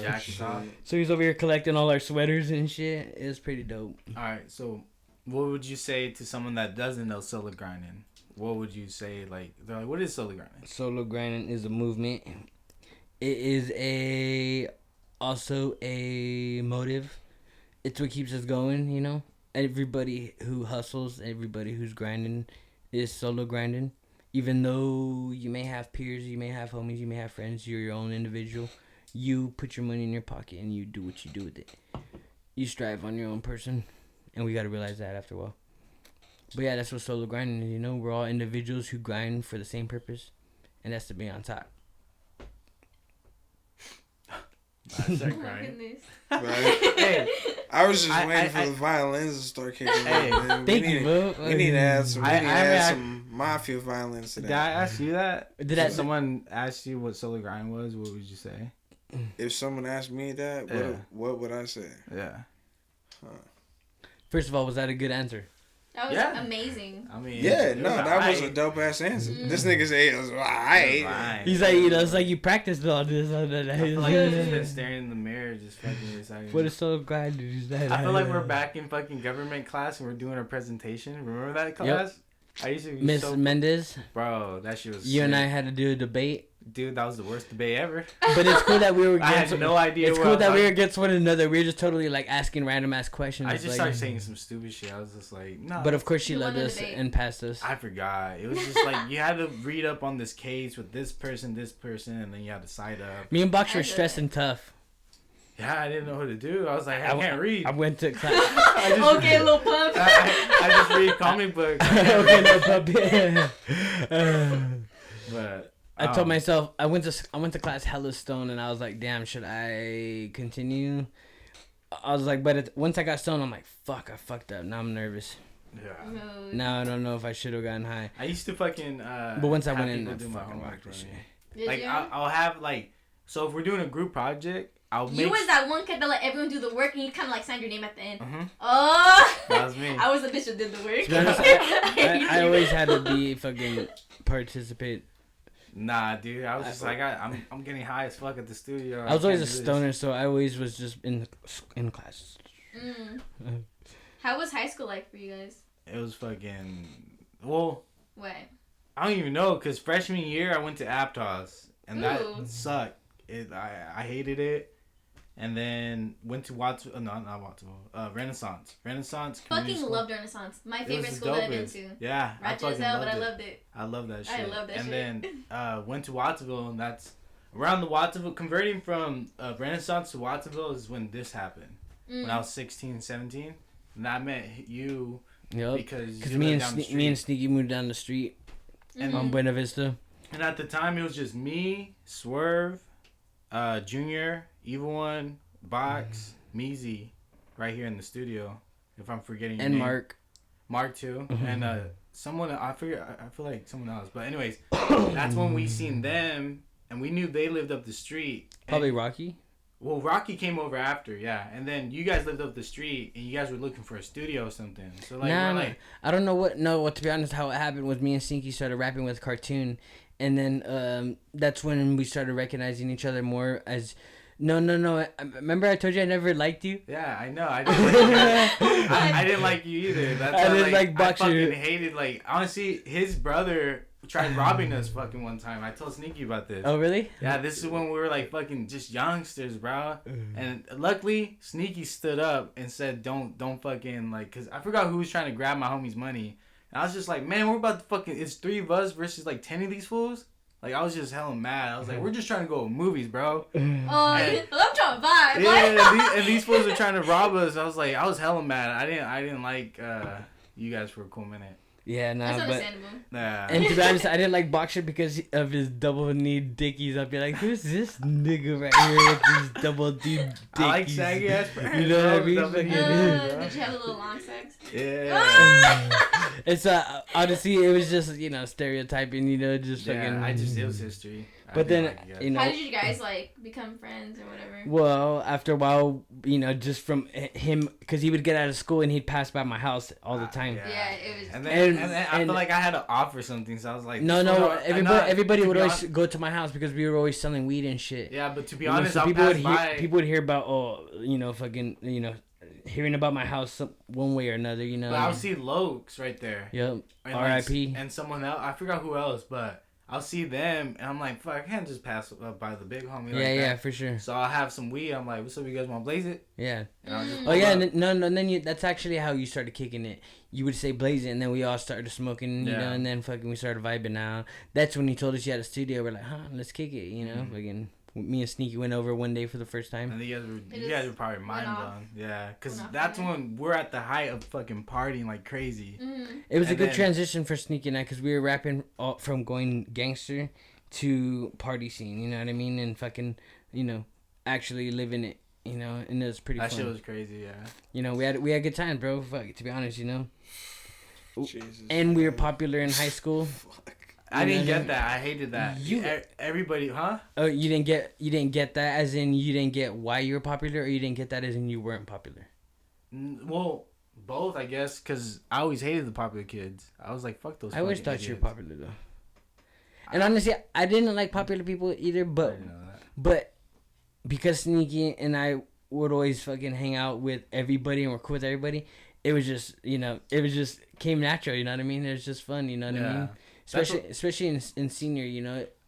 So he's over here collecting all our sweaters and shit. It was pretty dope. All right, so what would you say to someone that doesn't know solo grinding? What would you say? Like, they're like, what is solo grinding? Solo grinding is a movement. It is also a motive. It's what keeps us going, Everybody who hustles, everybody who's grinding is solo grinding. Even though you may have peers, you may have homies, you may have friends, you're your own individual. You put your money in your pocket and you do what you do with it. You strive on your own person. And we got to realize that after a while. But yeah, that's what solo grinding is, We're all individuals who grind for the same purpose. And that's to be on top. That's our grind. Right. Hey, I was just waiting for the violins to start kicking in. Thank you, bro. We need to add some mafia violins to that. Did I ask you that? If someone asked you what solo grind was, what would you say? If someone asked me that, what would I say? Yeah. Huh. First of all, was that a good answer? That was amazing. I mean, that was a dope ass answer. This nigga said it was alright. He's like, it's like you practiced all this. I feel like he's just been staring in the mirror, just fucking deciding. What is so grind? I feel like we're back in fucking government class and we're doing our presentation. Remember that class? Yep. I used to be Miss Mendez. Bro, that shit was. You and I had to do a debate. Dude, that was the worst debate ever. But it's cool that we were. I had no idea. It's cool that we were against one another. We were just totally like asking random ass questions. I just started saying some stupid shit. I was just like, no. But of course, she loved us and passed us. I forgot. It was just like you had to read up on this case with this person, and then you had to side up. Me and Box were stressed and tough. Yeah, I didn't know what to do. I was like, I can't read. I went to class. Okay, little pump. I just read comic books. Okay, little pump. But I told myself I went to class hella stoned, and I was like, damn, should I continue? I was like, but once I got stoned, I'm like, fuck, I fucked up. Now I'm nervous. Yeah. Now I don't know if I should have gotten high. I used to fucking. But once I went in, I do my fucking homework rocked this shit. Like I'll have like, so if we're doing a group project, You was that one kid that let everyone do the work and you kind of like signed your name at the end. Mm-hmm. Oh. That was me. I was the bitch that did the work. To be honest, I always had to be fucking participate. Nah, dude. I was just like, I'm getting high as fuck at the studio. I was always a stoner, so I always was just in class. How was high school like for you guys? It was fucking. Well. What? I don't even know, because freshman year I went to Aptos, and that Ooh. sucked. I hated it. And then went to Watsonville. No, not Watsonville. Renaissance. Fucking school. Loved Renaissance. My favorite school that I've been to. Yeah. Ratchet as hell, but I loved it. I love that shit. I love that shit. And then went to Watsonville, and that's around the Watsonville. Converting from Renaissance to Watsonville is when this happened. When I was 16, 17. And I met you, Yep. Because me and Sneaky moved down the street on Buena Vista. And at the time, it was just me, Swerve, Junior, Evil One, Box, Meezy, right here in the studio. If I'm forgetting your and name. Mark too, and someone I feel like someone else. But anyways, that's when we seen them, and we knew they lived up the street. Probably Rocky. Well, Rocky came over after, yeah, and then you guys lived up the street, and you guys were looking for a studio or something. So like, we're like, I don't know what. No, what to be honest, how it happened was me and Sneaky started rapping with Cartoon, and then that's when we started recognizing each other more as. No. Remember I told you I never liked you? Yeah, I know. I didn't like, I didn't like you either. That's I why, didn't like I Boxer. fucking hated, like, honestly, his brother tried robbing us fucking one time. I told Sneaky about this. Oh, really? Yeah, this is when we were, like, fucking just youngsters, bro. And luckily, Sneaky stood up and said, don't fucking, like, because I forgot who was trying to grab my homie's money. And I was just like, man, we're about to fucking, it's 3 of us versus, like, 10 of these fools. Like, I was just hella mad. I was like, we're just trying to go to movies, bro. I'm trying to vibe. Yeah, and these fools are trying to rob us. I was hella mad. I didn't like you guys for a cool minute. Yeah, nah, That's but understandable. Nah. and to be honest, I didn't like Boxer because of his double-knee dickies. I'd be like, who's this nigga right here with these double-D dickies? I like saggy ass pants. You know what I mean? Did you have a little long sex? Yeah. It's honestly, it was just stereotyping. Just Yeah, fucking. it was history. But then How did you guys like become friends or whatever? Well, after a while, just from him, because he would get out of school and he'd pass by my house all the time. Yeah, it was. And then I feel like I had to offer something, so I was like, everybody would always go to my house because we were always selling weed and shit. Yeah, but to be honest, so people would hear about hearing about my house one way or another. But I'll see Lokes right there. Yep. And R.I.P. And someone else, I forgot who else, but I'll see them, and I'm like, fuck, I can't just pass by the big homie. Yeah, for sure. So I'll have some weed. I'm like, what's up, you guys want to blaze it? Yeah. And I'll just then that's actually how you started kicking it. You would say blaze it, and then we all started smoking, and then fucking we started vibing out. That's when you told us you had a studio. We're like, let's kick it, fucking. Me and Sneaky went over one day for the first time. And you guys were probably mind blown. Yeah, because that's when we're at the height of fucking partying like crazy. Mm-hmm. It was a good transition for Sneaky and I because we were rapping from going gangster to party scene, you know what I mean? And fucking, actually living it, and it was pretty fun. That shit was crazy, yeah. We had good times, bro. Fuck, to be honest, Jesus, and we were popular in high school. Fuck. I didn't get that. I hated that. Everybody, huh? Oh, you didn't get that as in you didn't get why you were popular, or you didn't get that as in you weren't popular? Well, both, I guess, because I always hated the popular kids. I was like, fuck those. I always thought you were popular though. And honestly, I didn't like popular people either, but because Sneaky and I would always fucking hang out with everybody and we're cool with everybody, it was just came natural. You know what I mean? It was just fun. You know what I mean? Especially in senior,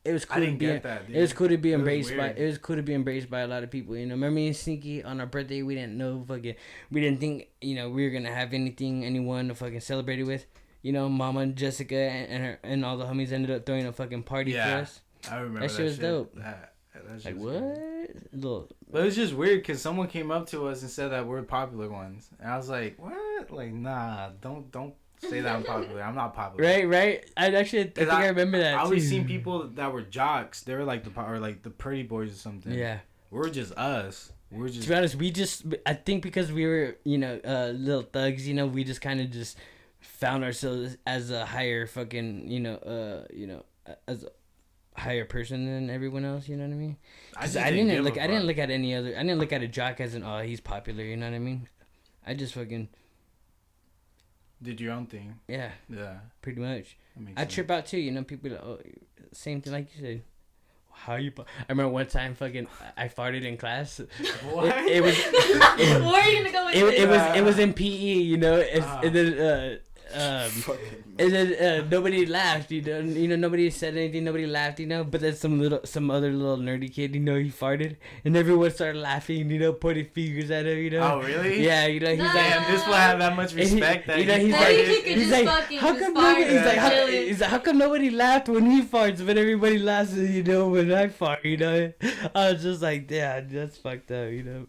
it was cool. It was cool to be embraced by. It was cool to be embraced by a lot of people. Remember me and Sneaky on our birthday? We didn't know we didn't think we were gonna have anyone to fucking celebrate it with. Mama and Jessica and all the homies ended up throwing a fucking party for us. I remember that shit was dope. Like what? But it was just weird because someone came up to us and said that we're popular ones, and I was like, what? Like, nah, don't. Say that I'm popular. I'm not popular. Right. I think I remember that. I always seen people that were jocks. They were like the pretty boys or something. Yeah. We're just us. To be honest, I think because we were little thugs. We just kind of just found ourselves as a higher fucking as a higher person than everyone else. You know what I mean? I didn't look at any other. I didn't look at a jock as an he's popular. You know what I mean? I just fucking did your own thing. Yeah. Yeah. Pretty much. I trip out too, people are like, same thing like you said. How you? I remember one time, fucking, I farted in class. What? It was. Where are you gonna go with it was in PE, and then and then nobody laughed, nobody said anything, nobody laughed, but then some other little nerdy kid, he farted, and everyone started laughing, pointing fingers at him, Oh really? Yeah, he's like, damn, this will have that much respect he's like, how come nobody laughed when he farts, but everybody laughs, when I fart, I was just like, yeah, that's fucked up,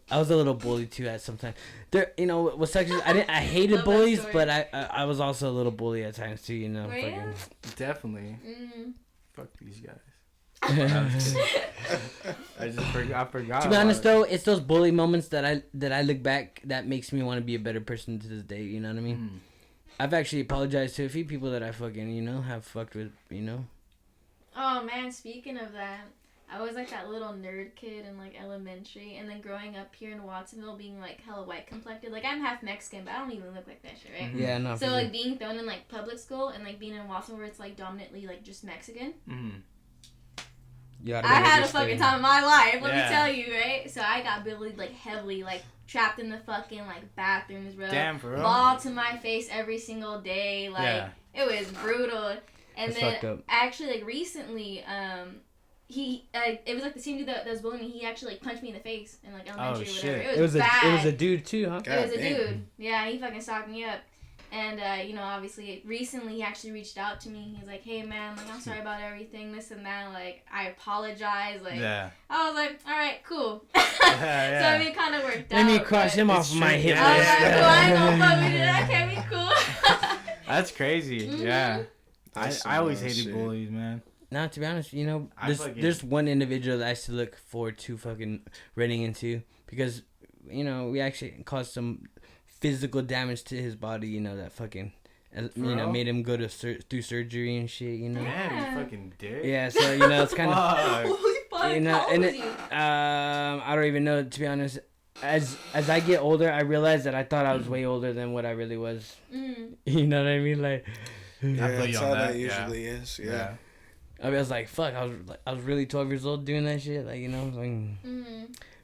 I was a little bully too at some time. there, you know, what sucks is I hated Love that bullies, story. but I was also a little bully at times too, you know. Were you? Definitely. Mm. Fuck these guys. I was kidding. I forgot. To be honest though, it's those bully moments that I look back that makes me want to be a better person to this day, you know what I mean? I've actually apologized to a few people that I fucking, you know, have fucked with, you know. Oh man, speaking of that, I was like that little nerd kid in like elementary, and then growing up here in Watsonville, being like hella white complected. Like I'm half Mexican, but I don't even look like that shit, right? Yeah, no. So like being thrown in like public school and like being in Watsonville where it's like dominantly like just Mexican. I had a fucking time of my life, let me tell you, right? So I got bullied like heavily, like trapped in the fucking like bathrooms, bro. Damn, for real. Ball to my face every single day, like it was brutal. And That's then fucked up. actually like recently, he it was like the same dude that was bullying me. He actually like punched me in the face in like elementary or whatever. Shit. It was bad. It was a dude too, huh? It was a dude. Yeah, he fucking socked me up. And, you know, obviously, recently he actually reached out to me. He's like, hey, man, like, I'm sorry about everything, this and that. Like, I apologize. Like, I was like, all right, cool. So, I mean, it kind of worked out. Let me cross him off my hit I was list. like, cool, I ain't gonna fuck with it. That can't be cool. That's crazy. Yeah. I always hated shit. bullies, man. Now, to be honest, you know, I fucking- there's one individual that I still look forward to fucking running into because, you know, we actually caused some physical damage to his body, you know, that fucking, you know, made him go to through surgery and shit, you know. Damn, you fucking dick. Yeah, so, you know, it's kind of, Holy fuck, you know, how old and was it, you? I don't even know, to be honest. As I get older, I realize that I thought I was way older than what I really was. You know what I mean? Like, Yeah, I feel that's you how on that that, usually is. Yeah. I was like, fuck, I was really 12 years old doing that shit, like, you know. Like,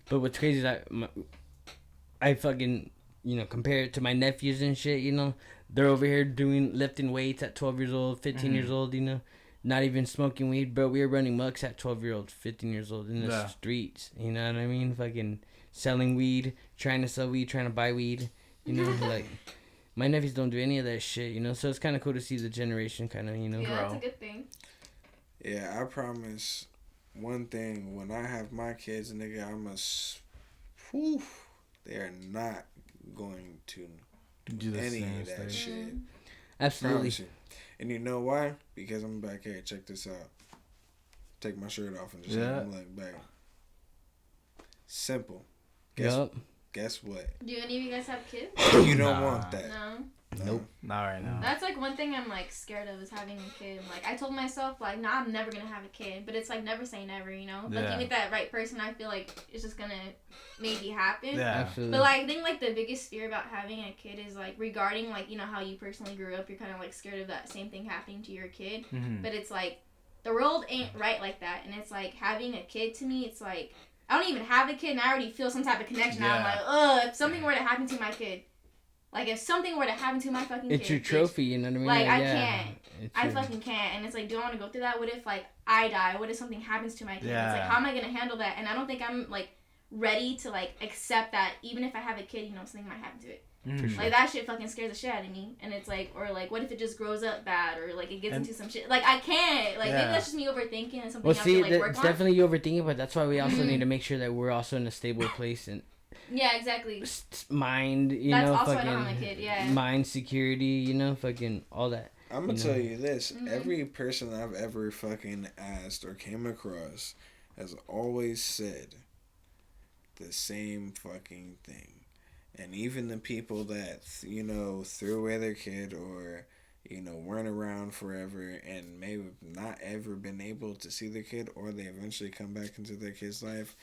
but what's crazy is I fucking, you know, compare it to my nephews and shit, you know. They're over here lifting weights at 12 years old, 15 years old, you know. Not even smoking weed, bro. We were running mucks at 12-year-olds, 15 years old in the streets. You know what I mean? Fucking selling weed, trying to sell weed, trying to buy weed. You know, like, my nephews don't do any of that shit, you know. So it's kind of cool to see the generation kind of, you know, Yeah, grow. that's a good thing. Yeah, I promise one thing. When I have my kids, nigga, I must... Whew, they are not going to Do the any same of that thing. shit. Absolutely. Promise you. And you know why? Because I'm back here. Check this out. Take my shirt off and just have them look back. Simple. Guess what? Do any of you guys have kids? You don't want that. No. Nope. Not right now. That's like one thing I'm like scared of is having a kid. Like I told myself like, nah, I'm never gonna have a kid. But it's like never say never, you know. Like you meet that right person, I feel like it's just gonna maybe happen. Yeah. Absolutely. But like I think like the biggest fear about having a kid is like regarding like, you know, how you personally grew up, you're kind of like scared of that same thing happening to your kid. But it's like the world ain't right like that, and it's like having a kid to me, it's like I don't even have a kid and I already feel some type of connection. I'm like, if something were to happen to my kid. Like, if something were to happen to my fucking kid... It's your trophy, you know what I mean? Like, I yeah. can't. I fucking can't. And it's like, do I want to go through that? What if, like, I die? What if something happens to my kid? Yeah. It's like, how am I going to handle that? And I don't think I'm, like, ready to, like, accept that even if I have a kid, you know, something might happen to it. For sure. Like, that shit fucking scares the shit out of me. And it's like, or, like, what if it just grows up bad? Or, like, it gets into some shit. Like, I can't. Like, maybe that's just me overthinking and something Well, I have see, to, like, work it's on. definitely you overthinking, but that's why we also need to make sure that we're also in a stable place and... Yeah, exactly. Mind, you That's know, also fucking... why I don't have a kid, yeah. Mind security, you know, fucking all that. I'm gonna tell you this. Every person I've ever fucking asked or came across has always said the same fucking thing. And even the people that, you know, threw away their kid or, you know, weren't around forever and may have not ever been able to see their kid, or they eventually come back into their kid's life,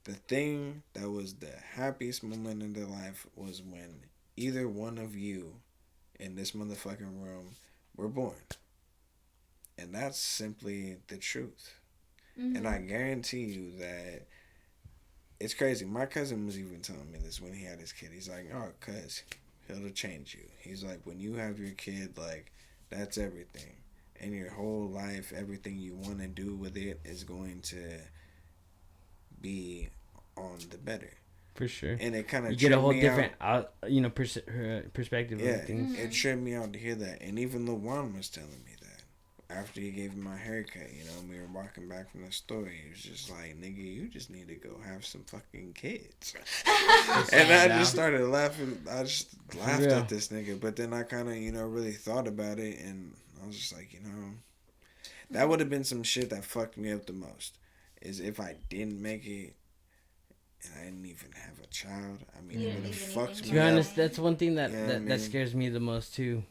the thing that was the happiest moment in their life was when either one of you in this motherfucking room were born. And that's simply the truth. And I guarantee you that it's crazy. My cousin was even telling me this when he had his kid. He's like, oh, cuz, it'll change you. He's like, when you have your kid, like, that's everything. And your whole life, everything you want to do with it is going to be on the better. For sure. And it kind of you get a whole different, you know, perspective yeah, of things. it tripped me out to hear that. And even LeJuan was telling me that. after he gave me my haircut, you know, we were walking back from the store. He was just like, "Nigga, you just need to go have some fucking kids." And I just started laughing. I just laughed at this nigga. But then I kind of, you know, really thought about it, and I was just like, you know, that would have been some shit that fucked me up the most. Is if I didn't make it, and I didn't even have a child. I mean, it would have fucked me up. To be honest, that's one thing that, Yeah, that scares me the most too,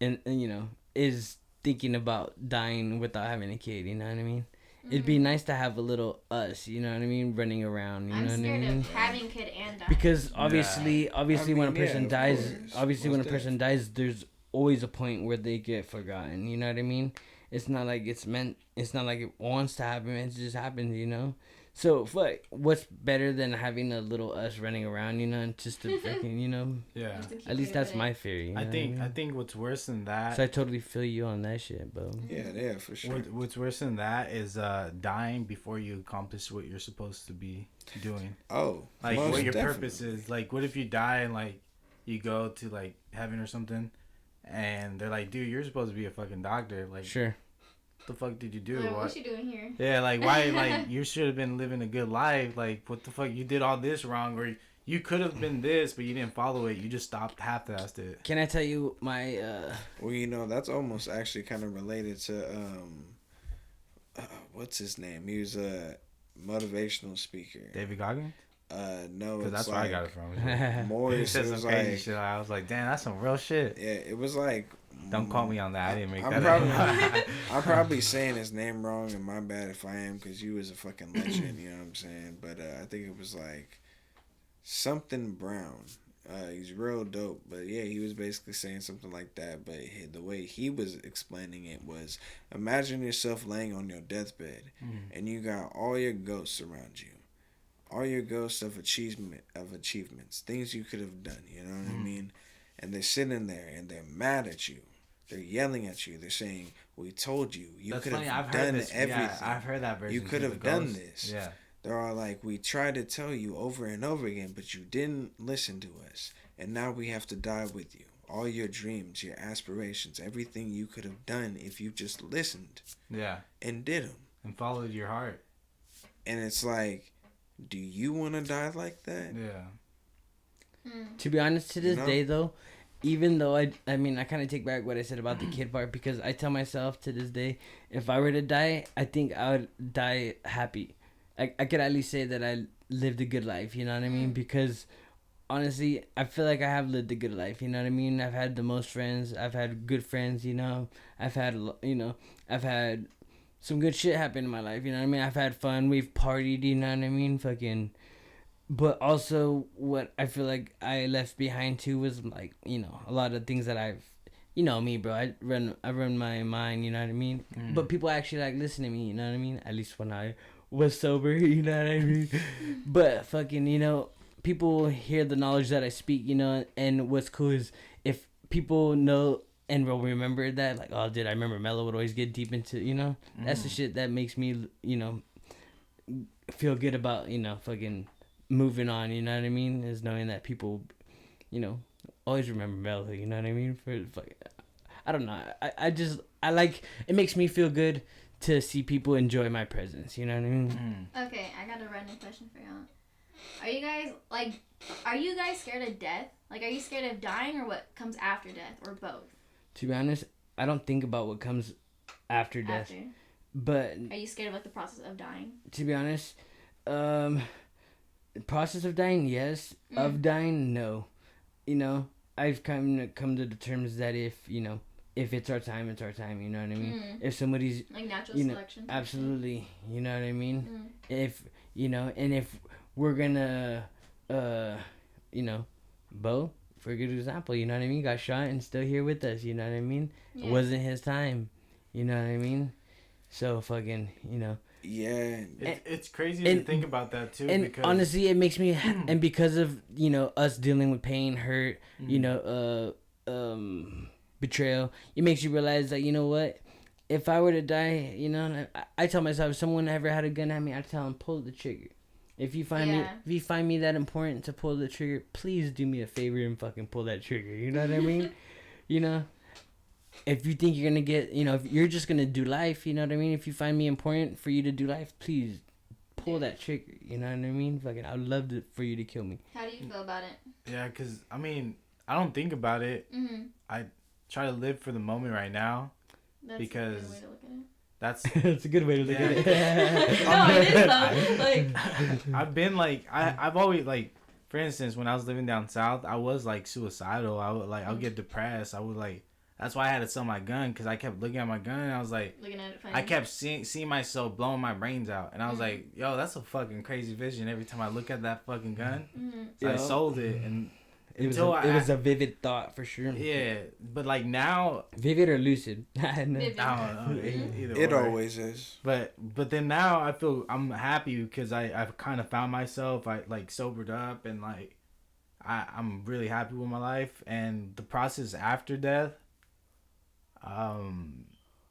and you know, is thinking about dying without having a kid. You know what I mean? It'd be nice to have a little us. You know what I mean? Running around. You know what I mean? I'm scared of having kid and dying. Because obviously, I mean, when a person dies, course. obviously when a Most person dies, there's always a point where they get forgotten. You know what I mean? It's not like it's meant. It's not like it wants to happen. It just happens. You know. So, what's better than having a little us running around, you know, and just to freaking, you know. Yeah. At least that's my theory. You know I think what I think what's worse than that. So I totally feel you on that shit, bro. Yeah, for sure. What's worse than that is dying before you accomplish what you're supposed to be doing. Oh, Like most what your definitely. purpose is. Like, what if you die and like you go to like heaven or something, and they're like, dude, you're supposed to be a fucking doctor. Like, Sure. what the fuck did you do? Like, what you doing here? Yeah, like why? Like you should have been living a good life. Like what the fuck? You did all this wrong, or you could have been this, but you didn't follow it. You just stopped half-assed it. Can I tell you my? Well, you know, that's almost actually kind of related to what's his name? He was a motivational speaker. David Goggins? No, Because it's that's like, where I got it from. He Morris. said It some was crazy like, shit. I was like, damn, that's some real shit. yeah, it was like. Don't quote me on that. I didn't make I'm that probably, up. I'm probably saying his name wrong, and my bad if I am, because you was a fucking legend, you know what I'm saying? But I think it was like something Brown. He's real dope, but yeah, he was basically saying something like that. But the way he was explaining it was, imagine yourself laying on your deathbed, and you got all your ghosts around you, all your ghosts of achievements, things you could have done. You know what I mean? And they're sitting there and they're mad at you. They're yelling at you. They're saying, "We told you. You could have done everything. Yeah, I've heard that version. You could have done this." Yeah. They're all like, "We tried to tell you over and over again, but you didn't listen to us. And now we have to die with you. All your dreams, your aspirations, everything you could have done if you just listened." Yeah. And did them. And followed your heart. And it's like, do you want to die like that? Yeah. To be honest, to this You know? day though, even though I mean, I kind of take back what I said about the kid part, because I tell myself to this day, if I were to die, I think I would die happy. I could at least say that I lived a good life, you know what I mean? Because honestly, I feel like I have lived a good life, you know what I mean? I've had the most friends. I've had good friends, you know? I've had some good shit happen in my life, you know what I mean? I've had fun. We've partied, you know what I mean? Fucking... But also, what I feel like I left behind too was like, you know, a lot of things that I've, you know me, bro. I run my mind, you know what I mean. But people actually like listen to me, you know what I mean. At least when I was sober, you know what I mean. But fucking, you know, people hear the knowledge that I speak, you know. And what's cool is if people know and will remember that, like, oh, I remember Mellow would always get deep into, you know. That's the shit that makes me, you know, feel good about, you know, fucking moving on, you know what I mean, is knowing that people, you know, always remember Mellow, you know what I mean. I don't know, I like, it makes me feel good to see people enjoy my presence, you know what I mean. Okay, I got a random question for y'all. Are you guys scared of death? Like, are you scared of dying or what comes after death, or both? To be honest, I don't think about what comes after death. But are you scared of like the process of dying? To be honest, the process of dying, yes. Of dying, no. You know, I've come to the terms that if it's our time, it's our time. You know what I mean? If somebody's like natural selection. Absolutely. You know what I mean? If and if we're gonna, Bo, for a good example, you know what I mean? Got shot and still here with us. You know what I mean? Yeah. It wasn't his time. You know what I mean? So fucking, you know. Yeah, it's crazy to think about that too. And because honestly, it makes me, and because of us dealing with pain, hurt, betrayal, it makes you realize that, you know what, if I were to die, I tell myself, if someone ever had a gun at me, I tell them, pull the trigger. If you find me that important to pull the trigger, please do me a favor and fucking pull that trigger. You know what I mean? if you think you're gonna get, you know, if you're just gonna do life, you know what I mean? If you find me important for you to do life, please pull that trigger. You know what I mean? Fucking, I would love for you to kill me. How do you feel about it? Yeah, because, I mean, I don't think about it. Mm-hmm. I try to live for the moment right now. That's Because a good way to look at it. That's... That's a good way to look at it. No, it is though. Like, I've been, like... I've always, like... For instance, when I was living down south, I was, like, suicidal. I would, like... I would get depressed. I would, like... That's why I had to sell my gun, because I kept looking at my gun, and I was like... looking at it funny. I kept seeing myself blowing my brains out. And I was like, yo, that's a fucking crazy vision every time I look at that fucking gun. Mm-hmm. So I Yeah. sold it, and... It was a vivid thought for sure. Yeah, but, like, now... Vivid or lucid? I know. Vivid. I don't know. Either It or. always is. But then now I feel I'm happy because I've kind of found myself. I like sobered up and like I'm really happy with my life and the process after death.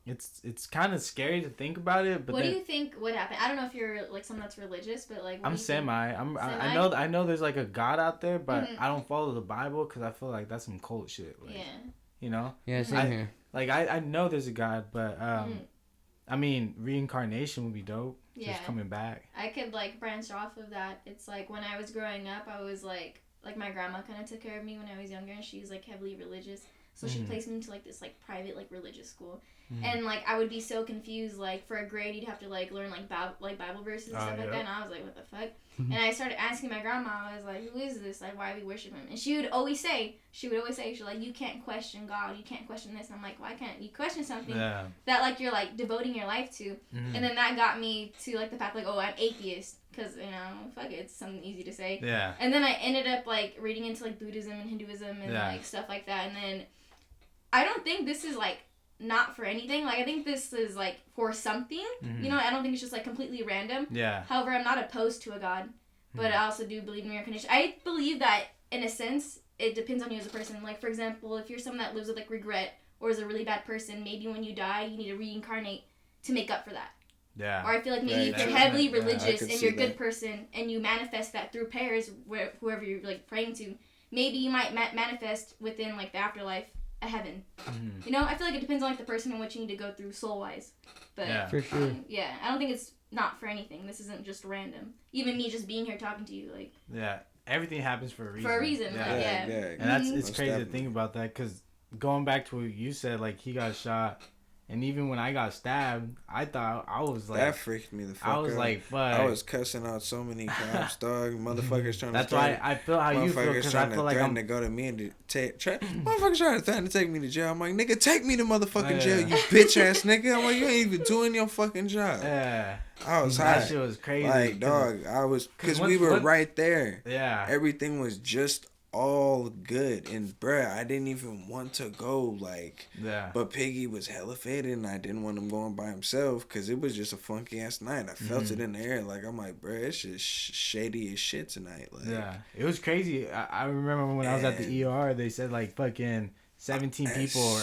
It's kind of scary to think about it. But what do you think would happen? I don't know if you're like someone that's religious, but like. I'm semi. I know there's like a God out there, but I don't follow the Bible because I feel like that's some cult shit. Like, Yeah. You know. Yeah, same here. Like I know there's a God, but I mean reincarnation would be dope. Yeah. Just coming back. I could like branch off of that. It's like when I was growing up, I was like my grandma kind of took care of me when I was younger, and she's like heavily religious. So she placed me into like this like private like religious school, and like I would be so confused. Like for a grade, you'd have to like learn like Bible verses and stuff like that. And I was like, what the fuck? And I started asking my grandma. I was like, who is this? Like, why do we worship him? And she would always say, she's like, you can't question God. You can't question this. And I'm like, why can't you question something that like you're like devoting your life to? And then that got me to like the fact like, oh, I'm atheist. Because, you know, fuck it, it's something easy to say. Yeah. And then I ended up, like, reading into, like, Buddhism and Hinduism and, like, stuff like that. And then I don't think this is, like, not for anything. Like, I think this is, like, for something. You know, I don't think it's just, like, completely random. Yeah. However, I'm not opposed to a God. But I also do believe in reincarnation. I believe that, in a sense, it depends on you as a person. Like, for example, if you're someone that lives with, like, regret or is a really bad person, maybe when you die, you need to reincarnate to make up for that. Yeah. Or I feel like maybe if you're heavily religious and you're a good person and you manifest that through prayers, whoever you're like praying to, maybe you might manifest within like the afterlife a heaven. You know, I feel like it depends on like the person and what you need to go through soul wise. But for sure. Yeah, I don't think it's not for anything. This isn't just random. Even me just being here talking to you, like. Yeah, everything happens for a reason. For a reason, yeah. like, yeah. And it's crazy to think about that because going back to what you said, like he got shot. And even when I got stabbed, I thought I was like... That freaked me the fuck out. I was like, fuck. I was cussing out so many cops, dog. Motherfuckers trying to... That's why I feel how you feel, because I feel like I'm... to go to me and motherfuckers trying to threaten to take me to jail. I'm like, nigga, take me to motherfucking jail, you bitch-ass nigga. I'm like, you ain't even doing your fucking job. Yeah. I was high. That shit was crazy. Like, dog, I was... Because we were right there. Yeah. Everything was just... all good, and bruh, I didn't even want to go, like, but Piggy was hella faded and I didn't want him going by himself because it was just a funky ass night. I felt it in the air, like, I'm like, bruh, it's just shady as shit tonight. Like, yeah, it was crazy. I remember when I was at the ER, they said like fucking 17 people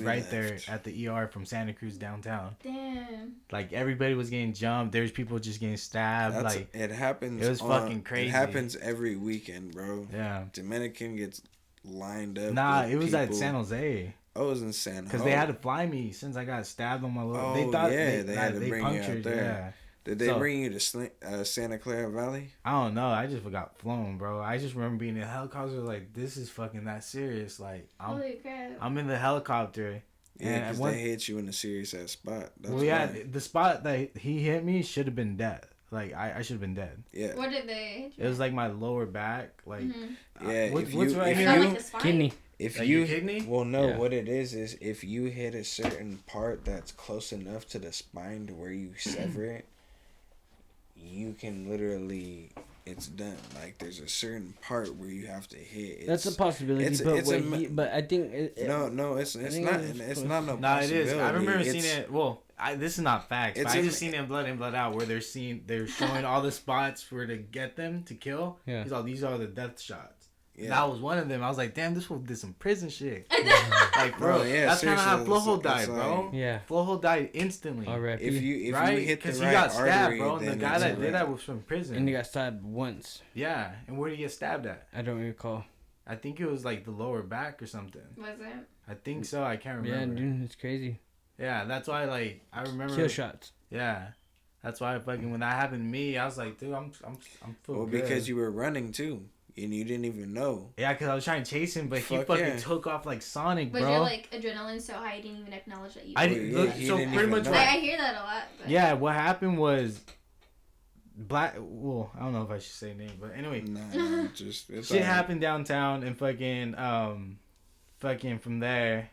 right there at the ER from Santa Cruz downtown. Damn. Like everybody was getting jumped. There's people just getting stabbed. It happens. It was fucking crazy. It happens every weekend, bro. Yeah. Dominican gets lined up. Nah, it was at San Jose. Oh, it was in San Jose. Because they had to fly me since I got stabbed on my lower. Oh, they thought they had to bring you out there. Yeah. Did they bring you to Santa Clara Valley? I don't know. I just got flown, bro. I just remember being in a helicopter. Like, this is fucking that serious. Like, Holy crap. I'm in the helicopter. Yeah, because they hit you in a serious ass spot. That's the spot that he hit me should have been dead. Like, I should have been dead. Yeah. What did they hit you? It was like my lower back. Like, yeah. What's right here? Like the kidney. If like you kidney? Well, no. Yeah. What it is if you hit a certain part that's close enough to the spine to where you sever it, you can literally, it's done. Like, there's a certain part where you have to hit. That's a possibility, but I think it's not no possibility. No, it is. I remember seeing it. Well, this is not facts, but I just seen it in Blood In, Blood Out, where they're showing all the spots where to get them to kill. Yeah. These are the death shots. Yeah. That was one of them. I was like, damn, this fool did some prison shit. Like, bro, that's kind of how Flojo died, bro. Yeah. Flojo died instantly. If you hit the right because he got stabbed, bro. And the guy that did that was from prison. And he got stabbed once. Yeah. And where did he get stabbed at? I don't recall. I think it was like the lower back or something. Was it? I think so. I can't Yeah, remember. dude, it's crazy. Yeah, that's why like I remember. Kill shots. Yeah, that's why fucking when that happened to me, I was like, dude, I'm full Well, good. because you were running too, and you didn't even know. Yeah, because I was trying to chase him, but he Fuck fucking yeah. took off like Sonic, Was bro. your like adrenaline so high you didn't even acknowledge that you? I Well, didn't. yeah, Look, he so didn't pretty even much know. what. I hear that a lot. But... Yeah, what happened was Black. Well, I don't know if I should say name, but anyway, Nah, just it's shit all right. happened downtown and fucking from there,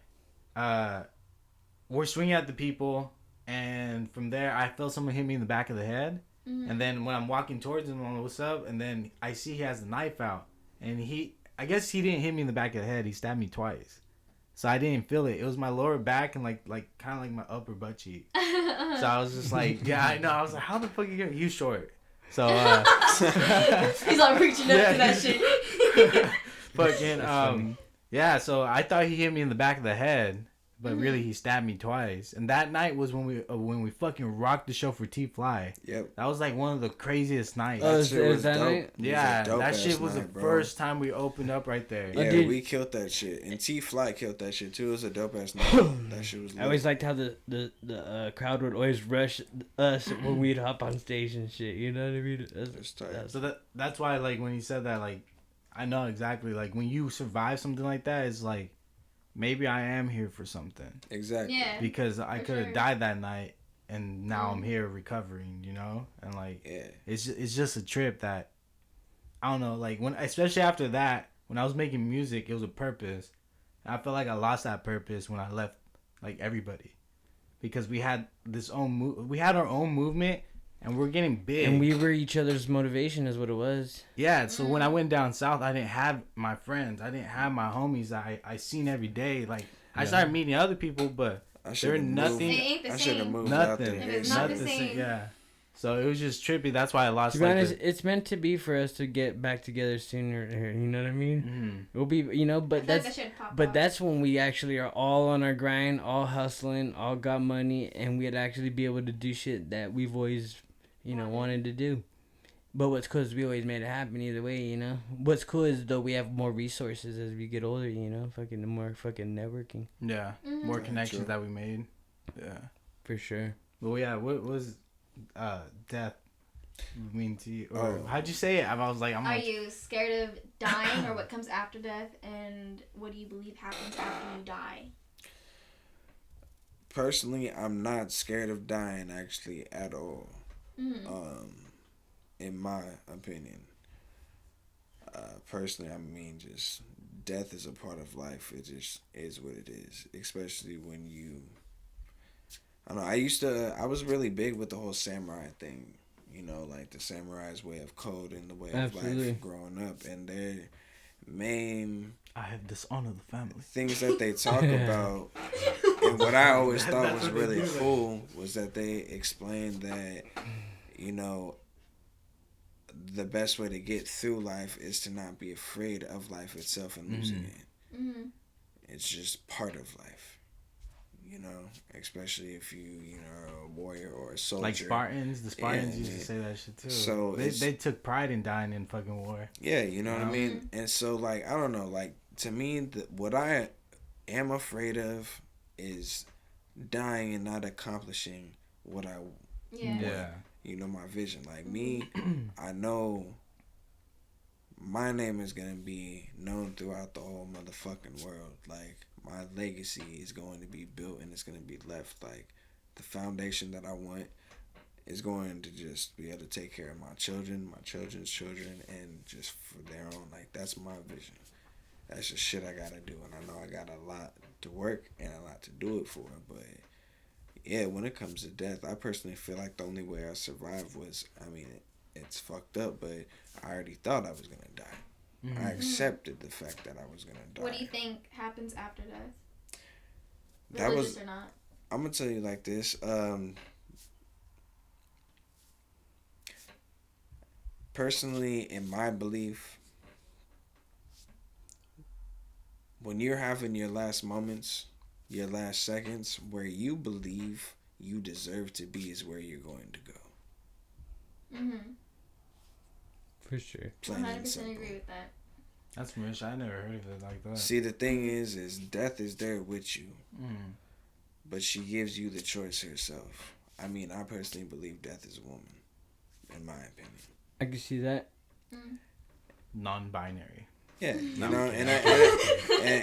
we're swinging at the people, and from there I felt someone hit me in the back of the head, and then when I'm walking towards him, I'm like, what's up? And then I see he has the knife out, and I guess he didn't hit me in the back of the head. He stabbed me twice, so I didn't feel it. It was my lower back and like kind of like my upper butt cheek. So I was just like, yeah, I know. I was like, how the fuck you get? You short. So He's all reaching up Yeah, to that he's- shit. fucking yeah. So I thought he hit me in the back of the head, but really he stabbed me twice. And that night was when we fucking rocked the show for T Fly. Yep. That was like one of the craziest nights. Oh, That is- shit is was that dope. night? It was a Yeah, that dope-ass shit was the night, bro. first time we opened up right there. Yeah, dude. we killed that shit, and T Fly killed that shit too. It was a dope ass night. That shit was. I always liked how the crowd would always rush us when we'd hop on stage and shit. You know what I mean? It's tight. So that's why like when he said that, like I know exactly, like when you survive something like that, it's like maybe I am here for something. Exactly. Yeah. Because I For could have sure. died that night, and now I'm here recovering, you know, and like Yeah. it's just a trip that I don't know, like when especially after that, when I was making music, it was a purpose. I felt like I lost that purpose when I left, like everybody, because we had we had our own movement, and we're getting big. And we were each other's motivation, is what it was. Yeah, so when I went down south, I didn't have my friends. I didn't have my homies that I seen every day. Like I started meeting other people, but I they're should've nothing. It ain't the I should have same. moved out Nothing. there. It is not the ASAP. same. Yeah. So it was just trippy. That's why I lost. To be like, honest, it's meant to be for us to get back together sooner. You know what I mean? We'll be, you know, I but feel like that's that should pop but off. that's when we actually are all on our grind, all hustling, all got money, and we'd actually be able to do shit that we've always, you know, wanted to do. But what's cool is we always made it happen either way, you know. What's cool is though we have more resources as we get older, you know, fucking more fucking networking yeah, Mhm. more Yeah, connections true. that we made. Yeah. for sure. Well, yeah. What was death mean to you? Or Oh. how'd you say it? I was like, I'm Are like, you scared of dying or what comes after death? And what do you believe happens after you die? Personally, I'm not scared of dying actually at all. Mm. In my opinion. Personally, I mean, just death is a part of life. It just is what it is. Especially when you. I don't know. I was really big with the whole samurai thing. You know, like the samurai's way of code and the way of Absolutely. life growing up, and their main I have dishonored the family. things that they talk about. And what I always thought That's was what they really do, cool was that they explained that, you know, the best way to get through life is to not be afraid of life itself and losing it. Mm-hmm. It's just part of life, you know, especially if you know, are a warrior or a soldier. Like Spartans, the Spartans Yeah, used to yeah. say that shit too. So they it's- took pride in dying in fucking war. Yeah, you know what I Yeah. mean? And so, like, I don't know, like, to me, what I am afraid of is dying and not accomplishing what I Yeah. you know, my vision. Like me, I know my name is gonna be known throughout the whole motherfucking world. Like my legacy is going to be built and it's gonna be left. Like the foundation that I want is going to just be able to take care of my children, my children's children, and just for their own. Like that's my vision. That's just shit I gotta do, and I know I got a lot to work and a lot to do it for, but yeah, when it comes to death, I personally feel like the only way I survived was, I mean, it's fucked up, but I already thought I was going to die. I accepted the fact that I was going to die. What do you think happens after death? That Religious was, or not? I'm going to tell you like this. Personally, in my belief, when you're having your last moments, your last seconds, where you believe you deserve to be is where you're going to go. Mm-hmm. For sure. Plain and 100% simple. agree with that. That's rich. I never heard of it like that. See, the thing is death is there with you, Mm. but she gives you the choice herself. I mean, I personally believe death is a woman, in my opinion. I can see that. Non-binary. Yeah, you No, know, I'm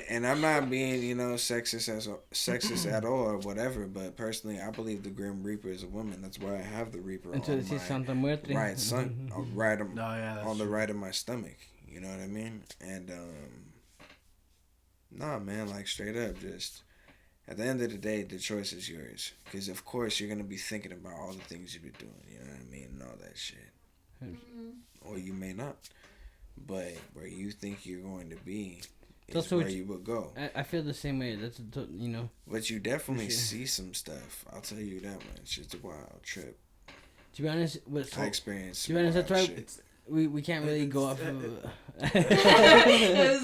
and I'm not being, you know, sexist at all or whatever, but personally, I believe the Grim Reaper is a woman. That's why I have the Reaper on Entonces sí, Santa Muerte. my right son, right on, that's on the true. right of my stomach. You know what I mean? And nah, man, like straight up, just at the end of the day, the choice is yours. Because of course you're gonna be thinking about all the things you've been doing. You know what I mean? And all that shit. Or you may not. But where you think you're going to be is That's where what you will go. I feel the same way. That's, you know. But you definitely For sure. see some stuff. I'll tell you that much. It's a wild trip. To be honest, with I experienced to be honest, that's wild right. shit. We can't really go off of. It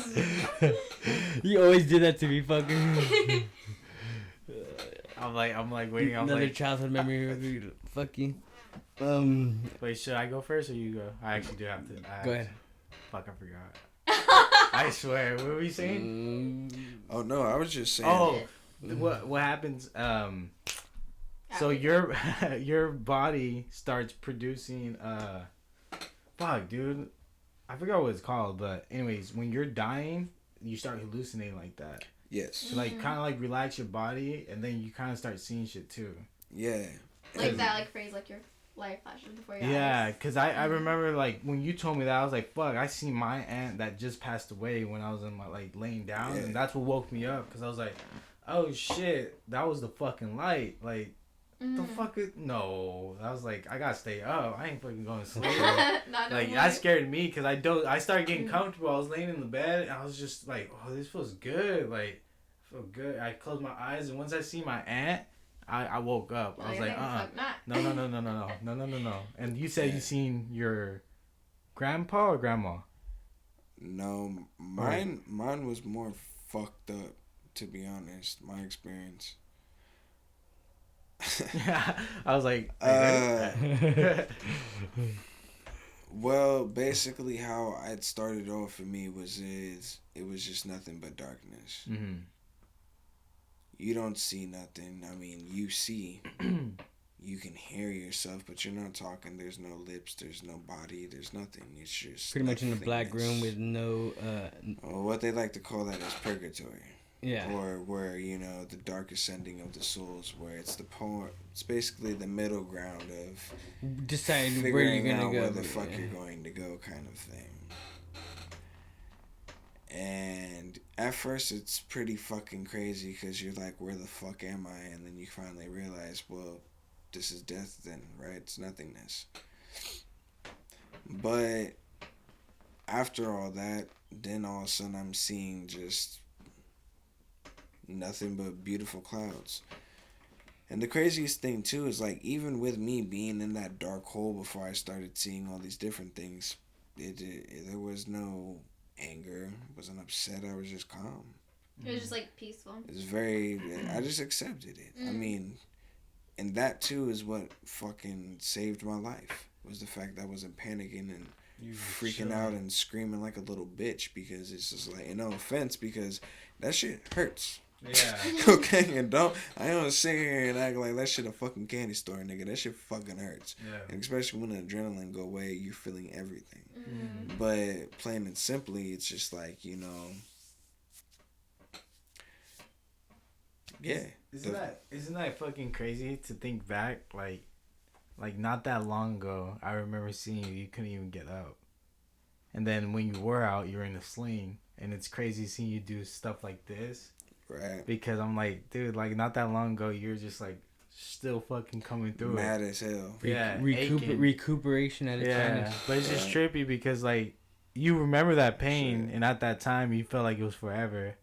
was- You always do that to me, fucker. I'm like waiting. I'm Another like, childhood memory. Fuck you. wait, should I go first or you go? I actually do have to. Go ahead. Fuck, I forgot. I swear. What were you saying? Oh no, I was just saying. Oh, what happens? So your body starts producing fuck, dude. I forgot what it's called, but anyways, when you're dying, you start hallucinating like that. Yes. So like kind of like relax your body, and then you kind of start seeing shit too. Yeah. like that, like phrase, like your life flashes before your Yeah, eyes. cause I remember like when you told me that, I was like, fuck, I seen my aunt that just passed away when I was in my like laying down, Yeah. and that's what woke me up, cause I was like, oh shit, that was the fucking light, like. The fuck is no? I was like, I gotta stay up. I ain't fucking going to sleep. Not no Like more. that scared me because I started getting comfortable. I was laying in the bed and I was just like, oh, this feels good. Like, I feel good. I closed my eyes and once I see my aunt, I woke up. I was like, fuck not. no. And you said you seen your grandpa or grandma? No, mine was more fucked up, to be honest. My experience. I was like, Well, basically, how it started off for me was it was just nothing but darkness. mm-hmm. You don't see nothing. I mean, you see, you can hear yourself, but you're not talking. There's no lips. There's no body. There's nothing. It's just Pretty much in a black room nothingness. with no. Well, what they like to call that is purgatory. Yeah. Or where, you know, the darkest ending of the souls, where it's it's basically the middle ground of Deciding where figuring you're gonna out go. where the fuck yeah. you're going to go, kind of thing. And at first it's pretty fucking crazy because you're like, where the fuck am I? And then you finally realize, well, this is death then, right? It's nothingness. But after all that, then all of a sudden I'm seeing just nothing but beautiful clouds. And the craziest thing too is like, even with me being in that dark hole before I started seeing all these different things, there was no anger, wasn't upset. I was just calm. It was just like peaceful. It was very, I just accepted it. I mean, and that too is what fucking saved my life, was the fact that I wasn't panicking and freaking out and screaming like a little bitch, because it's just like, no offense, because that shit hurts. Yeah. Okay, and I don't sit here and act like that shit a fucking candy store, nigga. That shit fucking hurts. Yeah. And especially when the adrenaline go away, you're feeling everything. Mm-hmm. But plain and simply, it's just like, you know, yeah. Isn't that fucking crazy to think back? Like not that long ago, I remember seeing you couldn't even get up, and then when you were out, you were in a sling, and it's crazy seeing you do stuff like this. Right. Because I'm like, dude, like not that long ago, you're just like still fucking coming through Mad it. as hell. Yeah, Recuperation at its finest. but it's just trippy because like you remember that pain, and at that time you felt like it was forever,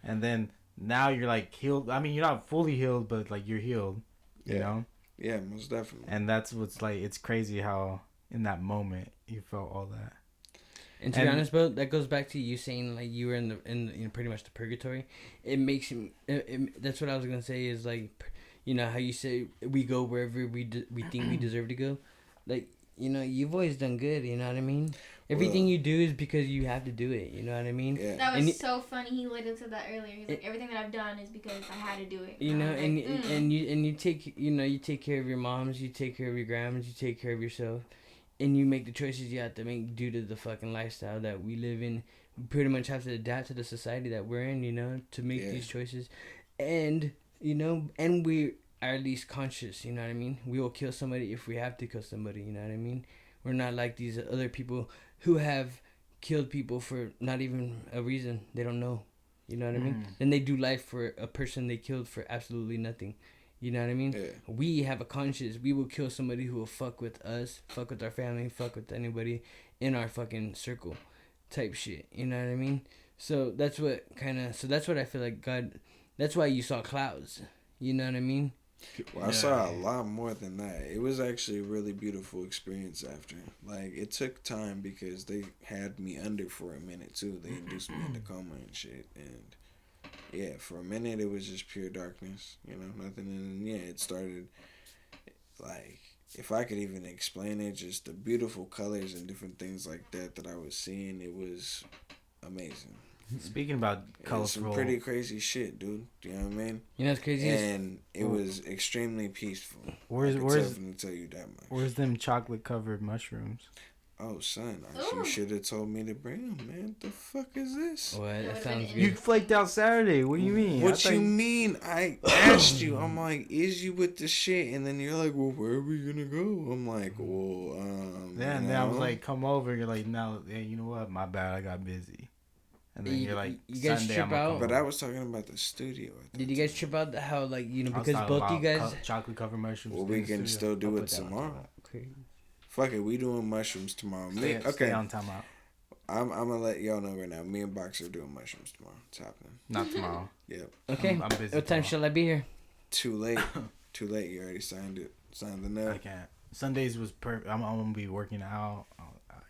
and then now you're like healed. I mean, you're not fully healed, but like you're healed. You know? Yeah, most definitely. And that's what's like. It's crazy how in that moment you felt all that. And to be honest, bro, that goes back to you saying like you were in pretty much the purgatory. It makes him. That's what I was gonna say is like, you know how you say we go wherever we think we deserve to go, like you know, you've always done good. You know what I mean? Everything you do is because you have to do it. You know what I mean? Yeah. That was so funny. He literally said that earlier. He's like, everything that I've done is because I had to do it. You know, like, and you take, you know, you take care of your moms, you take care of your grandmas, you take care of yourself, and you make the choices you have to make due to the fucking lifestyle that we live in. We pretty much have to adapt to the society that we're in, you know, to make these choices, and you know, and we are at least conscious. You know what I mean? We will kill somebody if we have to kill somebody. You know what I mean? We're not like these other people who have killed people for not even a reason. They don't know. You know what I mean? Then they do life for a person they killed for absolutely nothing. You know what I mean? Yeah. We have a conscience. We will kill somebody who will fuck with us, fuck with our family, fuck with anybody in our fucking circle type shit. You know what I mean? So that's what I feel like God, that's why you saw clouds. You know what I mean? Well, I saw a lot more than that. It was actually a really beautiful experience after. Like, it took time because they had me under for a minute, too. They induced me into coma and shit. And, yeah, for a minute, it was just pure darkness. You know, nothing. And, yeah, it started, like, if I could even explain it, just the beautiful colors and different things like that I was seeing, it was amazing. Speaking about colorful, some pretty crazy shit, dude. You know what I mean? You know what's crazy? And it was extremely peaceful. Where's definitely tell you that much. Where's them chocolate covered mushrooms? Oh, son, you should have told me to bring them, man. The fuck is this? What? That sounds good. You flaked out Saturday. What do you mean? What you mean? I asked you. I'm like, is you with the shit? And then you're like, well, where are we gonna go? I'm like, well, yeah. And then I was like, come over. You're like, no, yeah, you know what? My bad. I got busy. And then you're like, you guys Sunday, trip out? But I was talking about the studio. Did you guys trip out how, like, you know, I was because talking both you about guys... chocolate covered mushrooms. Well, we can still do it tomorrow. Okay. Fuck it, we doing mushrooms tomorrow. Stay on timeout. I'm gonna let y'all know right now. Me and Box are doing mushrooms tomorrow. It's happening. Not tomorrow. Yep. Okay. I'm busy. What time shall I be here? Too late. Too late. You already signed it. Signed the note. I can't. Sundays was perfect. I'm gonna be working out. I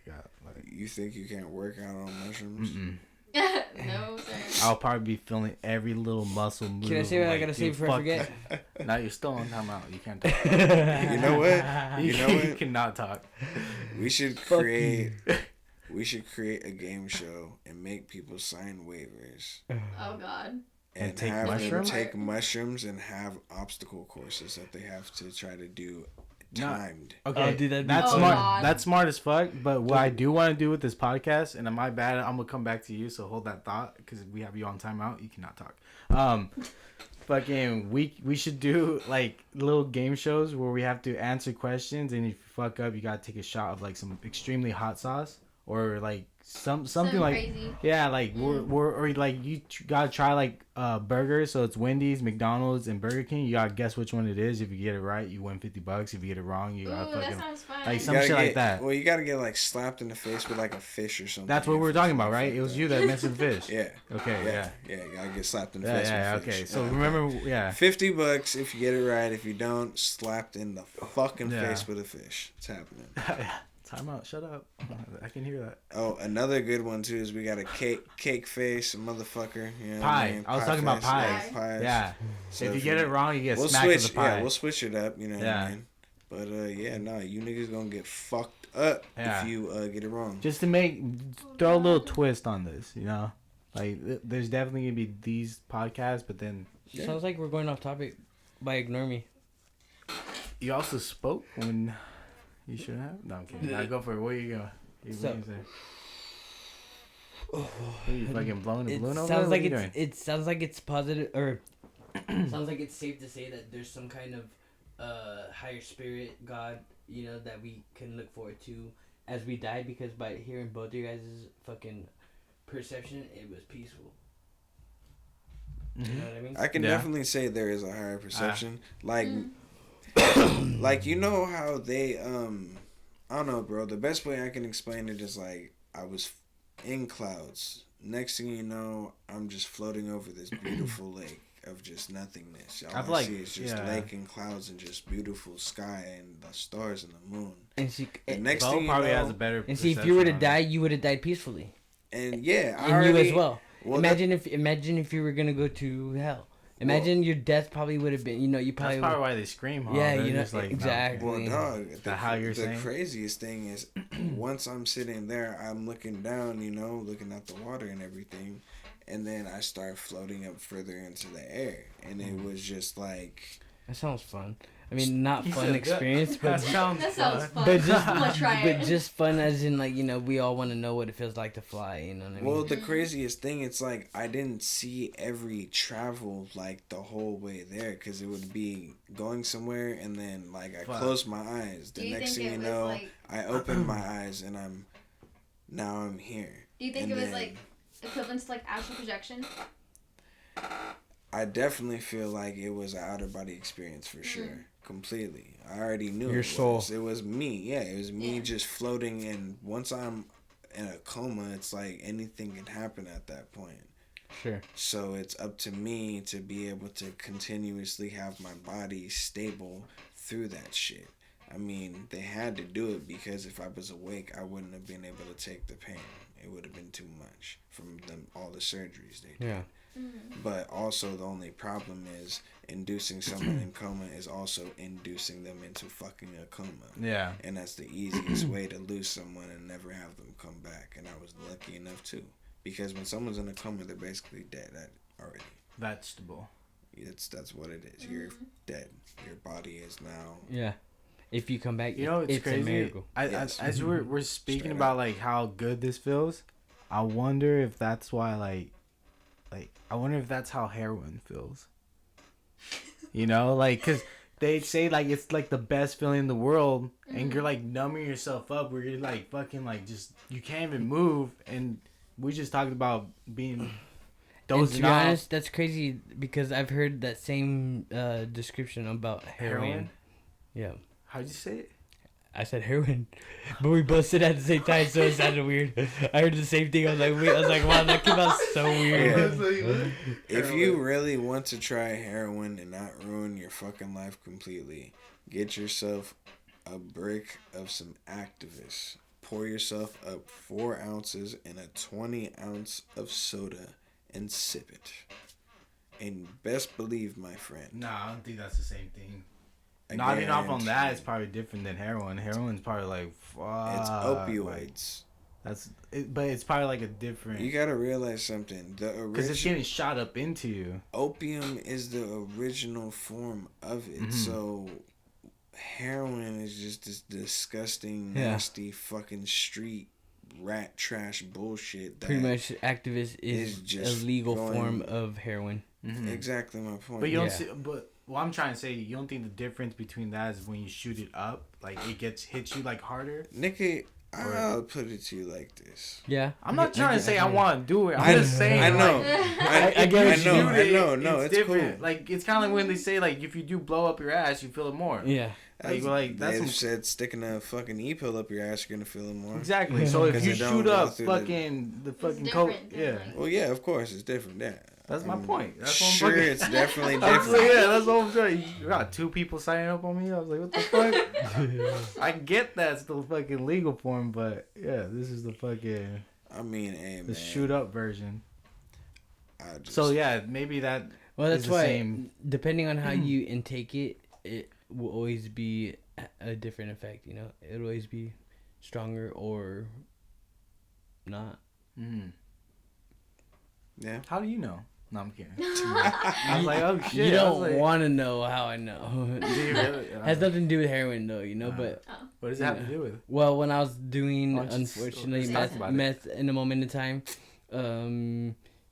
got like. You think you can't work out on mushrooms? No, sir. I'll probably be feeling every little muscle move. Can I say what I like, gotta say dude, before I forget? Now you're still on timeout. You can't talk. You know what? You know You what? cannot talk. We should create. We should create a game show and make people sign waivers. Oh God. And take have mushrooms? them take mushrooms and have obstacle courses that they have to try to do timed. Okay, Oh, dude, that'd be that's fun. smart. Oh, God. That's smart as fuck. But what I do want to do with this podcast, and my bad, I'm gonna come back to you. So hold that thought, because we have you on timeout. You cannot talk. Fucking, we should do like little game shows where we have to answer questions, and if you fuck up, you gotta take a shot of like some extremely hot sauce or like something like crazy. yeah, like or like you gotta try like burgers. So it's Wendy's, McDonald's, and Burger King. You gotta guess which one it is. If you get it right, you win $50. If you get it wrong, you gotta Ooh, that fucking sounds fun. like You some gotta shit like get- that. Well, you gotta get like slapped in the face with like a fish or something. That's what we were talking about, right? It was you that mentioned fish. Yeah. Okay, yeah. Yeah, you gotta get slapped in the Yeah, face yeah, with fish. okay. So Yeah. remember, yeah. $50 if you get it right. If you don't, slapped in the fucking Yeah. face with a fish. It's happening. Time out. Shut up. I can hear that. Oh, another good one too is we got a cake face, a motherfucker. You know what Pie. I mean? I was talking about face, pies. Yeah, pies. Yeah. So If you get it wrong, you get we'll smacked switch. with the pie. Yeah, we'll switch it up. You know what I mean? But yeah, no, you niggas gonna get fucked up Yeah. if you get it wrong. Just to throw a little twist on this, you know? Like, there's definitely gonna be these podcasts, but then Sounds like we're going off topic by Ignore Me. you also spoke when you shouldn't have. No, I'm kidding. Now go for it. Where you go? So- What are you fucking blowing the It balloon over? sounds What like are you it's doing? it sounds like it's positive, or sounds like it's safe to say that there's some kind of higher spirit, God, you know, that we can look forward to as we die, because by hearing both your guys' fucking perception, it was peaceful. You know what I mean? I can Yeah. definitely say there is a higher perception. Like, like you know how they I don't know, bro. The best way I can explain it is like I was in clouds. Next thing you know, I'm just floating over this beautiful lake of just nothingness. All I've I like- see is just yeah. lake and clouds and just beautiful sky and the stars and the moon. And see, The next Bo thing you probably know, has a better. and see, if you were to perception on die, it. you would have died peacefully, and yeah, I and already, you as well. Well, imagine if you were gonna go to hell, Imagine your death probably would have been, you know, you probably. That's probably why they scream, huh? Yeah, They're you know, just like, exactly. Well, dog, how you're the saying? craziest thing is once I'm sitting there, I'm looking down, you know, looking at the water and everything, and then I start floating up further into the air, and it was just like. That sounds fun. I mean, not He fun said experience, that but sounds fun. but just I'm gonna try it. but just fun as in like, you know, we all want to know what it feels like to fly. You know what I mean? Well, the craziest thing, it's like I didn't see every travel like the whole way there because it would be going somewhere and then like I closed my eyes. The next thing you know, like... I opened my eyes and I'm here. Do you think it was like equivalent to like astral projection? I definitely feel like it was an outer body experience for sure. Completely. I already knew Your soul. It was me. Yeah, it was me just floating, and once I'm in a coma, it's like anything can happen at that point. Sure. So it's up to me to be able to continuously have my body stable through that shit. I mean, they had to do it because if I was awake, I wouldn't have been able to take the pain. It would have been too much from them, all the surgeries they did. Yeah. But also the only problem is inducing someone in coma is also inducing them into fucking a coma. Yeah. And that's the easiest way to lose someone and never have them come back. And I was lucky enough too. Because when someone's in a coma, they're basically dead already. Vegetable. That's what it is. You're dead. Your body is now. Yeah. If you come back, You know, it's crazy. a miracle. Yes. As we're speaking Straight about up. like how good this feels, I wonder if that's why like I wonder if that's how heroin feels. You know, like, cause they say like it's like the best feeling in the world, and you're like numbing yourself up, where you're like fucking like just you can't even move, and we just talked about being And dozing to be off. honest, that's crazy because I've heard that same description about heroin. Heroin? Yeah. How'd you say it? I said heroin, but we both said it at the same time, so it sounded weird. I heard the same thing. I was like, wow, that came out so weird. If you really want to try heroin and not ruin your fucking life completely, get yourself a brick of some Activist. Pour yourself up 4 ounces in a 20 ounce of soda and sip it. And best believe, my friend. Nah, I don't think that's the same thing. I Nodding off on that guarantee is probably different than heroin. Heroin's probably like fuck. It's opioids. That's it, but it's probably like a different. You gotta realize something. The Because it's getting shot up into you. opium is the original form of it. So heroin is just this disgusting, nasty fucking street rat trash bullshit. That Pretty much, Activist is just a legal going- form of heroin. Exactly my point. But you don't Yeah. see. But what I'm trying to say, you don't think the difference between that is when you shoot it up, like it hits you like harder. Nigga, I'll put it to you like this. Yeah. I'm not trying to say I want to do it. I'm just saying. I know. Like, I get what if you you mean. shoot it, No, it's different. cool. Like it's kind of like when they say like if you do blow up your ass, you feel it more. Yeah. Like that's They some- said sticking a fucking e-pill up your ass, you're gonna feel it more. exactly. So if 'Cause you it don't shoot go up through the fucking coke, different than, yeah. like- Well, yeah, of course, it's different. Yeah. That's my I mean, point. That's what I'm sure, fucking- it's definitely That's different. yeah, that's what I'm saying. You got 2 people signing up on me. I was like, what the fuck? I get that's the fucking legal form, but yeah, this is the fucking I mean, hey, the man. shoot up version. I just, So yeah, maybe that. Well, that's is the why, same. depending on how you intake it, it will always be a different effect, you know? It'll always be stronger or not. Yeah. How do you know? No, I'm kidding. I was like, oh shit. You I was don't like, want to know how I know. do you really? Has nothing to do with heroin, though, you know? But, What does it have to do with? well, when I was doing, Oh, just- unfortunately, let's talk about it. meth in a moment in time,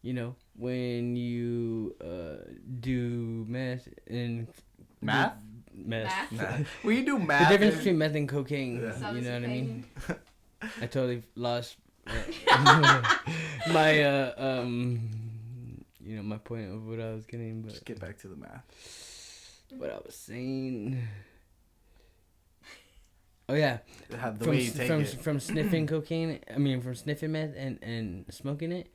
you know, when you do meth and... Math? Meth. Math? Nah. When you do The math, difference and- between meth and cocaine, Yeah. you know what I mean? Sophisticated. I totally lost my you know, my point of what I was getting, but Just get back to the math. what I was saying. Oh yeah, The way you take it. from sniffing cocaine, I mean from sniffing meth and smoking it,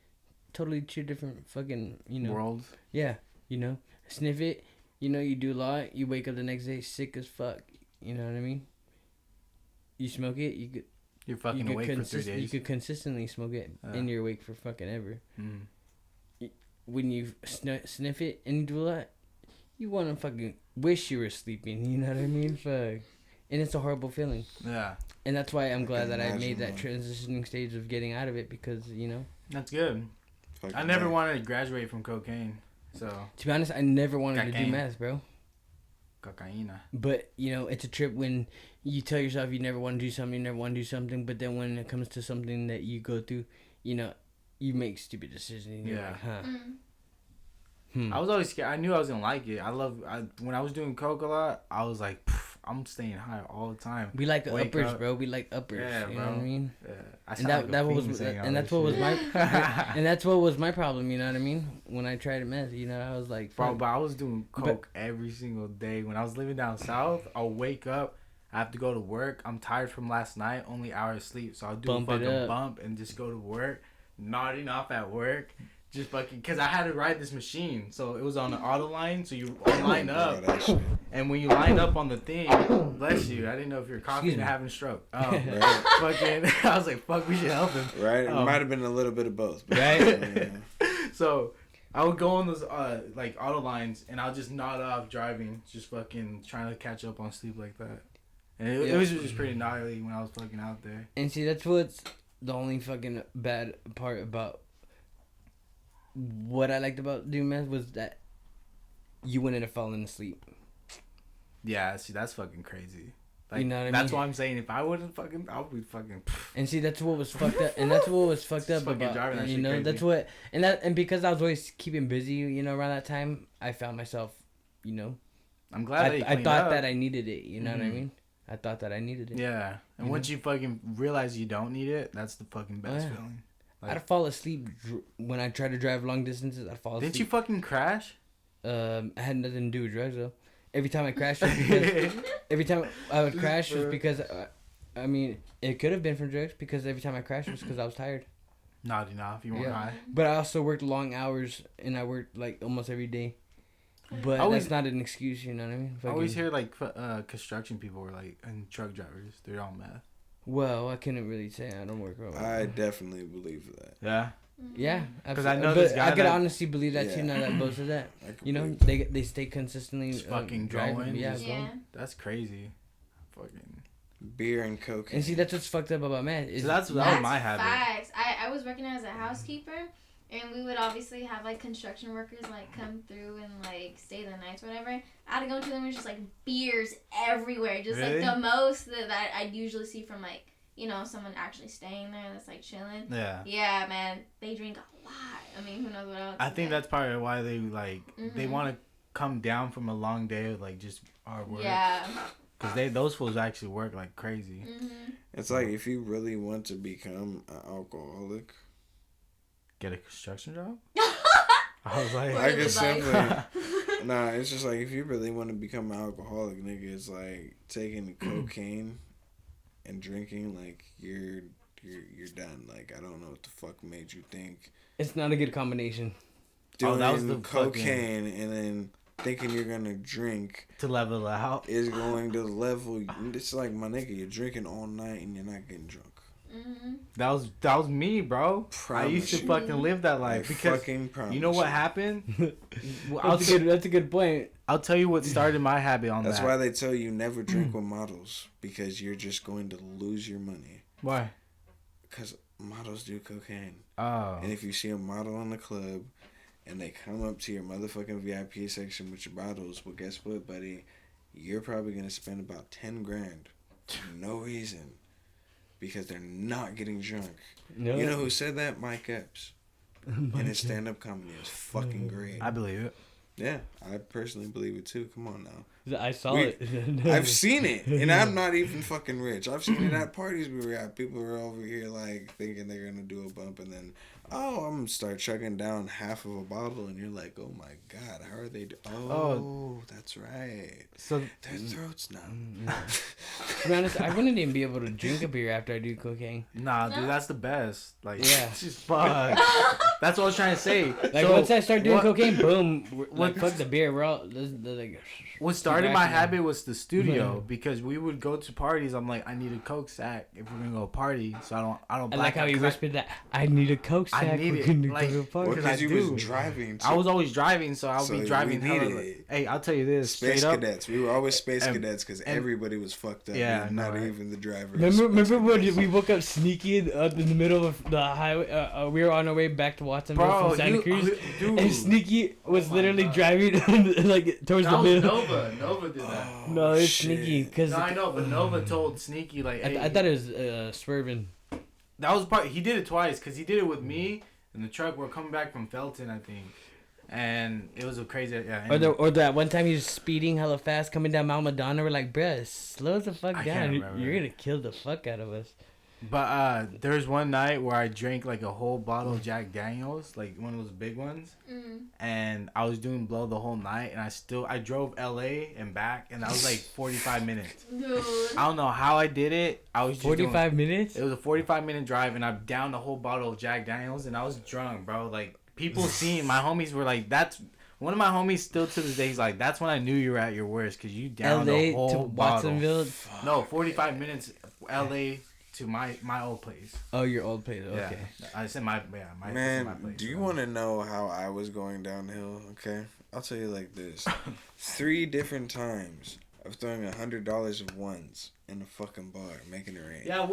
totally 2 different fucking, you know. World. Yeah, you know, sniff it, you know, you do a lot, you wake up the next day sick as fuck, you know what I mean? You smoke it, you could. You're fucking awake for 3 days. You could consistently smoke it, and you're awake for fucking ever. when you sniff it and you do that, you want to fucking wish you were sleeping. You know what I mean? Fuck. And it's a horrible feeling. Yeah. And that's why I'm glad that I imagine, made that man. transitioning stage of getting out of it because, you know. That's good. Fucking I never right. wanted to graduate from cocaine. So. To be honest, I never wanted to do Cocaine. meth, bro. Cocaina. But, you know, it's a trip when you tell yourself you never want to do something, but then when it comes to something that you go through, you know, you make stupid decisions. And you're Yeah. like, huh. Mm. I was always scared. I knew I was gonna like it. When I was doing coke a lot, I was like, I'm staying high all the time. We like Wake uppers, up. bro. We like uppers. Yeah, you know what I bro. mean? Yeah. I And sound like a that fiend was saying all and that that's what was shit. my and that's what was my problem. You know what I mean? When I tried meth, you know, I was like, Bro, fuck. but I was doing coke every single day. When I was living down south, I'll wake up, I have to go to work. I'm tired from last night, only hour of sleep. So I'll do Bump a it fucking up. bump and just go to work, nodding off at work. Just fucking, because I had to ride this machine. So it was on the auto line. So you line up. Bro, that shit. And when you line up on the thing, bless you. I didn't know if you're coughing Excuse or me. having a stroke. Oh, Right. fucking, I was like, fuck, we should help him. Right? It Oh. might have been a little bit of both. But Right? So I would go on those like auto lines and I'll just nod off driving, just fucking trying to catch up on sleep like that. And it was just pretty gnarly when I was fucking out there. And see, that's what's the only fucking bad part about what I liked about doing meth was that you wouldn't have fallen asleep. Yeah, see, that's fucking crazy. Like, You know what I that's mean? why I'm saying if I wouldn't fucking, I would be fucking. And see, that's what was fucked up. And that's what was fucked up Fucking driving about, that you shit know, crazy. that's what, and because I was always keeping busy, you know, around that time, I found myself, you know, I'm glad that you I cleaned thought up. that I needed it, you know what I Mhm. mean? I thought that I needed it. Yeah, and Mhm. once you fucking realize you don't need it, that's the fucking best Yeah. feeling. I'd fall asleep when I try to drive long distances. I'd fall asleep. Didn't you fucking crash? I had nothing to do with drugs though. Every time I crashed, was because, every time I would crash was because, I mean, it could have been from drugs because every time I crashed was because I was tired. Nodding off, you weren't Yeah. high. But I also worked long hours and I worked like almost every day. But Always- that's not an excuse, you know what I mean? I always Fucking- hear like construction people were like, and truck drivers, they're all meth. Well, I couldn't really say I don't work well. I definitely believe that. Yeah. Yeah, 'Cause absolutely. I know but this guy I could that- honestly believe that too. Yeah. Now that both of that, I could you know, believe they stay consistently Just fucking driving. going, Yeah, just- Yeah. going. That's crazy. Fucking. beer and cocaine. And see, that's what's fucked up about meth. Is So that was That's my habit. facts. I was working as a housekeeper, and we would obviously have like construction workers like come through and like stay the nights, or whatever. I had to go to them. It was just like beers everywhere, just Really? like the most that I'd usually see from like, you know, someone actually staying there that's like chilling. Yeah. Yeah, man, they drink a lot. I mean, who knows what else? I think that's probably why they like they Mhm. want to come down from a long day of like just hard work. Yeah. Cause those fools actually work like crazy. Mhm. It's like if you really want to become an alcoholic, Get a construction job. I was like, I Word could of advice. simply. Nah, it's just like if you really want to become an alcoholic, nigga, it's like taking cocaine and drinking. Like you're done. Like I don't know what the fuck made you think It's not a good combination. doing Oh, that was the cocaine and then thinking you're gonna drink to level it out. is going to level. It's like my nigga, you're drinking all night and you're not getting drunk. Mhm. That was me, bro. I used to Promise fucking live that I life because fucking promise you know what happened. Well, That's a good point. I'll tell you what started my habit on That's that. why they tell you never drink with models because you're just going to lose your money. Why? Because models do cocaine. Oh. And if you see a model in the club and they come up to your motherfucking VIP section with your bottles, well, guess what, buddy? You're probably going to spend about 10 grand for no reason because they're not getting drunk. No. You know who said that? Mike Epps. And his stand-up comedy is fucking great. I believe it. Yeah, I personally believe it too. Come on now. I saw We- it. I've seen it, and I'm not even fucking rich. I've seen it at parties we were at. People were over here like thinking they're gonna do a bump, and then, oh, I'm gonna start chugging down half of a bottle, and you're like, oh my god, how are they? Oh, that's right. So Their throats numb. To be honest, I wouldn't even be able to drink a beer after I do cocaine. nah, No? dude, that's the best. Like, Yeah. it's just fuck. That's what I was trying to say. Like So, once I start doing what- cocaine, boom, like what- fuck the beer. We're all like. What started my Exactly. habit was the studio because we would go to parties. I'm like, I need a coke sack if we're gonna go party, so I don't. I like how you cause I- whispered that. I need a coke Shaq, need we're it, gonna like, go to the park. Well, Because I because you do. was driving. I was always driving, so I'll So be we driving. needed Hella, it. hey, I'll tell you this. Space straight up, cadets. We were always space And- cadets because and- everybody was fucked up. Yeah, Yeah, I know, not right? even the driver. Remember when we woke up sneaky up in the middle of the highway? We were on our way back to Watsonville bro, from Santa Cruz, dude. and Sneaky was Oh my literally God. driving like towards That the was middle. Nova. Nova did that. No, it's shit. Sneaky because No, I know, but Nova told Sneaky like, hey, I thought it was swerving. that was part. He did it twice because he did it with me in the truck. We're coming back from Felton, I think, and it was a crazy. Yeah. Or that one time he was speeding hella fast coming down Mount Madonna. We're like, bruh, slow the fuck I down. can't You're remember. gonna kill the fuck out of us. But there was one night where I drank like a whole bottle of Jack Daniels, like one of those big ones, and I was doing blow the whole night, and I drove LA and back, and that was like 45 minutes. Dude. I don't know how I did it. I was just 45 minutes? It was a 45-minute drive, and I downed a whole bottle of Jack Daniels, and I was drunk, bro. Like people seeing my homies were like, that's. One of my homies still to this day, he's like, that's when I knew you were at your worst, because you downed LA a whole to bottle. Watsonville? No, 45 minutes LA to my old place. Oh, your old place. Okay. Yeah. I said my my Man, place. do you want to know how I was going downhill? Okay, I'll tell you like this: 3 different times of throwing $100 of ones in a fucking bar, making it rain. Yeah,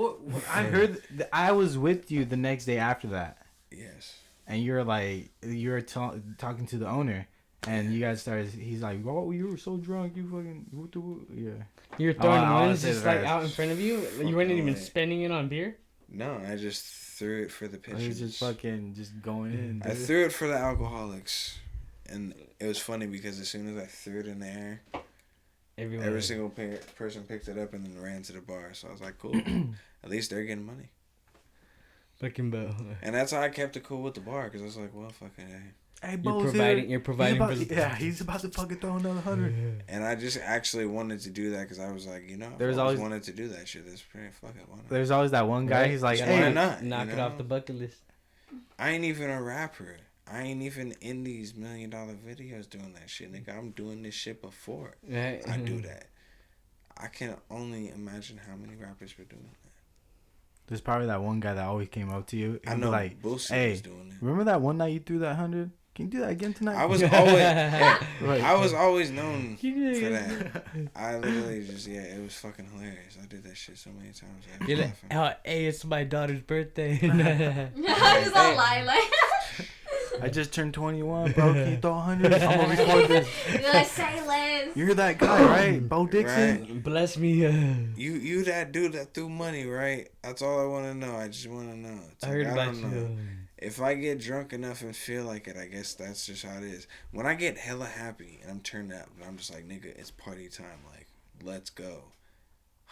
I heard. I was with you the next day after that, Yes. and you were talking to the owner, and you guys started. He's like, "Oh, you were so drunk, you fucking yeah." You were throwing I wanna ones say just the like rest. out in front of you? You weren't no even way. spending it on beer? No, I just threw it for the He was pitchers. just fucking just going in. I dude. threw it for the alcoholics, and it was funny because as soon as I threw it in the air, Everyone. every single person picked it up and then ran to the bar. So I was like, cool. At least they're getting money. Fucking Bo. And that's how I kept it cool with the bar, because I was like, well, fucking hey. Hey, You're providing for the... he's about to fucking throw another 100. And I just actually wanted to do that because I was like, There's I've always always- wanted to do that shit. That's pretty fucking why not? There's always that one guy. Right. He's like, Why hey, not? Knock You it know? off the bucket list. I ain't even a rapper. I ain't even in these $1 million videos doing that shit, nigga. I'm doing this shit before Right. I do that. I can only imagine how many rappers were doing that. there's probably that one guy that always came up to you. I He'd be know like, Boosie hey, was doing it. remember that one night you threw that 100? Can you do that again tonight? I was always, Right. I was always known You did for it. that. I literally just, it was fucking hilarious. I did that shit so many times. I was You're like, laughing. oh, hey, it's my daughter's birthday. I just all lie like. I just turned 21, bro. Can you throw 100? I'm gonna record this. You're like, say less. You're that guy, right? Bo Dixon? Right. Bless me. You that dude that threw money, right? That's all I want to know. I just want to know. It's I like, heard about don't know. you. If I get drunk enough and feel like it, I guess that's just how it is. When I get hella happy and I'm turned up, and I'm just like, nigga, it's party time. Like, let's go.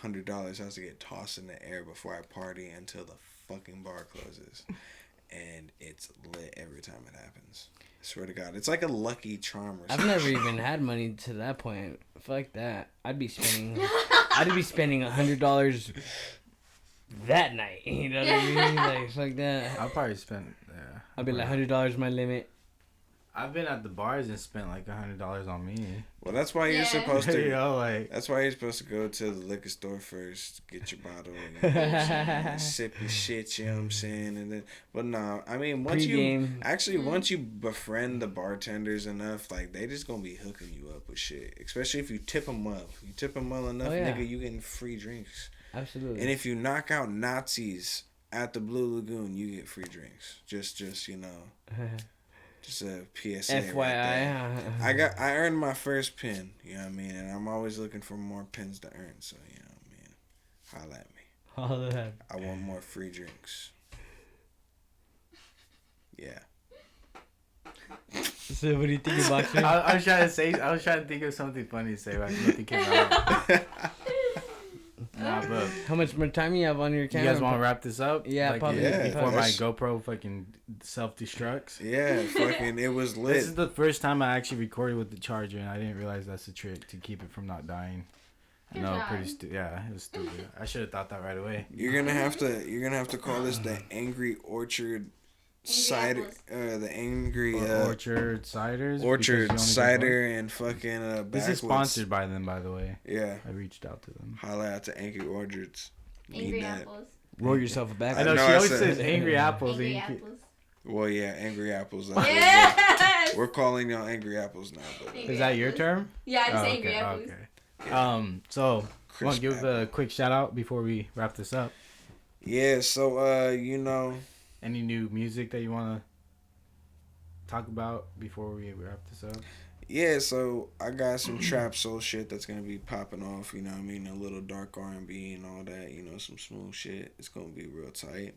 $100 has to get tossed in the air before I party until the fucking bar closes. And it's lit every time it happens. I swear to God. It's like a lucky charm or I've something. never even had money to that point. Fuck that. I'd be spending $100 that night. You know what I mean? Like, fuck that. I'll probably spend, yeah. I'd be like, $100 my limit. I've been at the bars and spent like $100 on me. Well, that's why you're Yeah. supposed to. You know, like, That's why you're supposed to go to the liquor store first, get your bottle, you know what I'm saying? Sip your shit, you know what I'm saying? And then, but no, I mean, once you befriend the bartenders enough, like, they just gonna be hooking you up with shit. Especially if you tip them up. You tip them well enough, Oh, yeah. nigga, you getting free drinks. Absolutely. And if you knock out Nazis at the Blue Lagoon, you get free drinks. Just you know, just a PSA. FYI. Right there. I earned my first pin, you know what I mean? And I'm always looking for more pins to earn, so, you know what I mean? Holla at me. All of that. I want more free drinks. Yeah. So what do you think about boxing? I was trying to think of something funny to say, but nothing came out. Nah, but How much more time you have on your you camera? guys want to wrap this up? Yeah, probably. Yeah, Before my that's- GoPro fucking self-destructs. Yeah, fucking, it was lit. This is the first time I actually recorded with the charger, and I didn't realize that's the trick to keep it from not dying. I Good know, job. pretty stupid. Yeah, it was stupid. I should have thought that right away. You're gonna have to call this the Angry Orchard cider, the Angry Orchard Ciders. because you Orchard only get cider and fucking one. This is Backwoods. sponsored by them, by the way. Yeah, I reached out to them. holla out to Angry Orchards. Need Angry that. apples. Roll yourself a back. I know know, she I always said- says angry apples. Angry and you apples. Well, yeah, Angry Apples. Yes. We're calling y'all Angry Apples now. But, Angry Is that your Apples. term? Yeah, I just Oh, Angry Apples. Okay. So, want Crisp to give apple. a quick shout out before we wrap this up? Yeah, so, you know. Any new music that you want to talk about before we wrap this up? Yeah, so I got some trap soul shit that's gonna be popping off, you know what I mean? A little dark R&B and all that, you know, some smooth shit. It's gonna be real tight.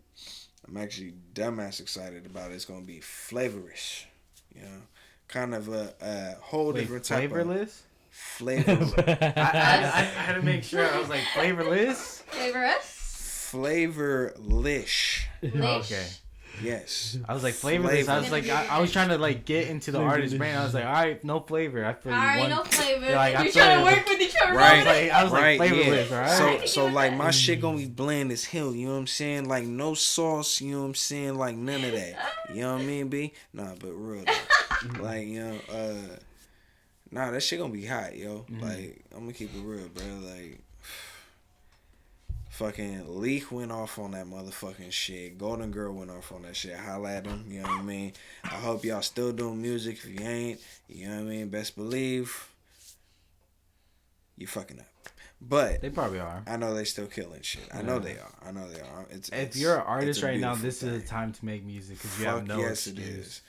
I'm actually dumbass excited about it. It's gonna be flavorish, you know? Kind of a whole different type flavorless? of flavor. I had to make sure. I was like, flavorless? Flavorous? Flavorlish. Lish? Okay. Yes. I was like, flavorless. I was like, I was trying to like get into the artist's brain. I was like, all right, no flavor. I feel you Alright, one. no flavor. Yeah, like, I You're feel trying to it. work with each other. Right. I was like, Right, flavorless, yeah. alright? So like my shit gonna be bland as hell, you know what I'm saying? Like no sauce, you know what I'm saying? Like none of that. You know what I mean, B? Nah, but real though. Like, you know, nah, that shit gonna be hot, yo. Like, I'm gonna keep it real, bro. Like fucking Leak went off on that motherfucking shit. Golden Girl went off on that shit. Holla at him, you know what I mean? I hope y'all still doing music. If you ain't, you know what I mean? Best believe you fucking up. But They probably are. I know they still killing shit. I know they are. If you're an it's artist a right now, beautiful this is thing. the time to make music because you Fuck have no yes, excuse. it is.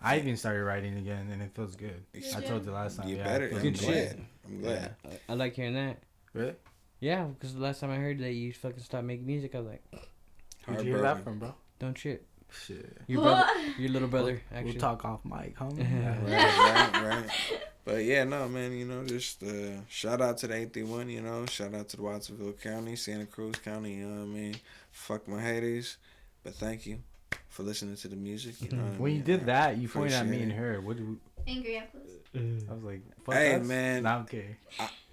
I even started writing again, and it feels good. Yeah. I told you last time. You yeah, better. it feels I'm Good glad. shit. I'm glad. I like hearing that. Really? Yeah, because the last time I heard that you fucking stopped making music, I was like, Who'd you hear that from, bro? don't shit. Shit. Your brother, your little brother, actually. We'll talk off mic, homie. Right. But yeah, no, man, you know, just shout out to the 831, you know, shout out to the Watsonville County, Santa Cruz County, you know what I mean? Fuck my haters, but thank you for listening to the music, you know what I When you mean? did that, you pointed at me appreciate and her. What do Angry Apples. I was like, fuck Hey, us? man. Nah, okay.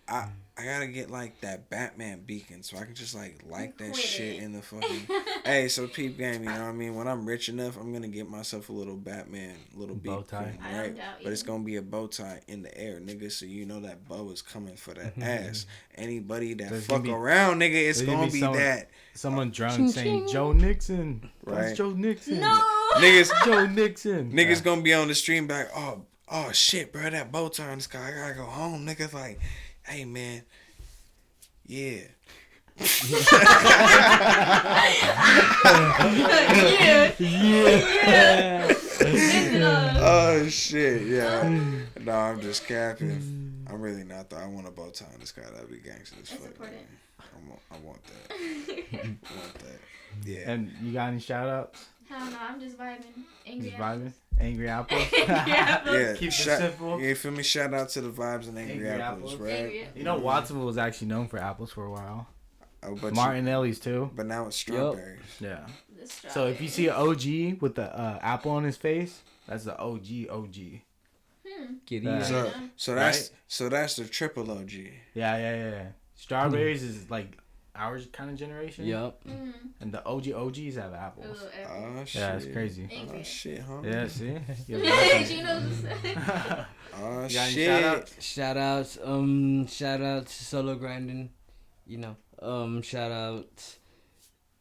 I gotta get like that Batman beacon so I can just like that Quit shit it. in the fucking. Hey, so peep game, you know what I mean? When I'm rich enough, I'm gonna get myself a little Batman, little Bow beacon, tie. I don't right? doubt But it's you. gonna be a bow tie in the air, nigga. So you know that bow is coming for that ass. Anybody that There's fuck gonna be- around, nigga, it's there's gonna gonna be be someone- that. Someone drunk saying, Joe Nixon. Right. That's Joe Nixon. No. Niggas, Joe Nixon. niggas gonna be on the stream back. Oh shit, bro, that bow tie in the sky. I gotta go home, nigga. Like, hey man, yeah. Yeah. Oh shit, yeah. No, I'm just capping. I'm really not though. I want a bow tie in the sky. That'd be gangster as That's fuck. important. Man. I want that. I want that. Yeah. And you got any shout outs? Hell no, I'm just vibing. Angry Just Apples. vibing? Angry Apples? Yeah. Keep it shout, simple. You feel me? Shout out to the vibes and Angry, Angry Apples, Apples. right? Angry Apples. You know, Watsonville was actually known for apples for a while. Oh, but Martinelli's too. but now it's strawberries. Yeah. The So if you see an OG with the apple on his face, that's the OG. Get Yeah. easy. So that's the triple OG. Yeah. Strawberries is like our kind of generation. Yup. And the OGs have apples. Oh shit. Yeah, it's crazy. Oh shit, huh? Yeah, see? She knows. Oh You got any shit. shout-outs? Shout out to Solo Grinding. You know, shout out.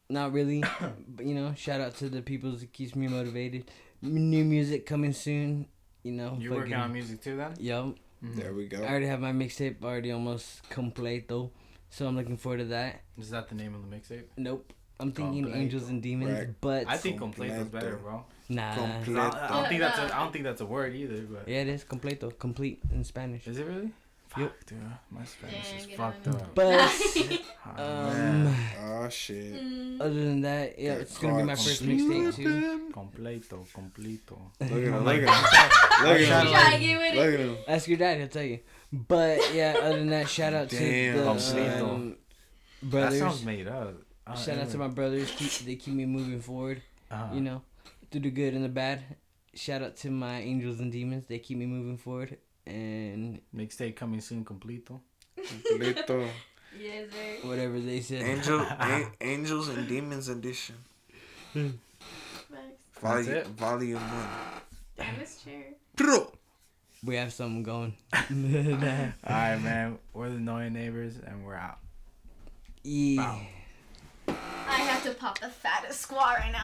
Not really, but you know, shout out to the people that keeps me motivated. New music coming soon. You know, You working on music too then? Yup. There we go. I already have my mixtape already almost completo, so I'm looking forward to that. Is that the name of the mixtape? Nope. I'm thinking Completo. Angels and Demons, Right. but I think completo's better, bro. nah. 'Cause I don't think No. I don't think that's a word either, but Yeah, it is completo, complete in Spanish. is it really? Yep. Fuck, dude. My Spanish Dang, is get fucked on up. But Oh, man. Oh shit. other than that, yeah, Got it's gonna be my caught. first mixtape too. Completo. Look at him. Like Look at him. Look You at him. try to get with Look it. at him. Ask your dad, he'll tell you. But yeah, other than that, shout out to Damn, the son. That brothers. sounds made up. Shout out to my brothers. They keep me moving forward. You know, through the good and the bad. Shout out to my Angels and Demons. They keep me moving forward. And Mixtape coming soon, completo. Completo. Yes, sir. whatever they said. Angels and Demons edition. Facts. That's it. Volume 1. Damn, this chair. We have something going. Alright, man. We're the Annoying Neighbors, and we're out. Yeah. Wow. I have to pop the fattest squat right now.